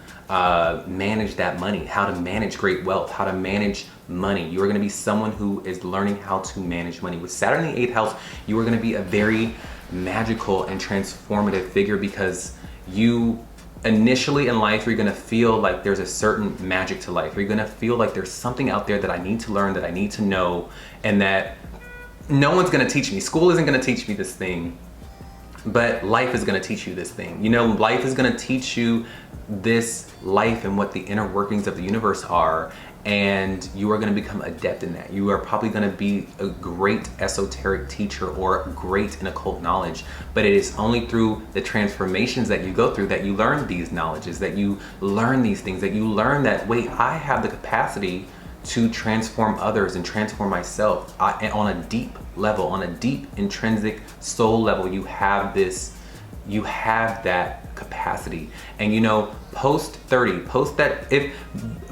manage that money, how to manage great wealth, how to manage money. You are going to be someone who is learning how to manage money. With Saturn in the 8th house, you are going to be a very magical and transformative figure, because you initially in life, you're going to feel like there's a certain magic to life. You're going to feel like there's something out there that I need to learn, that I need to know, and that no one's gonna teach me. School isn't gonna teach me this thing, but life is gonna teach you this thing. You know, life is gonna teach you this life and what the inner workings of the universe are, and you are gonna become adept in that. You are probably gonna be a great esoteric teacher or great in occult knowledge, but it is only through the transformations that you go through that you learn these knowledges, that you learn these things, that you learn that, wait, I have the capacity to transform others and transform myself. And on a deep level, on a deep intrinsic soul level, you have that capacity. And you know, post 30, post that. If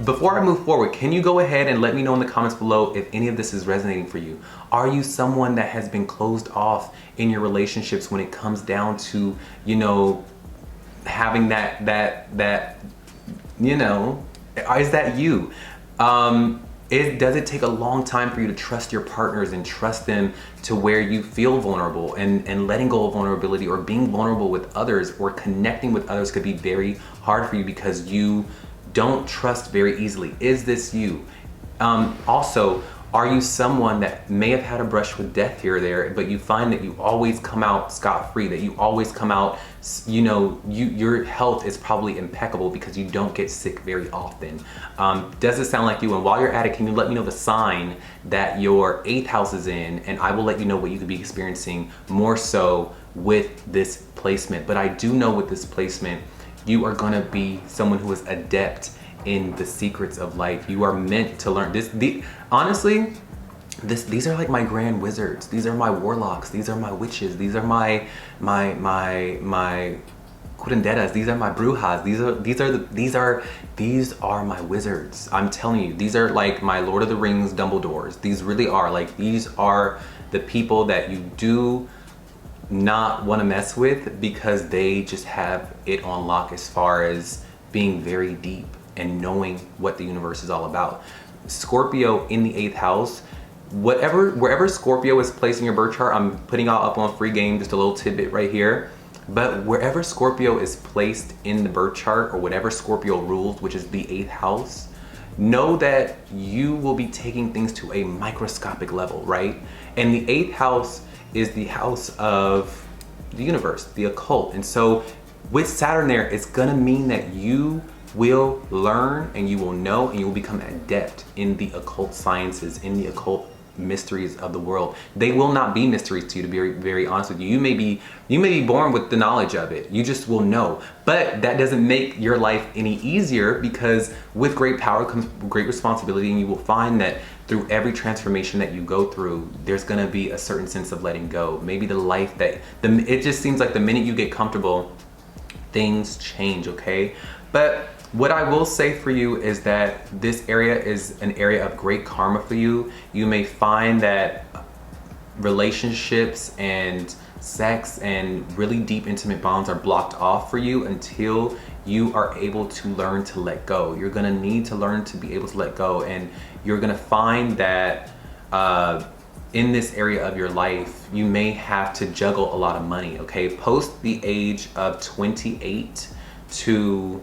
before I move forward, can you go ahead and let me know in the comments below if any of this is resonating for you? Are you someone that has been closed off in your relationships when it comes down to, you know, having that you know, is that you? Does it take a long time for you to trust your partners and trust them to where you feel vulnerable, and letting go of vulnerability or being vulnerable with others or connecting with others could be very hard for you because you don't trust very easily. Is this you? Also, are you someone that may have had a brush with death here or there, but you find that you always come out scot-free, that you always come out, you know, your health is probably impeccable because you don't get sick very often? Does it sound like you? And while you're at it, can you let me know the sign that your 8th house is in, and I will let you know what you could be experiencing more so with this placement. But I do know with this placement, you are gonna be someone who is adept in the secrets of life. You are meant to learn this. Honestly, these are like my grand wizards. These are my warlocks. These are my witches. These are my curanderas. These are my brujas. These are my wizards. I'm telling you, these are like my Lord of the Rings Dumbledores. These really are, like, these are the people that you do not want to mess with because they just have it on lock as far as being very deep and knowing what the universe is all about. Scorpio in the 8th house, wherever Scorpio is placed in your birth chart, I'm putting out up on free game just a little tidbit right here. But wherever Scorpio is placed in the birth chart, or whatever Scorpio rules, which is the 8th house, know that you will be taking things to a microscopic level, right? And the 8th house is the house of the universe, the occult. And so with Saturn there, it's gonna mean that you will learn and you will know and you will become adept in the occult sciences, in the occult mysteries of the world. They will not be mysteries to you, to be very, very honest with you. You may be born with the knowledge of it. You just will know. But that doesn't make your life any easier, because with great power comes great responsibility, and you will find that through every transformation that you go through, there's gonna be a certain sense of letting go. Maybe the life that, it just seems like the minute you get comfortable, things change, okay? But what I will say for you is that this area is an area of great karma for you. You may find that relationships and sex and really deep intimate bonds are blocked off for you until you are able to learn to let go. You're gonna need to learn to be able to let go, and you're gonna find that in this area of your life, you may have to juggle a lot of money, okay? Post the age of 28 to,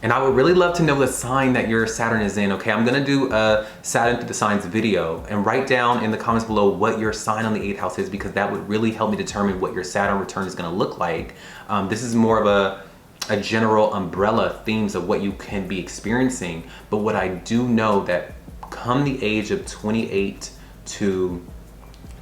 and I would really love to know the sign that your Saturn is in, okay? I'm gonna do a Saturn through the signs video, and write down in the comments below what your sign on the 8th house is, because that would really help me determine what your Saturn return is gonna look like. This is more of a general umbrella themes of what you can be experiencing, but what I do know that come the age of 28 to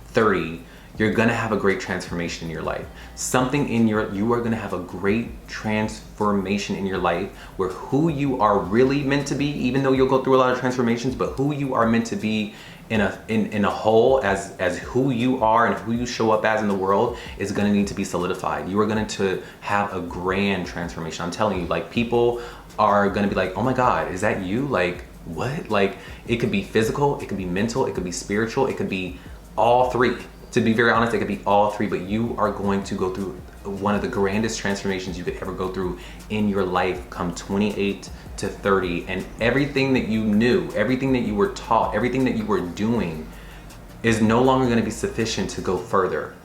30, you're gonna have a great transformation in your life. You are gonna have a great transformation in your life, where who you are really meant to be, even though you'll go through a lot of transformations, but who you are meant to be in a whole, as who you are and who you show up as in the world, is gonna need to be solidified. You are going to have a grand transformation. I'm telling you, like, people are gonna be like, oh my God, is that you? Like, what? Like, it could be physical, it could be mental, it could be spiritual, it could be all three. To be very honest, it could be all three, but you are going to go through one of the grandest transformations you could ever go through in your life come 28 to 30. And everything that you knew, everything that you were taught, everything that you were doing is no longer going to be sufficient to go further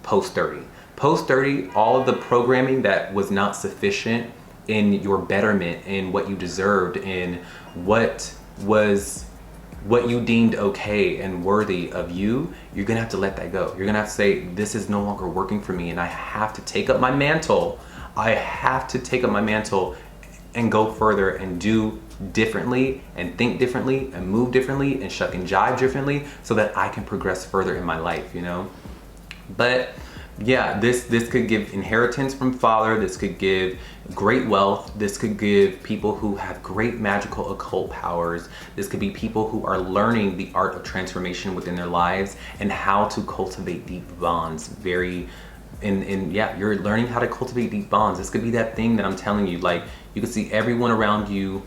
post 30. Post 30, all of the programming that was not sufficient in your betterment, in what you deserved, in what you deemed okay and worthy of you, you're gonna have to let that go. You're gonna have to say, this is no longer working for me, and I have to take up my mantle. I have to take up my mantle and go further and do differently and think differently and move differently and shuck and jive differently, so that I can progress further in my life, you know? But yeah, this could give inheritance from father, this could give great wealth, this could give people who have great magical occult powers, this could be people who are learning the art of transformation within their lives and how to cultivate deep bonds. Yeah, you're learning how to cultivate deep bonds. This could be that thing that I'm telling you, like you could see everyone around you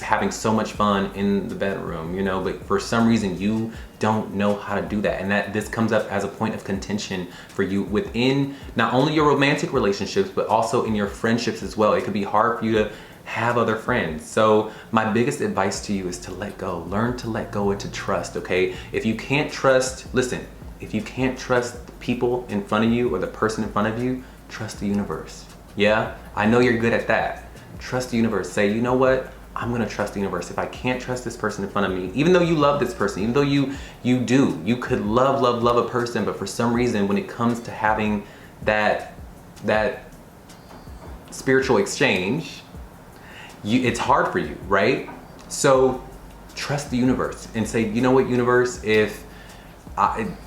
having so much fun in the bedroom, you know, but for some reason you don't know how to do that. And this comes up as a point of contention for you within not only your romantic relationships, but also in your friendships as well. It could be hard for you to have other friends. So my biggest advice to you is to let go. Learn to let go and to trust, okay? If you can't trust, listen, if you can't trust the people in front of you or the person in front of you, trust the universe. Yeah, I know you're good at that. Trust the universe. Say, you know what? I'm gonna trust the universe. If I can't trust this person in front of me, even though you love this person, even though you could love a person, but for some reason when it comes to having that spiritual exchange, it's hard for you, right? So trust the universe and say, you know what, universe,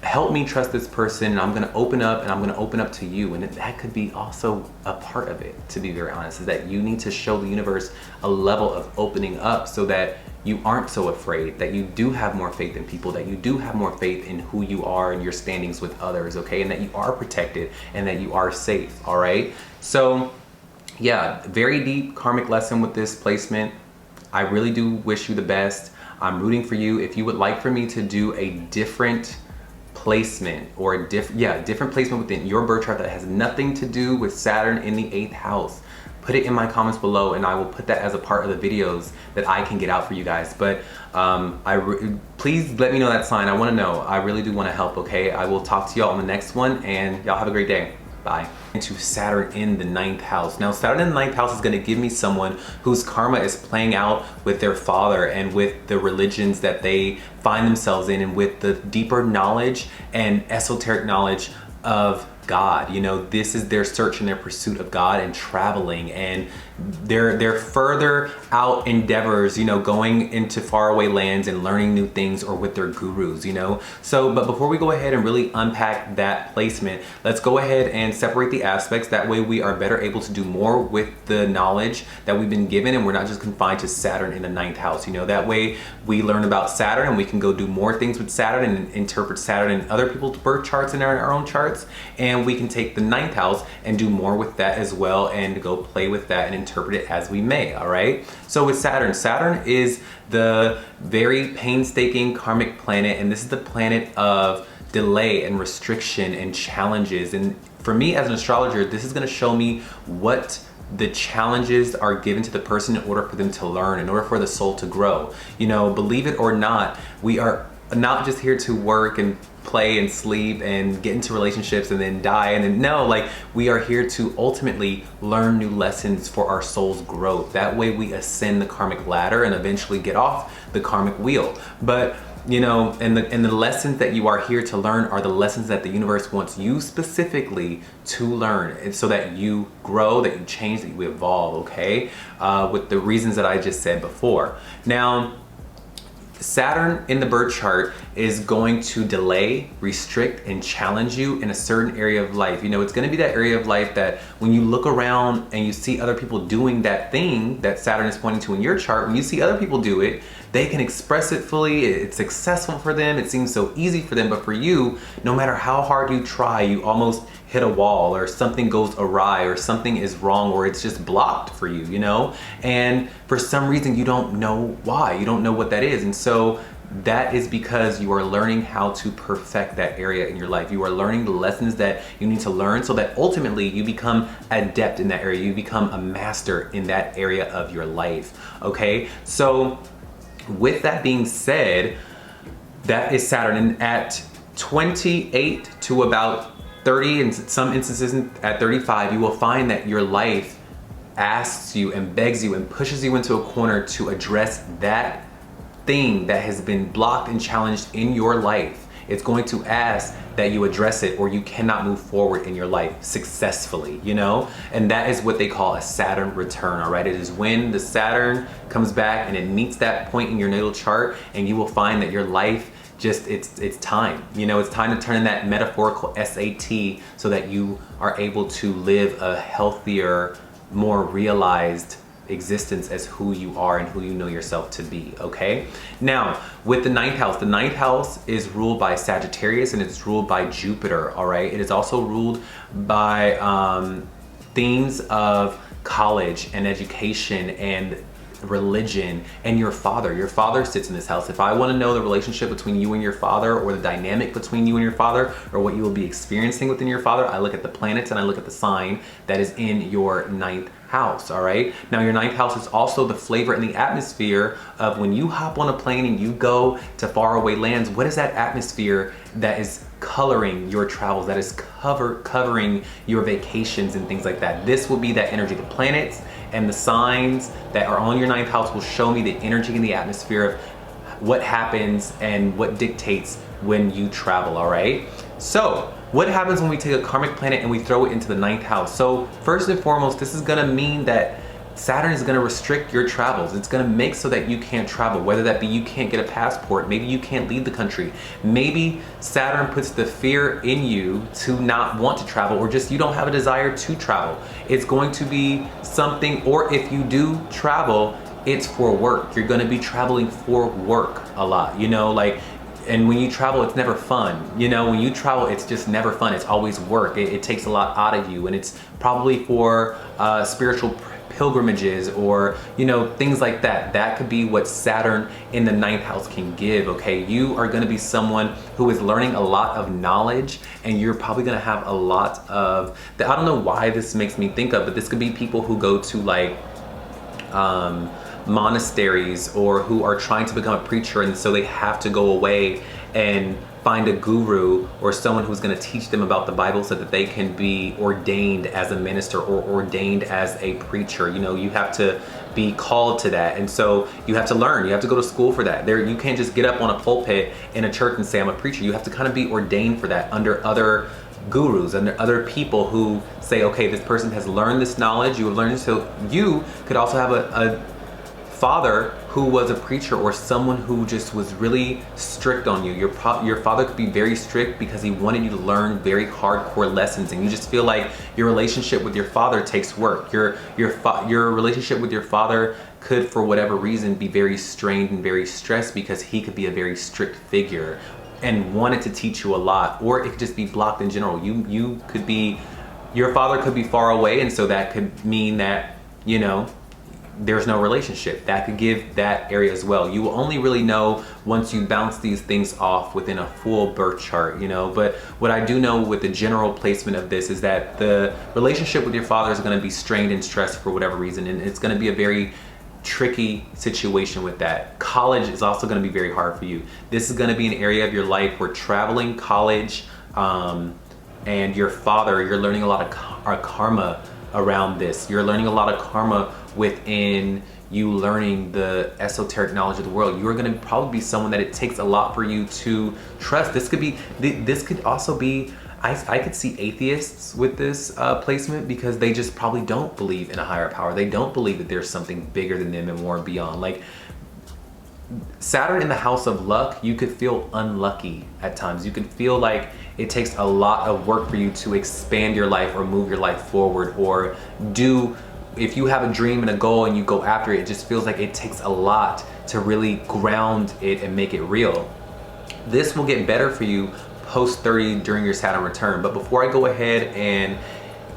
help me trust this person, and I'm gonna open up, and I'm gonna open up to you. And that could be also a part of it, to be very honest, is that you need to show the universe a level of opening up so that you aren't so afraid, that you do have more faith in people, that you do have more faith in who you are and your standings with others, okay? And that you are protected and that you are safe, all right? So yeah, very deep karmic lesson with this placement. I really do wish you the best. I'm rooting for you. If you would like for me to do a different placement or a different placement within your birth chart that has nothing to do with Saturn in the 8th house, put it in my comments below and I will put that as a part of the videos that I can get out for you guys. But please let me know that sign. I want to know. I really do want to help, okay? I will talk to y'all on the next one, and y'all have a great day. Bye. Into Saturn in the 9th house. Now, Saturn in the 9th house is going to give me someone whose karma is playing out with their father and with the religions that they find themselves in, and with the deeper knowledge and esoteric knowledge of God. You know, this is their search and their pursuit of God and traveling, and their further out endeavors, you know, going into faraway lands and learning new things, or with their gurus, you know. So, but before we go ahead and really unpack that placement, let's go ahead and separate the aspects. That way we are better able to do more with the knowledge that we've been given, and we're not just confined to Saturn in the 9th house, you know. That way we learn about Saturn and we can go do more things with Saturn and interpret Saturn in other people's birth charts and our own charts, and we can take the 9th house and do more with that as well, and go play with that and interpret it as we may, all right? So with Saturn is the very painstaking karmic planet, and this is the planet of delay and restriction and challenges. And for me as an astrologer, this is going to show me what the challenges are given to the person in order for them to learn, in order for the soul to grow. You know, believe it or not, we are not just here to work and play and sleep and get into relationships and then die, and then no, like, we are here to ultimately learn new lessons for our soul's growth. That way we ascend the karmic ladder and eventually get off the karmic wheel. But you know, and the lessons that you are here to learn are the lessons that the universe wants you specifically to learn, and so that you grow, that you change, that you evolve, okay? With the reasons that I just said before. Now, Saturn in the birth chart is going to delay, restrict, and challenge you in a certain area of life. You know, it's going to be that area of life that when you look around and you see other people doing that thing that Saturn is pointing to in your chart, when you see other people do it, they can express it fully, it's successful for them, it seems so easy for them, but for you, no matter how hard you try, you almost hit a wall, or something goes awry, or something is wrong, or it's just blocked for you, you know? And for some reason, you don't know why, you don't know what that is. And so that is because you are learning how to perfect that area in your life. You are learning the lessons that you need to learn, so that ultimately you become adept in that area, you become a master in that area of your life, okay? So with that being said, that is Saturn, and at 28 to about 30, in some instances at 35, you will find that your life asks you and begs you and pushes you into a corner to address that thing that has been blocked and challenged in your life. It's going to ask that you address it, or you cannot move forward in your life successfully, you know? And that is what they call a Saturn return, all right? It is when the Saturn comes back and it meets that point in your natal chart, and you will find that your life just it's time. You know, it's time to turn in that metaphorical SAT so that you are able to live a healthier, more realized existence as who you are and who you know yourself to be. Okay, now with the ninth house is ruled by Sagittarius, and it's ruled by Jupiter. All right, it is also ruled by themes of college and education and religion and your father. Your father sits in this house. If I want to know the relationship between you and your father, or the dynamic between you and your father, or what you will be experiencing within your father, I look at the planets and I look at the sign that is in your ninth house. All right, now your ninth house is also the flavor and the atmosphere of when you hop on a plane and you go to faraway lands. What is that atmosphere that is coloring your travels, that is covering your vacations and things like that? This will be that energy. The planets and the signs that are on your ninth house will show me the energy and the atmosphere of what happens and what dictates when you travel. All right, so what happens when we take a karmic planet and we throw it into the ninth house? So first and foremost, this is going to mean that Saturn is going to restrict your travels. It's going to make so that you can't travel, whether that be you can't get a passport, maybe you can't leave the country, maybe Saturn puts the fear in you to not want to travel, or just you don't have a desire to travel. It's going to be something, or if you do travel, it's for work. You're going to be traveling for work a lot, you know, like, and when you travel, it's never fun. You know, when you travel, it's just never fun. It's always work. It takes a lot out of you, and it's probably for spiritual pilgrimages, or, you know, things like that. That could be what Saturn in the ninth house can give. Okay, you are going to be someone who is learning a lot of knowledge, and you're probably going to have a lot of, I don't know why this makes me think of, but this could be people who go to like monasteries, or who are trying to become a preacher, and so they have to go away and find a guru or someone who's going to teach them about the Bible so that they can be ordained as a minister or ordained as a preacher. You know, you have to be called to that, and so you have to learn. You have to go to school for that. There, you can't just get up on a pulpit in a church and say I'm a preacher. You have to kind of be ordained for that under other gurus, under other people who say, okay, this person has learned this knowledge, you have learned this. So you could also have a father who was a preacher, or someone who just was really strict on you. Your father could be very strict because he wanted you to learn very hardcore lessons, and you just feel like your relationship with your father takes work. Your relationship with your father could, for whatever reason, be very strained and very stressed because he could be a very strict figure and wanted to teach you a lot, or it could just be blocked in general. Your father could be far away, and so that could mean that, you know, there's no relationship. That could give that area as well. You will only really know once you bounce these things off within a full birth chart, you know. But what I do know with the general placement of this is that the relationship with your father is going to be strained and stressed for whatever reason, and it's going to be a very tricky situation with that. College is also going to be very hard for you. This is going to be an area of your life where traveling, college, and your father, you're learning a lot of karma around this. You're learning a lot of karma within you learning the esoteric knowledge of the world. You are going to probably be someone that it takes a lot for you to trust. This could also be, I could see atheists with this placement, because they just probably don't believe in a higher power. They don't believe that there's something bigger than them and more beyond. Like Saturn in the house of luck, you could feel unlucky at times. You can feel like it takes a lot of work for you to expand your life or move your life forward, or if you have a dream and a goal and you go after it, it just feels like it takes a lot to really ground it and make it real. This will get better for you post 30 during your Saturn return. But before I go ahead and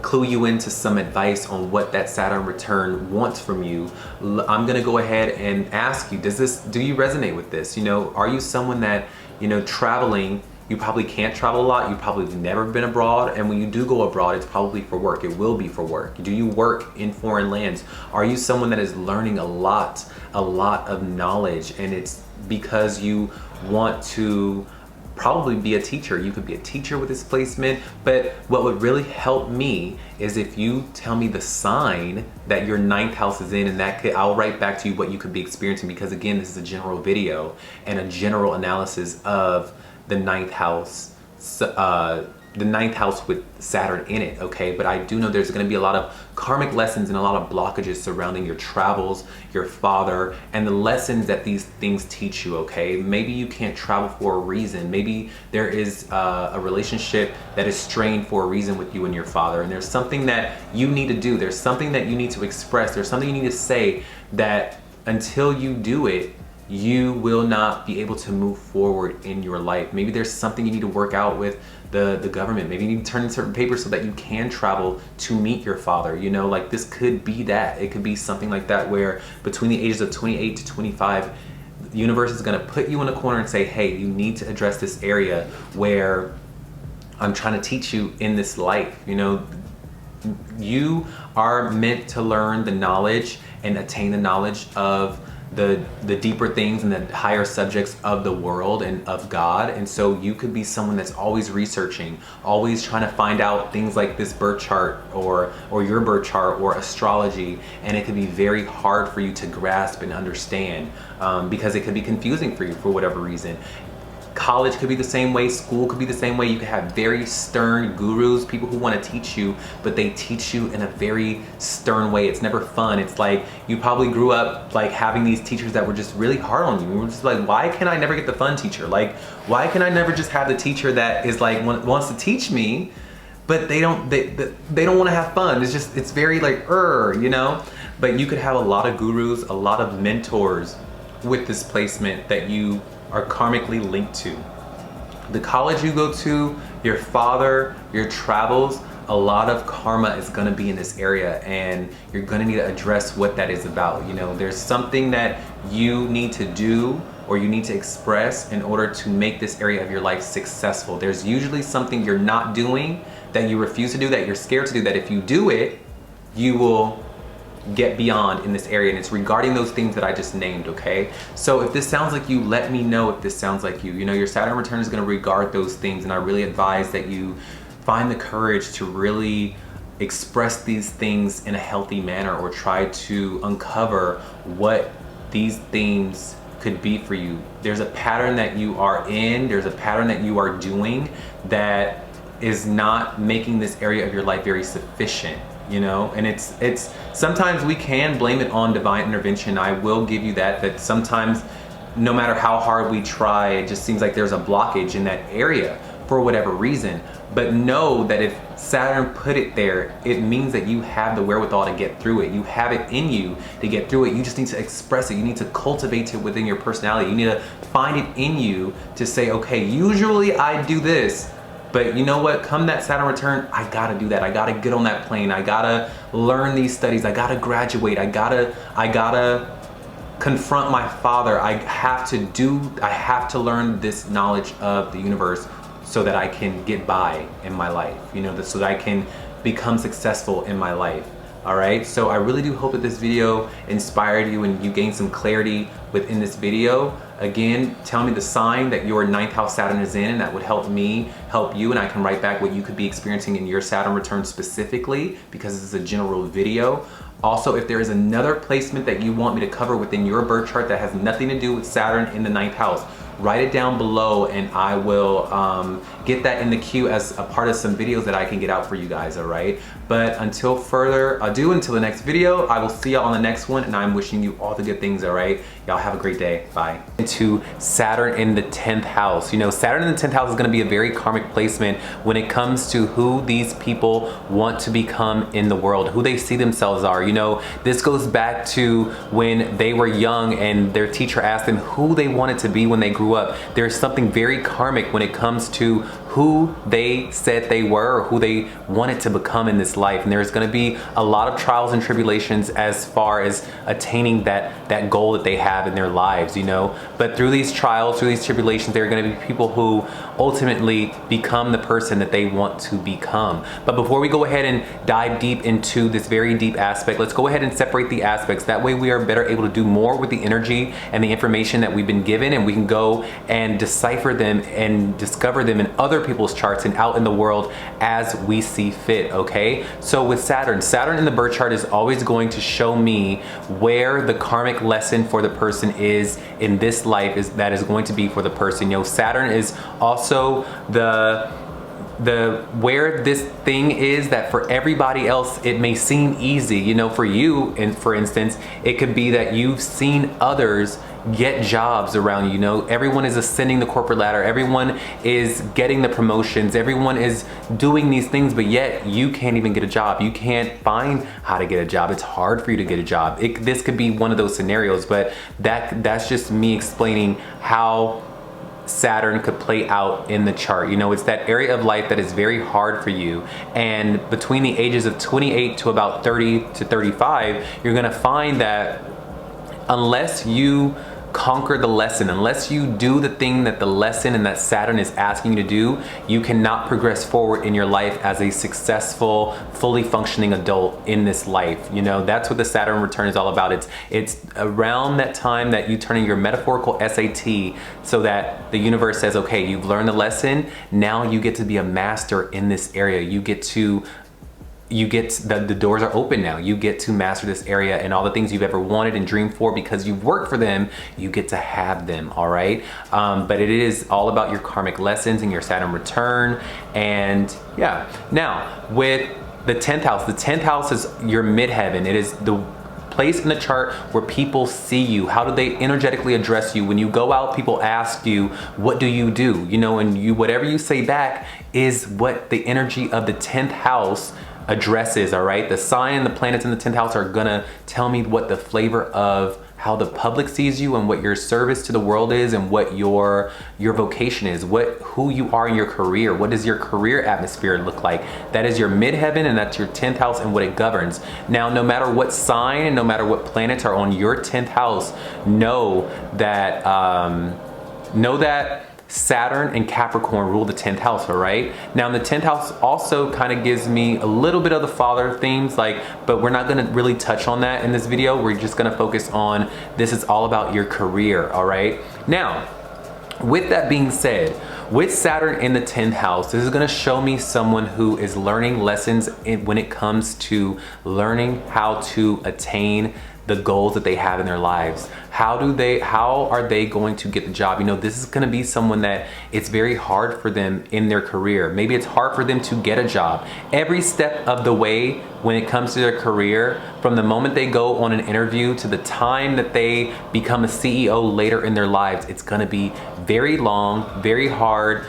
clue you into some advice on what that Saturn return wants from you, I'm gonna go ahead and ask you, do you resonate with this? You know, are you someone that, you know, traveling, you probably can't travel a lot, you probably have never been abroad, and when you do go abroad, it's probably for work. It will be for work. Do you work in foreign lands? Are you someone that is learning a lot of knowledge, and it's because you want to probably be a teacher? You could be a teacher with this placement, but what would really help me is if you tell me the sign that your ninth house is in, and I'll write back to you what you could be experiencing, because again, this is a general video and a general analysis of the ninth house the ninth house with Saturn in it, okay? But I do know there's gonna be a lot of karmic lessons and a lot of blockages surrounding your travels, your father, and the lessons that these things teach you, okay? Maybe you can't travel for a reason. Maybe there is a relationship that is strained for a reason with you and your father, and there's something that you need to do. There's something that you need to express. There's something you need to say that until you do it, you will not be able to move forward in your life. Maybe there's something you need to work out with the government. Maybe you need to turn in certain papers so that you can travel to meet your father. You know, like this could be that. It could be something like that where between the ages of 28 to 25, the universe is gonna put you in a corner and say, hey, you need to address this area where I'm trying to teach you in this life. You know, you are meant to learn the knowledge and attain the knowledge of the deeper things and the higher subjects of the world and of God. And so you could be someone that's always researching, always trying to find out things like this birth chart or your birth chart or astrology, and it could be very hard for you to grasp and understand because it could be confusing for you for whatever reason. College could be the same way, school could be the same way. You could have very stern gurus, people who want to teach you, but they teach you in a very stern way. It's never fun. It's like you probably grew up like having these teachers that were just really hard on you. You were just like, why can I never get the fun teacher? Like, why can I never just have the teacher that is like wants to teach me, but they don't want to have fun. It's just, it's very like, you know? But you could have a lot of gurus, a lot of mentors with this placement that you are karmically linked to. The college you go to, your father, your travels, a lot of karma is gonna be in this area, and you're gonna need to address what that is about. You know, there's something that you need to do or you need to express in order to make this area of your life successful. There's usually something you're not doing, that you refuse to do, that you're scared to do, that if you do it, you will get beyond in this area, and it's regarding those things that I just named, okay? So if this sounds like you, let me know if this sounds like you. You know, your Saturn return is gonna regard those things, and I really advise that you find the courage to really express these things in a healthy manner, or try to uncover what these themes could be for you. There's a pattern that you are in, there's a pattern that you are doing that is not making this area of your life very sufficient. You know, and it's sometimes we can blame it on divine intervention. I will give you that sometimes no matter how hard we try, it just seems like there's a blockage in that area for whatever reason. But know that if Saturn put it there, it means that you have the wherewithal to get through it. You have it in you to get through it. You just need to express it. You need to cultivate it within your personality. You need to find it in you to say, okay, usually I do this, but you know what, come that Saturn return, I gotta do that. I gotta get on that plane. I gotta learn these studies. I gotta graduate. I gotta confront my father. I have to learn this knowledge of the universe so that I can get by in my life, you know, so that I can become successful in my life. All right, so I really do hope that this video inspired you and you gained some clarity within this video. Again, tell me the sign that your ninth house Saturn is in, and that would help me help you, and I can write back what you could be experiencing in your Saturn return specifically, because this is a general video. Also, if there is another placement that you want me to cover within your birth chart that has nothing to do with Saturn in the ninth house, write it down below, and I will get that in the queue as a part of some videos that I can get out for you guys, all right? But until further ado, until the next video, I will see y'all on the next one, and I'm wishing you all the good things, all right? Y'all have a great day, bye. Into Saturn in the 10th house. You know, Saturn in the 10th house is gonna be a very karmic placement when it comes to who these people want to become in the world, who they see themselves are. You know, this goes back to when they were young and their teacher asked them who they wanted to be when they grew up. There's something very karmic when it comes to who they said they were or who they wanted to become in this life. And there's gonna be a lot of trials and tribulations as far as attaining that goal that they have in their lives, you know. But through these trials, through these tribulations, there are gonna be people who ultimately become the person that they want to become. But before we go ahead and dive deep into this very deep aspect, let's go ahead and separate the aspects. That way we are better able to do more with the energy and the information that we've been given, and we can go and decipher them and discover them in other people's charts and out in the world as we see fit, okay? So with Saturn in the birth chart is always going to show me where the karmic lesson for the person is in this life that is going to be for the person. You know, Saturn is also where this thing is that for everybody else it may seem easy, you know, for you, and for instance, it could be that you've seen others get jobs around you. You know, everyone is ascending the corporate ladder, everyone is getting the promotions, everyone is doing these things, but yet you can't even get a job. You can't find how to get a job. It's hard for you to get a job. This could be one of those scenarios, but that's just me explaining how Saturn could play out in the chart. You know, it's that area of life that is very hard for you, and between the ages of 28 to about 30 to 35, you're gonna find that unless you conquer the lesson, unless you do the thing that the lesson and that Saturn is asking you to do, you cannot progress forward in your life as a successful, fully functioning adult in this life. You know, that's what the Saturn return is all about. It's around that time that you turn in your metaphorical SAT, so that the universe says, okay, you've learned the lesson, now you get to be a master in this area. The doors are open now. You get to master this area, and all the things you've ever wanted and dreamed for, because you've worked for them, you get to have them, all right? But it is all about your karmic lessons and your Saturn return. And yeah, now with the 10th house is your midheaven. It is the place in the chart where people see you. How do they energetically address you? When you go out, people ask you, what do? You know, and whatever you say back is what the energy of the 10th house addresses, all right? The sign and the planets in the 10th house are gonna tell me what the flavor of how the public sees you and what your service to the world is, and what your vocation is, who you are in your career. What does your career atmosphere look like? That is your midheaven, and that's your 10th house and what it governs. Now, no matter what sign and no matter what planets are on your 10th house, know that Saturn and Capricorn rule the 10th house, all right? Now, the 10th house also kind of gives me a little bit of the father themes, but we're not gonna really touch on that in this video. We're just gonna focus on, this is all about your career, all right? Now, with that being said, with Saturn in the 10th house, this is gonna show me someone who is learning lessons when it comes to learning how to attain the goals that they have in their lives. How are they going to get the job? You know, this is gonna be someone that it's very hard for them in their career. Maybe it's hard for them to get a job. Every step of the way when it comes to their career, from the moment they go on an interview to the time that they become a CEO later in their lives, it's gonna be very long, very hard,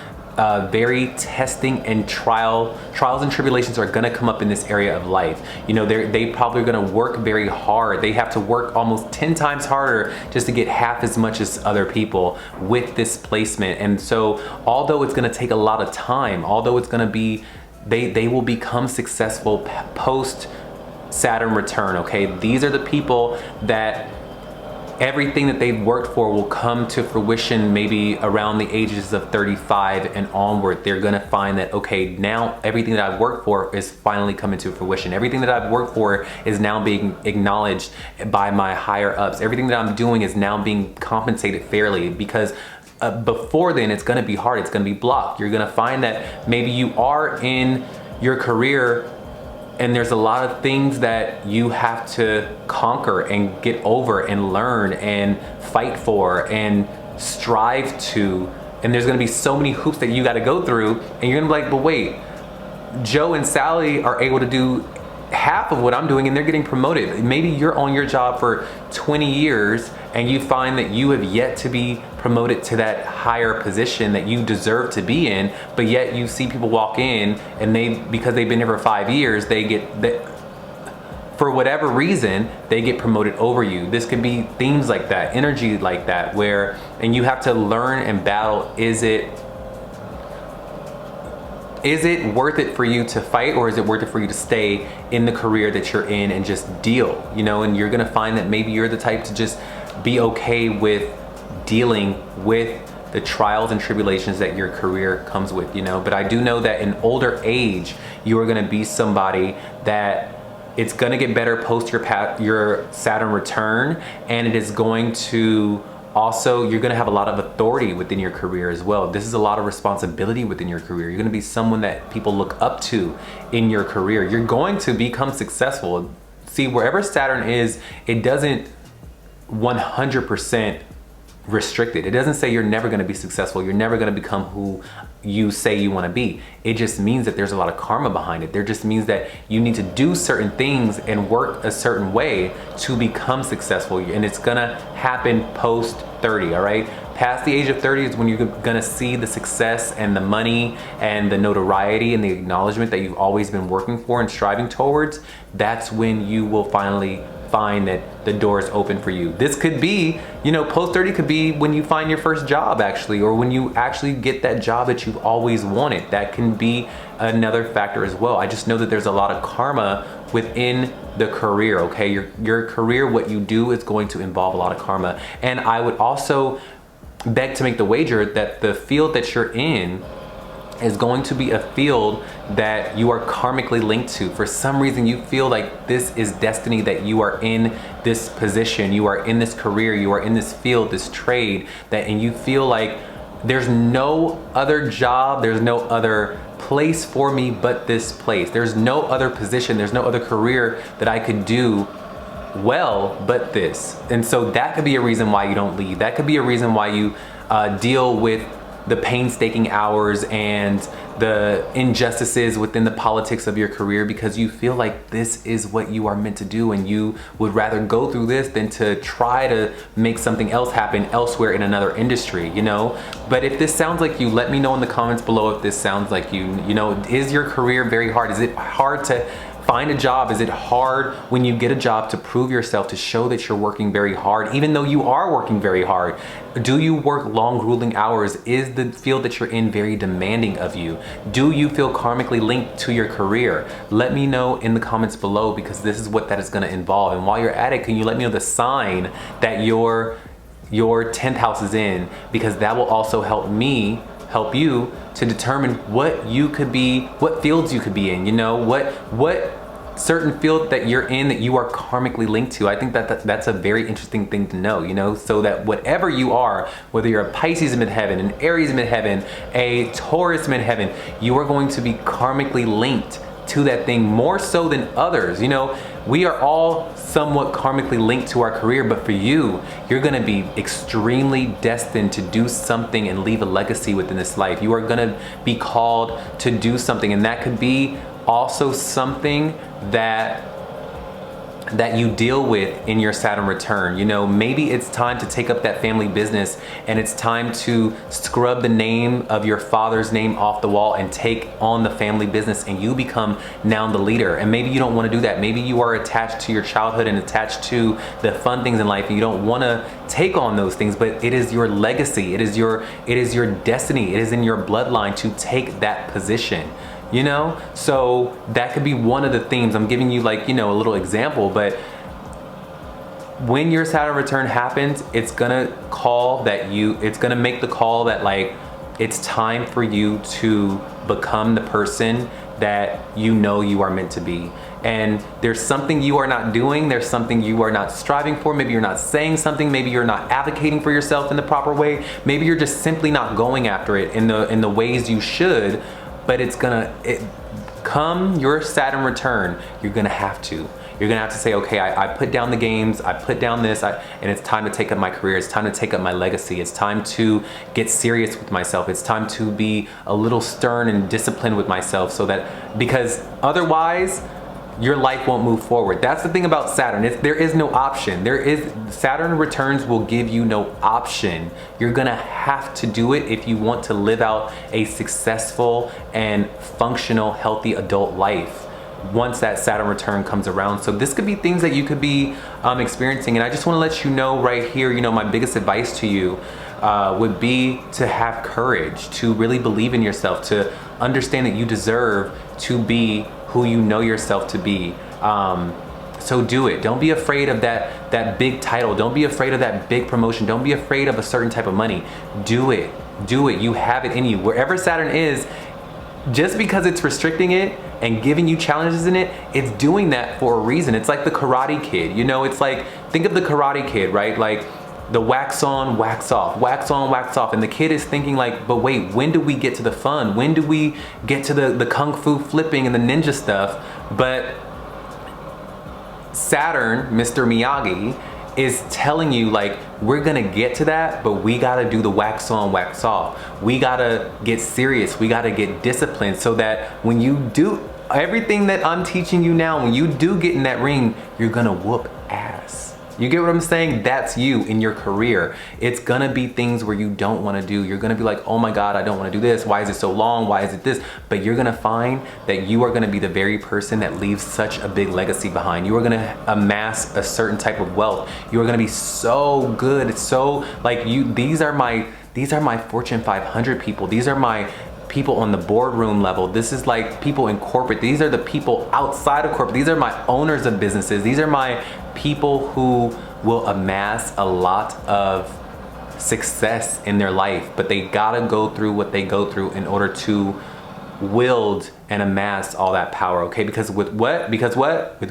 very testing, and trials and tribulations are gonna come up in this area of life. You know, they probably are gonna work very hard. They have to work almost 10 times harder just to get half as much as other people with this placement. And so, although it's gonna take a lot of time, although it's gonna be, they will become successful post Saturn return, okay? These are the people that everything that they've worked for will come to fruition maybe around the ages of 35 and onward. They're gonna find that, okay, now everything that I've worked for is finally coming to fruition. Everything that I've worked for is now being acknowledged by my higher ups. Everything that I'm doing is now being compensated fairly, because before then it's gonna be hard, it's gonna be blocked. You're gonna find that maybe you are in your career and there's a lot of things that you have to conquer and get over and learn and fight for and strive to. And there's gonna be so many hoops that you gotta go through, and you're gonna be like, but wait, Joe and Sally are able to do half of what I'm doing and they're getting promoted. Maybe you're on your job for 20 years and you find that you have yet to be promoted to that higher position that you deserve to be in, but yet you see people walk in and because they've been there for 5 years, for whatever reason, they get promoted over you. This could be themes like that, energy like that, and you have to learn and battle, is it worth it for you to fight, or is it worth it for you to stay in the career that you're in and just deal, you know? And you're gonna find that maybe you're the type to just be okay with dealing with the trials and tribulations that your career comes with, you know? But I do know that in older age, you are gonna be somebody that it's gonna get better post your Saturn return, and it is going to also, you're gonna have a lot of authority within your career as well. This is a lot of responsibility within your career. You're gonna be someone that people look up to in your career. You're going to become successful. See, wherever Saturn is, it doesn't 100% restricted. It doesn't say you're never going to be successful. You're never going to become who you say you want to be. It just means that there's a lot of karma behind it. There just means that you need to do certain things and work a certain way to become successful. And it's going to happen post 30, all right? Past the age of 30 is when you're going to see the success and the money and the notoriety and the acknowledgement that you've always been working for and striving towards. That's when you will finally find that the door is open for you. This could be, you know, post 30 could be when you find your first job actually, or when you actually get that job that you've always wanted. That can be another factor as well. I just know that there's a lot of karma within the career, okay? Your career, what you do is going to involve a lot of karma. And I would also beg to make the wager that the field that you're in is going to be a field that you are karmically linked to. For some reason, you feel like this is destiny, that you are in this position, you are in this career, you are in this field, this trade, and you feel like there's no other job, there's no other place for me but this place. There's no other position, there's no other career that I could do well but this. And so that could be a reason why you don't leave. That could be a reason why you deal with the painstaking hours and the injustices within the politics of your career, because you feel like this is what you are meant to do and you would rather go through this than to try to make something else happen elsewhere in another industry, you know? But if this sounds like you, let me know in the comments below if this sounds like you. You know, is your career very hard? Is it hard to find a job? Is it hard when you get a job to prove yourself, to show that you're working very hard, even though you are working very hard? Do you work long, grueling hours? Is the field that you're in very demanding of you? Do you feel karmically linked to your career? Let me know in the comments below, because this is what that is going to involve. And while you're at it, can you let me know the sign that your 10th house is in? Because that will also help you to determine what you could be, what fields you could be in, you know, what certain field that you're in that you are karmically linked to. I think that's a very interesting thing to know, you know, so that whatever you are, whether you're a Pisces in midheaven, an Aries in midheaven, a Taurus in midheaven, you are going to be karmically linked to that thing more so than others. You know, we are all somewhat karmically linked to our career, but for you, you're gonna be extremely destined to do something and leave a legacy within this life. You are gonna be called to do something, and that could be also something that you deal with in your Saturn return. You know, maybe it's time to take up that family business and it's time to scrub the name of your father's name off the wall and take on the family business, and you become now the leader. And maybe you don't want to do that. Maybe you are attached to your childhood and attached to the fun things in life, and you don't want to take on those things, but it is your legacy. It is your destiny. It is in your bloodline to take that position. You know, so that could be one of the themes. I'm giving you, like, you know, a little example, but when your Saturn return happens, it's gonna make the call that, like, it's time for you to become the person that you know you are meant to be. And there's something you are not doing, there's something you are not striving for, maybe you're not saying something, maybe you're not advocating for yourself in the proper way, maybe you're just simply not going after it in the ways you should. But come your Saturn return, you're gonna have to say, okay, I put down the games, I put down this, and it's time to take up my career, it's time to take up my legacy, it's time to get serious with myself, it's time to be a little stern and disciplined with myself, because otherwise, your life won't move forward. That's the thing about Saturn. There is no option. Saturn returns will give you no option. You're gonna have to do it if you want to live out a successful and functional, healthy adult life once that Saturn return comes around. So this could be things that you could be experiencing. And I just wanna let you know right here, you know, my biggest advice to you would be to have courage, to really believe in yourself, to understand that you deserve to be who you know yourself to be. So do it. Don't be afraid of that big title. Don't be afraid of that big promotion. Don't be afraid of a certain type of money. Do it. Do it. You have it in you. Wherever Saturn is, just because it's restricting it and giving you challenges in it, it's doing that for a reason. It's like the Karate Kid. You know, it's like, think of the Karate Kid, right? Like, the wax on, wax off, wax on, wax off. And the kid is thinking like, but wait, when do we get to the fun? When do we get to the kung fu flipping and the ninja stuff? But Saturn, Mr. Miyagi, is telling you like, we're gonna get to that, but we gotta do the wax on, wax off. We gotta get serious, we gotta get disciplined, so that when you do everything that I'm teaching you now, when you do get in that ring, you're gonna whoop ass. You get what I'm saying? That's you in your career. It's gonna be things where you don't wanna do. You're gonna be like, oh my God, I don't wanna do this. Why is it so long? Why is it this? But you're gonna find that you are gonna be the very person that leaves such a big legacy behind. You are gonna amass a certain type of wealth. You are gonna be so good. It's so like these are my Fortune 500 people. These are my people on the boardroom level. This is like people in corporate. These are the people outside of corporate. These are my owners of businesses. These are my people who will amass a lot of success in their life, but they gotta go through what they go through in order to wield and amass all that power, okay? Because with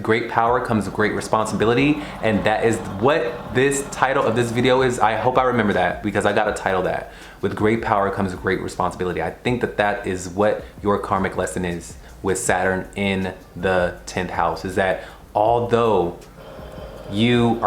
great power comes great responsibility, and that is what this title of this video is. I hope I remember that, because I gotta title that. With great power comes great responsibility. I think that that is what your karmic lesson is with Saturn in the 10th house, is that although you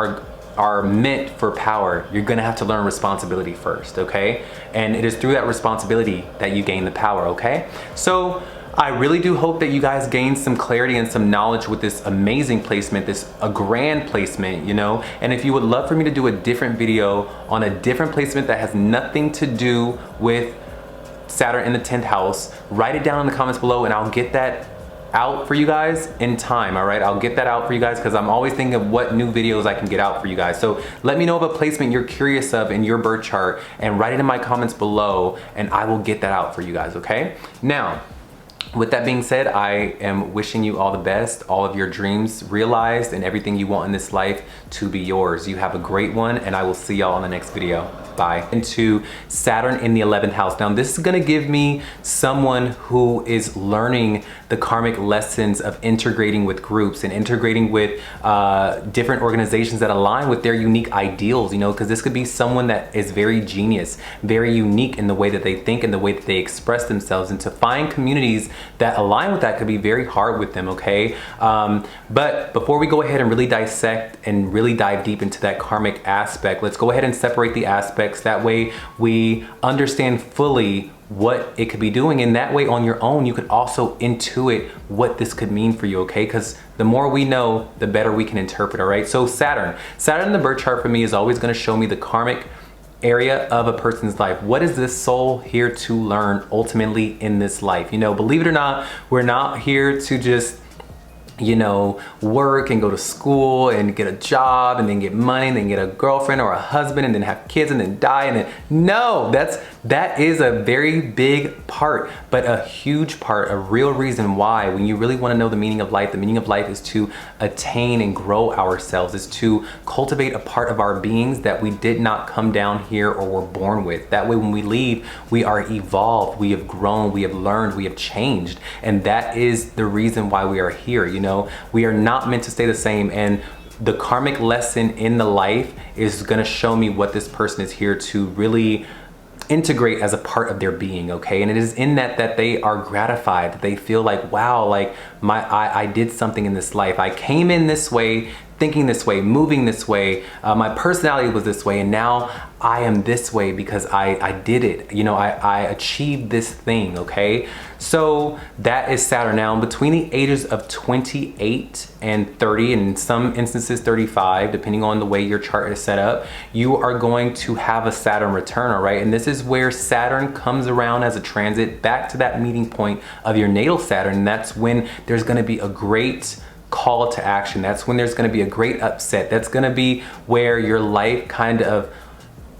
are meant for power, you're gonna have to learn responsibility first, okay? And it is through that responsibility that you gain the power, okay? So I really do hope that you guys gain some clarity and some knowledge with this amazing placement, a grand placement, you know? And if you would love for me to do a different video on a different placement that has nothing to do with Saturn in the 10th house, write it down in the comments below and I'll get that out for you guys in time, all right? I'll get that out for you guys, because I'm always thinking of what new videos I can get out for you guys. So let me know of a placement you're curious of in your birth chart and write it in my comments below and I will get that out for you guys, okay? Now, with that being said, I am wishing you all the best, all of your dreams realized, and everything you want in this life to be yours. You have a great one, and I will see y'all on the next video. Bye. Into Saturn in the 11th house. Now this is gonna give me someone who is learning the karmic lessons of integrating with groups and integrating with different organizations that align with their unique ideals, you know, because this could be someone that is very genius, very unique in the way that they think and the way that they express themselves, and to find communities that align with that could be very hard with them, okay? But before we go ahead and really dissect and really dive deep into that karmic aspect, let's go ahead and separate the aspects. That way we understand fully what it could be doing, and that way on your own you could also intuit what this could mean for you, okay? Because the more we know, the better we can interpret, all right? So Saturn in the birth chart for me is always going to show me the karmic area of a person's life. What is this soul here to learn ultimately in this life? You know, believe it or not, we're not here to just, you know, work and go to school and get a job and then get money and then get a girlfriend or a husband and then have kids and then die and then, no, that is a very big part, but a huge part, a real reason why, when you really want to know the meaning of life is to attain and grow ourselves, is to cultivate a part of our beings that we did not come down here or were born with. That way when we leave, we are evolved, we have grown, we have learned, we have changed, and that is the reason why we are here. You know, we are not meant to stay the same, and the karmic lesson in the life is going to show me what this person is here to really integrate as a part of their being, okay? And it is in that they are gratified, that they feel like, wow, like I did something in this life. I came in this way, thinking this way, moving this way, my personality was this way, and now I am this way because I did it. You know, I achieved this thing, okay? So that is Saturn. Now, between the ages of 28 and 30, and in some instances 35, depending on the way your chart is set up, you are going to have a Saturn return, all right? And this is where Saturn comes around as a transit back to that meeting point of your natal Saturn, and that's when there's gonna be a great call to action. That's when there's gonna be a great upset. That's gonna be where your life kind of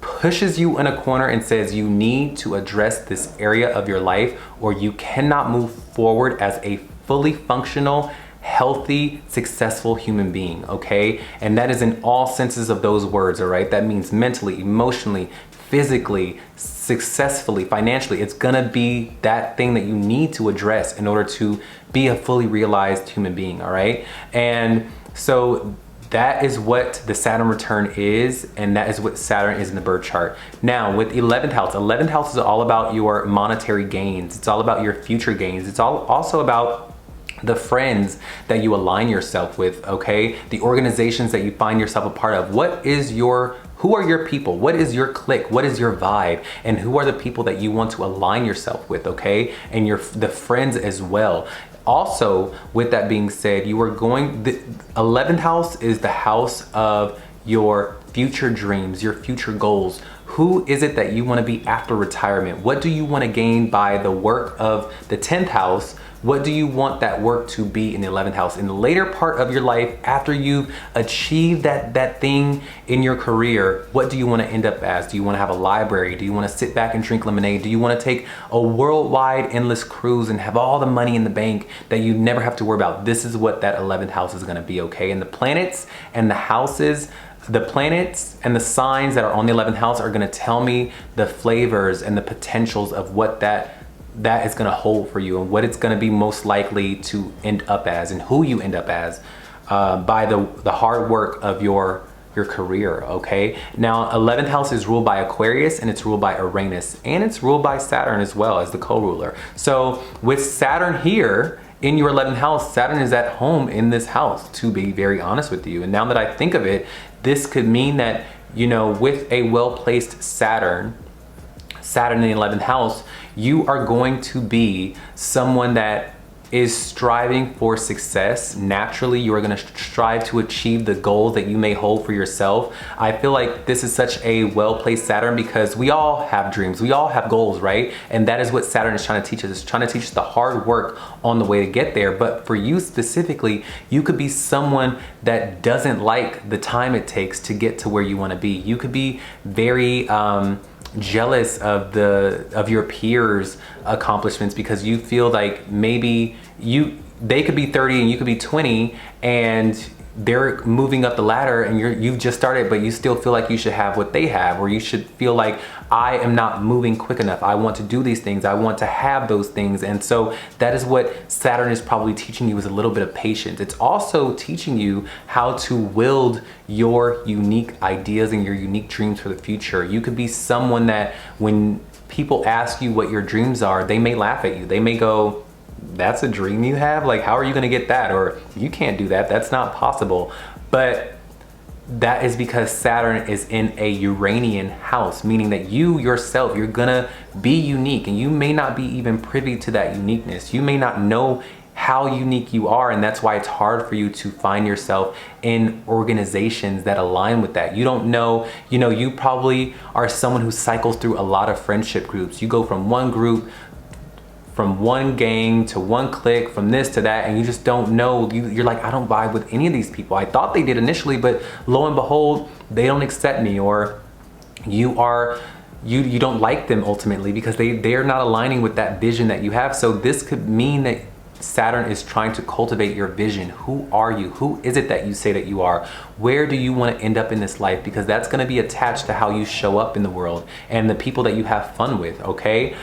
pushes you in a corner and says you need to address this area of your life, or you cannot move forward as a fully functional, healthy, successful human being, okay? And that is in all senses of those words, all right? That means mentally, emotionally, physically, successfully, financially. It's gonna be that thing that you need to address in order to be a fully realized human being, all right? And so that is what the Saturn return is, and that is what Saturn is in the birth chart. Now, with 11th house is all about your monetary gains. It's all about your future gains. It's also about the friends that you align yourself with, okay? The organizations that you find yourself a part of. Who are your people? What is your clique? What is your vibe? And who are the people that you want to align yourself with, okay? And the friends as well. Also, with that being said, the 11th house is the house of your future dreams, your future goals. Who is it that you want to be after retirement? What do you want to gain by the work of the 10th house? What do you want that work to be in the 11th house? In the later part of your life, after you've achieved that thing in your career, what do you want to end up as? Do you want to have a library? Do you want to sit back and drink lemonade? Do you want to take a worldwide endless cruise and have all the money in the bank that you never have to worry about? This is what that 11th house is going to be, okay? And the planets and the houses, the planets and the signs that are on the 11th house are going to tell me the flavors and the potentials of what that is going to hold for you and what it's going to be most likely to end up as and who you end up as by the hard work of your career, okay? Now, 11th house is ruled by Aquarius and it's ruled by Uranus and it's ruled by Saturn as well as the co-ruler. So with Saturn here in your 11th house, Saturn is at home in this house, to be very honest with you. And now that I think of it, this could mean that, you know, with a well-placed Saturn in the 11th house, you are going to be someone that is striving for success. Naturally, you are going to strive to achieve the goals that you may hold for yourself. I feel like this is such a well-placed Saturn because we all have dreams. We all have goals, right? And that is what Saturn is trying to teach us. It's trying to teach us the hard work on the way to get there. But for you specifically, you could be someone that doesn't like the time it takes to get to where you want to be. You could be very jealous of your peers' accomplishments because you feel like maybe they could be 30 and you could be 20 and they're moving up the ladder and you've just started, but you still feel like you should have what they have, or you should feel like, I am not moving quick enough. I want to do these things. I want to have those things. And so that is what Saturn is probably teaching you, is a little bit of patience. It's also teaching you how to wield your unique ideas and your unique dreams for the future. You could be someone that when people ask you what your dreams are, they may laugh at you. They may go, that's a dream you have? Like, how are you gonna get that? Or you can't do that, that's not possible. But that is because Saturn is in a Uranian house, meaning that you yourself, you're gonna be unique, and you may not be even privy to that uniqueness. You may not know how unique you are, and that's why it's hard for you to find yourself in organizations that align with that. You don't know, you probably are someone who cycles through a lot of friendship groups. You go from one group, from one gang to one clique, from this to that, and you just don't know. You're like, I don't vibe with any of these people. I thought they did initially, but lo and behold, they don't accept me, or you don't like them ultimately because they're not aligning with that vision that you have. So this could mean that Saturn is trying to cultivate your vision. Who are you? Who is it that you say that you are? Where do you want to end up in this life? Because that's going to be attached to how you show up in the world and the people that you have fun with, okay?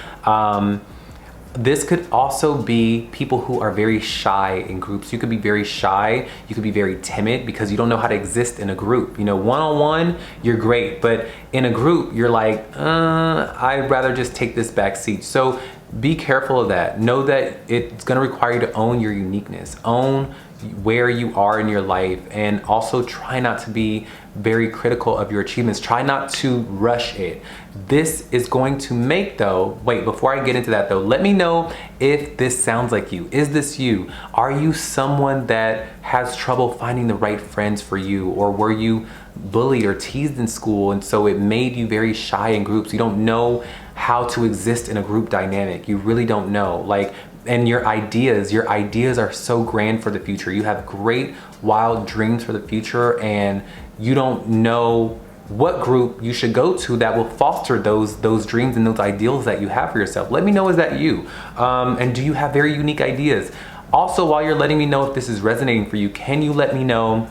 This could also be people who are very shy in groups. You could be very shy, you could be very timid because you don't know how to exist in a group. One-on-one, you're great, but in a group, you're like, I'd rather just take this back seat. So be careful of that. Know that it's gonna require you to own your uniqueness, own where you are in your life, and also try not to be very critical of your achievements. Try not to rush it. This is going to make, though, wait, before I get into that though, let me know if this sounds like you. Is this you? Are you someone that has trouble finding the right friends for you? Or were you bullied or teased in school and so it made you very shy in groups? You don't know how to exist in a group dynamic. You really don't know. And your ideas are so grand for the future. You have great wild dreams for the future, and you don't know what group you should go to that will foster those dreams and those ideals that you have for yourself. Let me know, is that you? And do you have very unique ideas? Also, while you're letting me know if this is resonating for you, can you let me know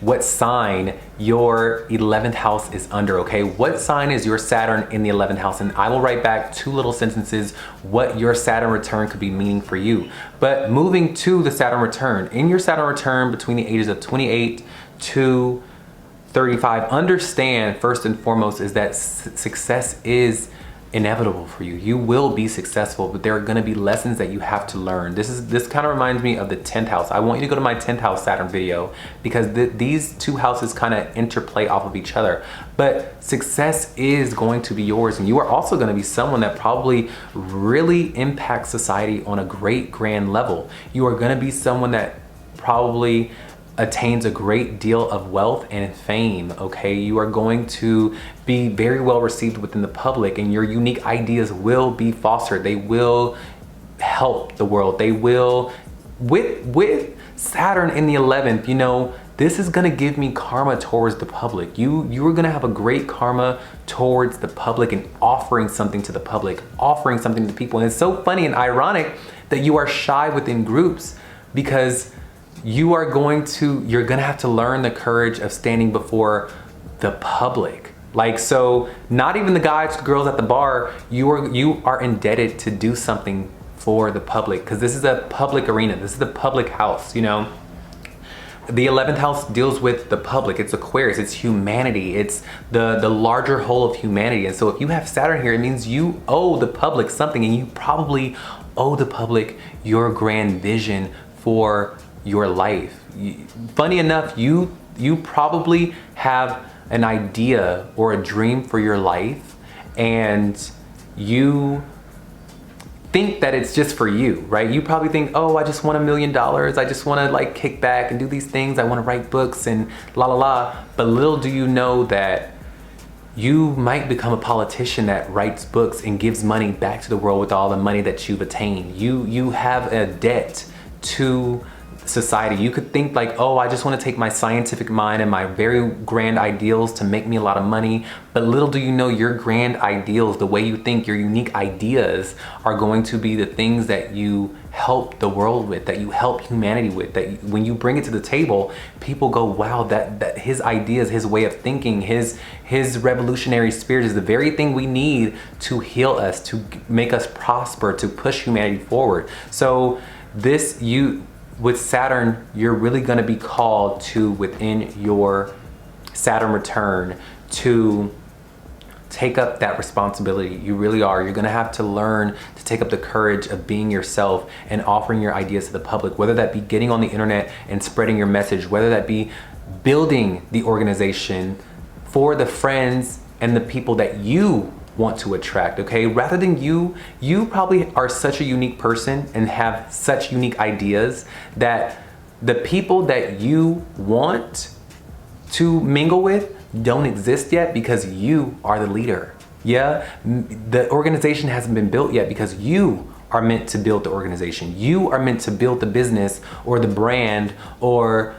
what sign your 11th house is under, okay? What sign is your Saturn in the 11th house? And I will write back 2 little sentences what your Saturn return could be meaning for you. But moving to the Saturn return, in your Saturn return between the ages of 28 to 35, understand first and foremost is that success is inevitable for you. You will be successful, but there are going to be lessons that you have to learn. This kind of reminds me of the 10th house. I want you to go to my 10th house Saturn video, because these two houses kind of interplay off of each other. But success is going to be yours, and you are also going to be someone that probably really impacts society on a great grand level. You are going to be someone that probably attains a great deal of wealth and fame, okay? You are going to be very well received within the public, and your unique ideas will be fostered. They will help the world. They will, with Saturn in the 11th, you know, this is gonna give me karma towards the public. You are gonna have a great karma towards the public and offering something to the public, offering something to people. And it's so funny and ironic that you are shy within groups, because you're gonna have to learn the courage of standing before the public. Like, so not even the guys, girls at the bar, you are indebted to do something for the public, because this is a public arena. This is the public house, you know? The 11th house deals with the public. It's Aquarius, it's humanity. It's the larger whole of humanity. And so if you have Saturn here, it means you owe the public something, and you probably owe the public your grand vision for your life. Funny enough, you probably have an idea or a dream for your life, and you think that it's just for you, right? You probably think, oh, I just want $1 million. I just want to like kick back and do these things. I want to write books and la la la. But little do you know that you might become a politician that writes books and gives money back to the world with all the money that you've attained. You have a debt to society. You could think like, oh, I just want to take my scientific mind and my very grand ideals to make me a lot of money. But little do you know, your grand ideals, the way you think, your unique ideas are going to be the things that you help the world with, that you help humanity with, that when you bring it to the table, people go, wow, that his ideas, his way of thinking, his revolutionary spirit is the very thing we need to heal us, to make us prosper, to push humanity forward. So with Saturn, you're really going to be called to, within your Saturn return, to take up that responsibility. You really are. You're going to have to learn to take up the courage of being yourself and offering your ideas to the public, whether that be getting on the internet and spreading your message, whether that be building the organization for the friends and the people that you want to attract, okay? Rather than you probably are such a unique person and have such unique ideas that the people that you want to mingle with don't exist yet, because you are the leader. Yeah, the organization hasn't been built yet because you are meant to build the organization. You are meant to build the business or the brand or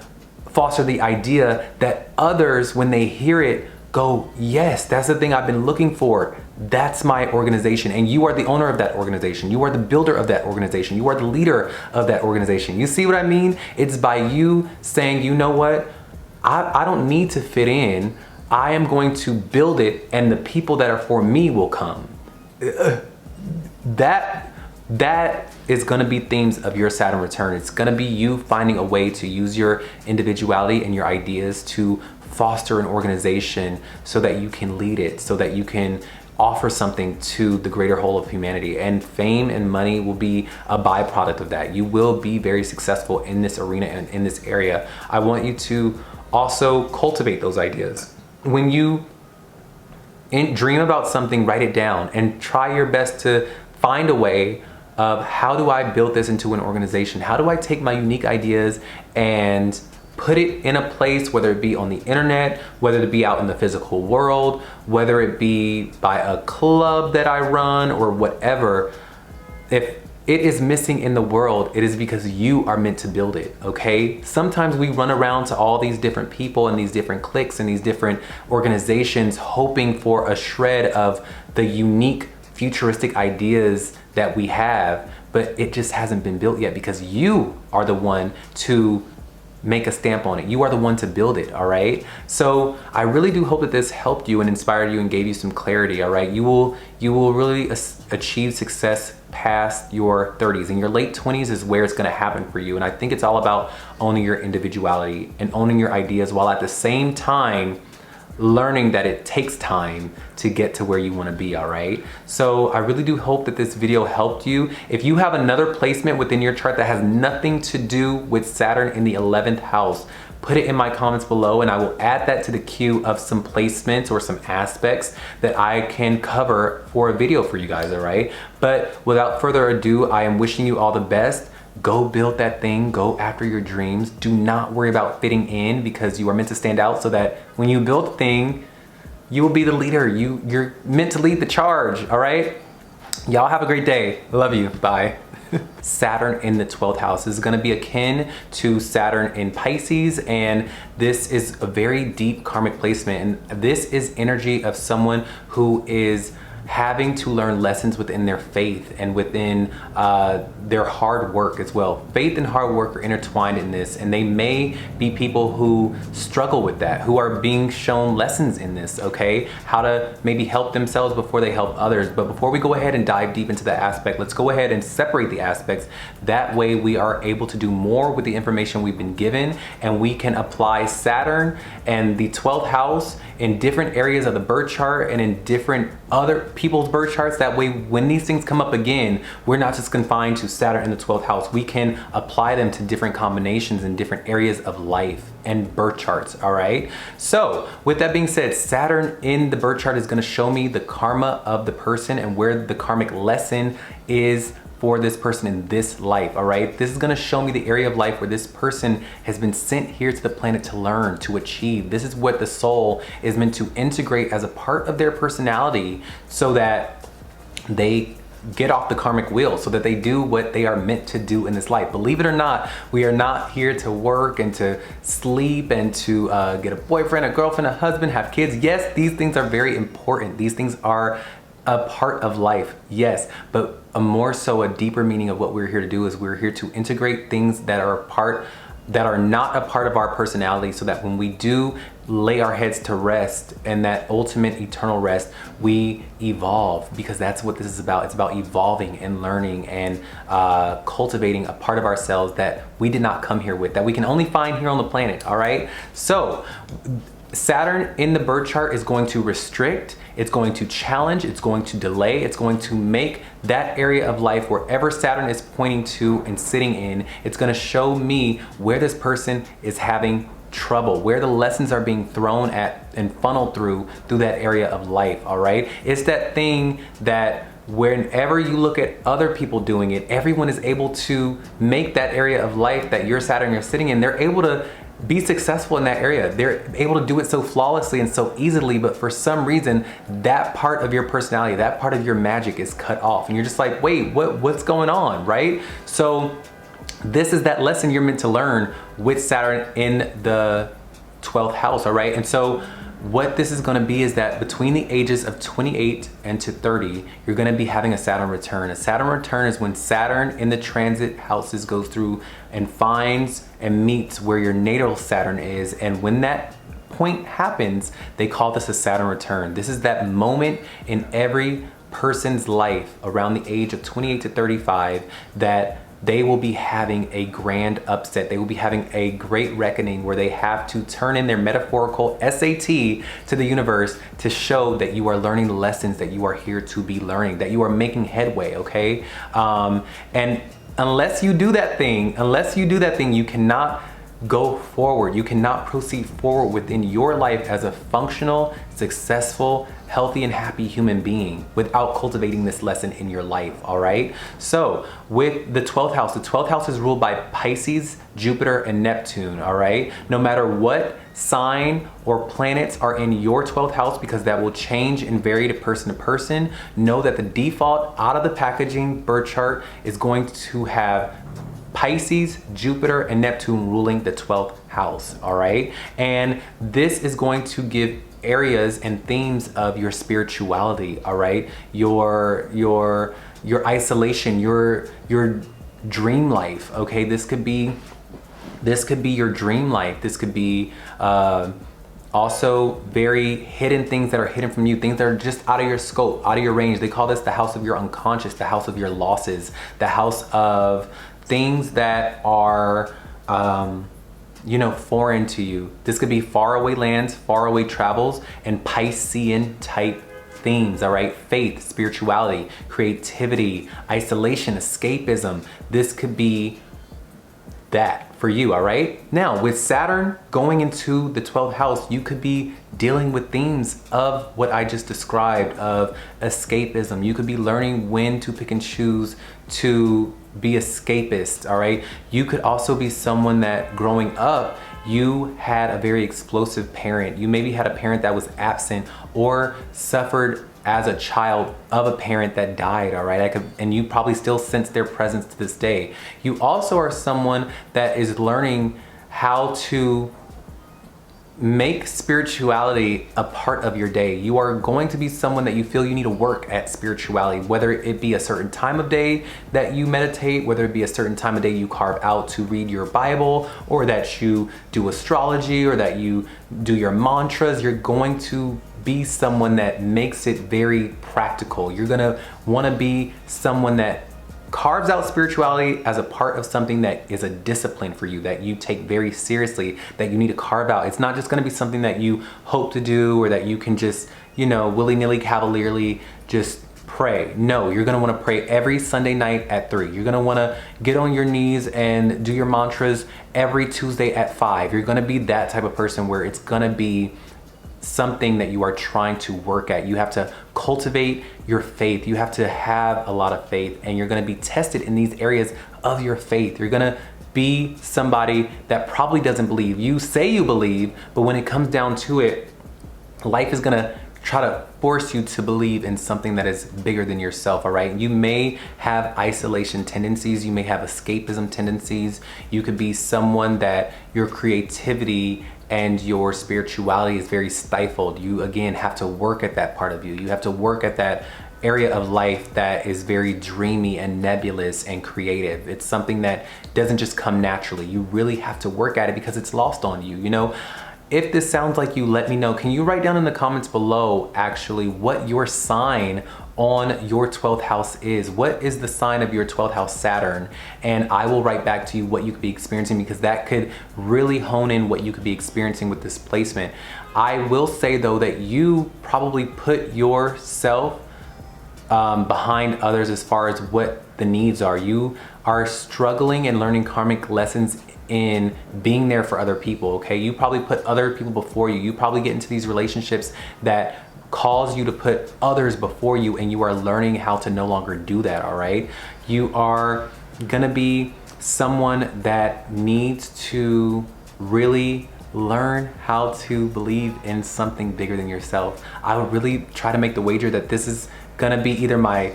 foster the idea that others, when they hear it, go, yes, that's the thing I've been looking for. That's my organization. And you are the owner of that organization. You are the builder of that organization. You are the leader of that organization. You see what I mean? It's by you saying, you know what? I don't need to fit in. I am going to build it, and the people that are for me will come. That is going to be themes of your Saturn return. It's going to be you finding a way to use your individuality and your ideas to foster an organization so that you can lead it, so that you can offer something to the greater whole of humanity. And fame and money will be a byproduct of that. You will be very successful in this arena and in this area. I want you to also cultivate those ideas. When you dream about something, write it down and try your best to find a way of, how do I build this into an organization? How do I take my unique ideas and put it in a place, whether it be on the internet, whether it be out in the physical world, whether it be by a club that I run or whatever. If it is missing in the world, it is because you are meant to build it, okay? Sometimes we run around to all these different people and these different cliques and these different organizations hoping for a shred of the unique futuristic ideas that we have, but it just hasn't been built yet because you are the one to make a stamp on it. You are the one to build it, all right? So I really do hope that this helped you and inspired you and gave you some clarity, all right? You will really achieve success past your 30s, and your late 20s is where it's gonna happen for you. And I think it's all about owning your individuality and owning your ideas, while at the same time learning that it takes time to get to where you want to be, all right? So I really do hope that this video helped you. If you have another placement within your chart that has nothing to do with Saturn in the 11th house, put it in my comments below and I will add that to the queue of some placements or some aspects that I can cover for a video for you guys, all right? But without further ado, I am wishing you all the best. Go build that thing, go after your dreams. Do not worry about fitting in, because you are meant to stand out so that when you build the thing, you will be the leader. You're meant to lead the charge, all right? Y'all have a great day. Love you, bye. Saturn in the 12th house is gonna be akin to Saturn in Pisces, and this is a very deep karmic placement. And this is energy of someone who is having to learn lessons within their faith and within their hard work as well. Faith and hard work are intertwined in this, and they may be people who struggle with that, who are being shown lessons in this, okay? How to maybe help themselves before they help others. But before we go ahead and dive deep into that aspect, let's go ahead and separate the aspects. That way we are able to do more with the information we've been given, and we can apply Saturn and the 12th house in different areas of the birth chart and in different other people's birth charts. That way, when these things come up again, we're not just confined to Saturn in the 12th house. We can apply them to different combinations in different areas of life and birth charts, all right? So with that being said, Saturn in the birth chart is gonna show me the karma of the person and where the karmic lesson is for this person in this life, all right? This is gonna show me the area of life where this person has been sent here to the planet to learn, to achieve. This is what the soul is meant to integrate as a part of their personality so that they get off the karmic wheel, so that they do what they are meant to do in this life. Believe it or not, we are not here to work and to sleep and to get a boyfriend, a girlfriend, a husband, have kids. Yes, these things are very important. These things are a part of life, yes, but a more so a deeper meaning of what we're here to do is we're here to integrate things that are not a part of our personality, so that when we do lay our heads to rest and that ultimate eternal rest, we evolve, because that's what this is about. It's about evolving and learning and cultivating a part of ourselves that we did not come here with, that we can only find here on the planet, all right? So Saturn in the birth chart is going to restrict, it's going to challenge, it's going to delay, it's going to make that area of life, wherever Saturn is pointing to and sitting in, it's going to show me where this person is having trouble, where the lessons are being thrown at and funneled through that area of life, all right? It's that thing that whenever you look at other people doing it, everyone is able to make that area of life that your Saturn is sitting in, they're able to be successful in that area. They're able to do it so flawlessly and so easily, but for some reason, that part of your personality, that part of your magic is cut off. And you're just like, wait, what's going on, right? So this is that lesson you're meant to learn with Saturn in the 12th house, all right? And so what this is gonna be is that between the ages of 28 and to 30, you're gonna be having a Saturn return. A Saturn return is when Saturn in the transit houses goes through and finds and meets where your natal Saturn is. And when that point happens, they call this a Saturn return. This is that moment in every person's life around the age of 28 to 35 that they will be having a grand upset. They will be having a great reckoning where they have to turn in their metaphorical SAT to the universe to show that you are learning the lessons that you are here to be learning, that you are making headway, okay? And unless you do that thing, you cannot go forward. You cannot proceed forward within your life as a functional, successful, healthy and happy human being without cultivating this lesson in your life, all right? So with the 12th house is ruled by Pisces, Jupiter, and Neptune, all right? No matter what sign or planets are in your 12th house, because that will change and vary to person, know that the default out of the packaging birth chart is going to have Pisces, Jupiter, and Neptune ruling the 12th house, all right? And this is going to give areas and themes of your spirituality, all right? Your isolation, your dream life, okay? This could be your dream life. This could be also very hidden things that are hidden from you, things that are just out of your scope, out of your range. They call this the house of your unconscious, the house of your losses, the house of things that are you know, foreign to you. This could be faraway lands, faraway travels, and Piscean type themes, all right? Faith, spirituality, creativity, isolation, escapism. This could be that for you, all right? Now, with Saturn going into the 12th house, you could be dealing with themes of what I just described, of escapism. You could be learning when to pick and choose to be escapist, all right? You could also be someone that growing up, you had a very explosive parent. You maybe had a parent that was absent or suffered as a child of a parent that died, all right? And you probably still sense their presence to this day. You also are someone that is learning how to make spirituality a part of your day. You are going to be someone that you feel you need to work at spirituality, whether it be a certain time of day that you meditate, whether it be a certain time of day you carve out to read your Bible, or that you do astrology, or that you do your mantras. You're going to be someone that makes it very practical. You're gonna wanna be someone that carves out spirituality as a part of something that is a discipline for you, that you take very seriously, that you need to carve out. It's not just gonna be something that you hope to do, or that you can just, you know, willy-nilly, cavalierly just pray. No, you're gonna wanna pray every Sunday night at 3. You're gonna wanna get on your knees and do your mantras every Tuesday at 5. You're gonna be that type of person where it's gonna be something that you are trying to work at. You have to cultivate your faith. You have to have a lot of faith, and you're going to be tested in these areas of your faith. You're going to be somebody that probably doesn't believe. You say you believe, but when it comes down to it, life is going to try to force you to believe in something that is bigger than yourself, all right? You may have isolation tendencies. You may have escapism tendencies. You could be someone that your creativity and your spirituality is very stifled. You, again, have to work at that part of you. You have to work at that area of life that is very dreamy and nebulous and creative. It's something that doesn't just come naturally. You really have to work at it because it's lost on you, you know? If this sounds like you, let me know. Can you write down in the comments below, actually, what your sign on your 12th house is? What is the sign of your 12th house Saturn? And I will write back to you what you could be experiencing, because that could really hone in what you could be experiencing with this placement. I will say though that you probably put yourself behind others as far as what the needs are. You are struggling and learning karmic lessons in being there for other people, okay? You probably put other people before you. You probably get into these relationships that cause you to put others before you, and you are learning how to no longer do that, all right? You are gonna be someone that needs to really learn how to believe in something bigger than yourself. I would really try to make the wager that this is gonna be either my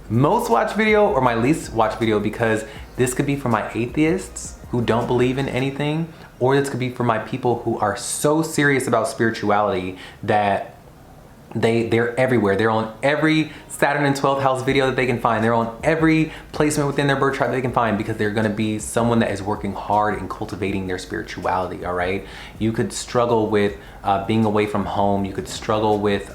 most watched video or my least watched video, because this could be for my atheists who don't believe in anything, or this could be for my people who are so serious about spirituality that they're everywhere. They're on every Saturn in 12th house video that they can find. They're on every placement within their birth chart that they can find, because they're gonna be someone that is working hard in cultivating their spirituality, all right? You could struggle with being away from home. You could struggle with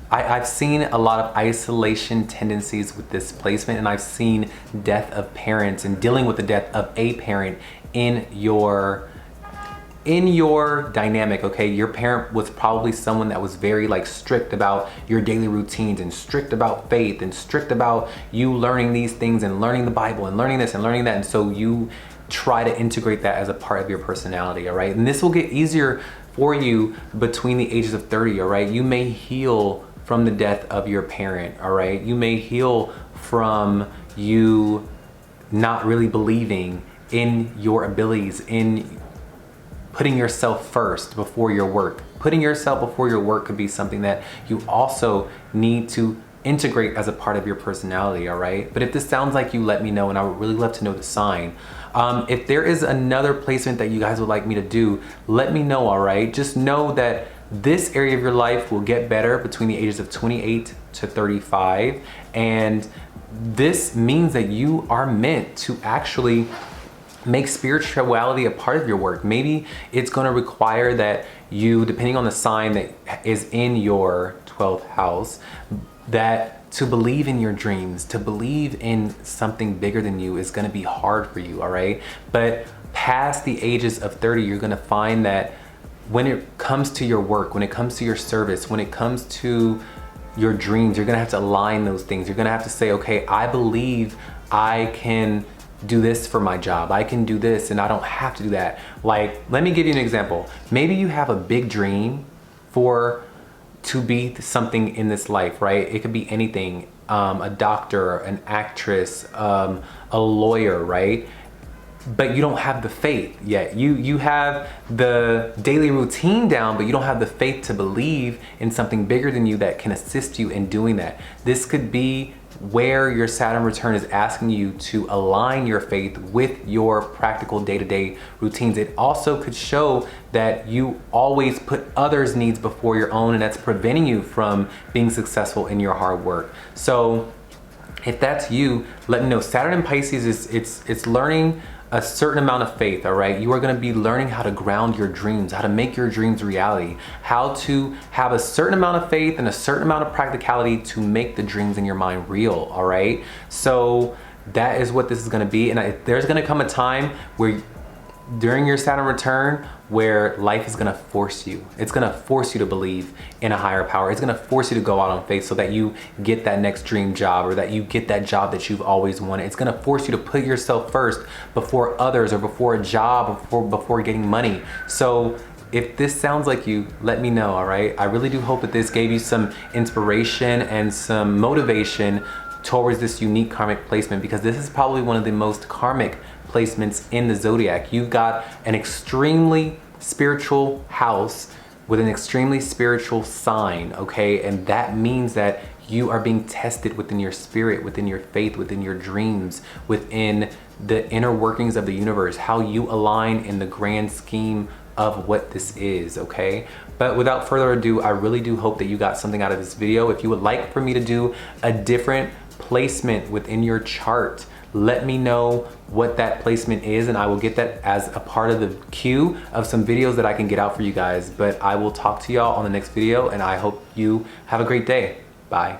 I've seen a lot of isolation tendencies with this placement, and I've seen death of parents and dealing with the death of a parent in your dynamic, okay? Your parent was probably someone that was very like strict about your daily routines, and strict about faith, and strict about you learning these things and learning the Bible and learning this and learning that. And so you try to integrate that as a part of your personality, all right? And this will get easier for you between the ages of 30, all right? You may heal from the death of your parent, all right? You may heal from you not really believing in your abilities, in putting yourself first before your work. Putting yourself before your work could be something that you also need to integrate as a part of your personality, all right? But if this sounds like you, let me know, and I would really love to know the sign. If there is another placement that you guys would like me to do, let me know, all right? Just know that this area of your life will get better between the ages of 28 to 35. And this means that you are meant to actually make spirituality a part of your work. Maybe it's going to require that you, depending on the sign that is in your 12th house, that to believe in your dreams, to believe in something bigger than you is going to be hard for you, all right? But past the ages of 30, you're gonna find that when it comes to your work, when it comes to your service, when it comes to your dreams, you're gonna have to align those things. You're gonna have to say, okay, I believe I can do this for my job. I can do this and I don't have to do that. Like, let me give you an example. Maybe you have a big dream to be something in this life, right? It could be anything, a doctor, an actress, a lawyer, right? But you don't have the faith yet. You have the daily routine down, but you don't have the faith to believe in something bigger than you that can assist you in doing that. This could be where your Saturn return is asking you to align your faith with your practical day-to-day routines. It also could show that you always put others' needs before your own, and that's preventing you from being successful in your hard work. So if that's you, let me know. Saturn in Pisces it's learning a certain amount of faith, all right? You are gonna be learning how to ground your dreams, how to make your dreams reality, how to have a certain amount of faith and a certain amount of practicality to make the dreams in your mind real, all right? So that is what this is gonna be. And there's gonna come a time where during your Saturn return where life is gonna force you. It's gonna force you to believe in a higher power. It's gonna force you to go out on faith so that you get that next dream job or that you get that job that you've always wanted. It's gonna force you to put yourself first before others or before a job or before getting money. So if this sounds like you, let me know, all right? I really do hope that this gave you some inspiration and some motivation towards this unique karmic placement, because this is probably one of the most karmic placements in the zodiac. You've got an extremely spiritual house with an extremely spiritual sign, okay? And that means that you are being tested within your spirit, within your faith, within your dreams, within the inner workings of the universe, how you align in the grand scheme of what this is, okay? But without further ado, I really do hope that you got something out of this video. If you would like for me to do a different placement within your chart, let me know what that placement is and I will get that as a part of the queue of some videos that I can get out for you guys. But I will talk to y'all on the next video and I hope you have a great day. Bye.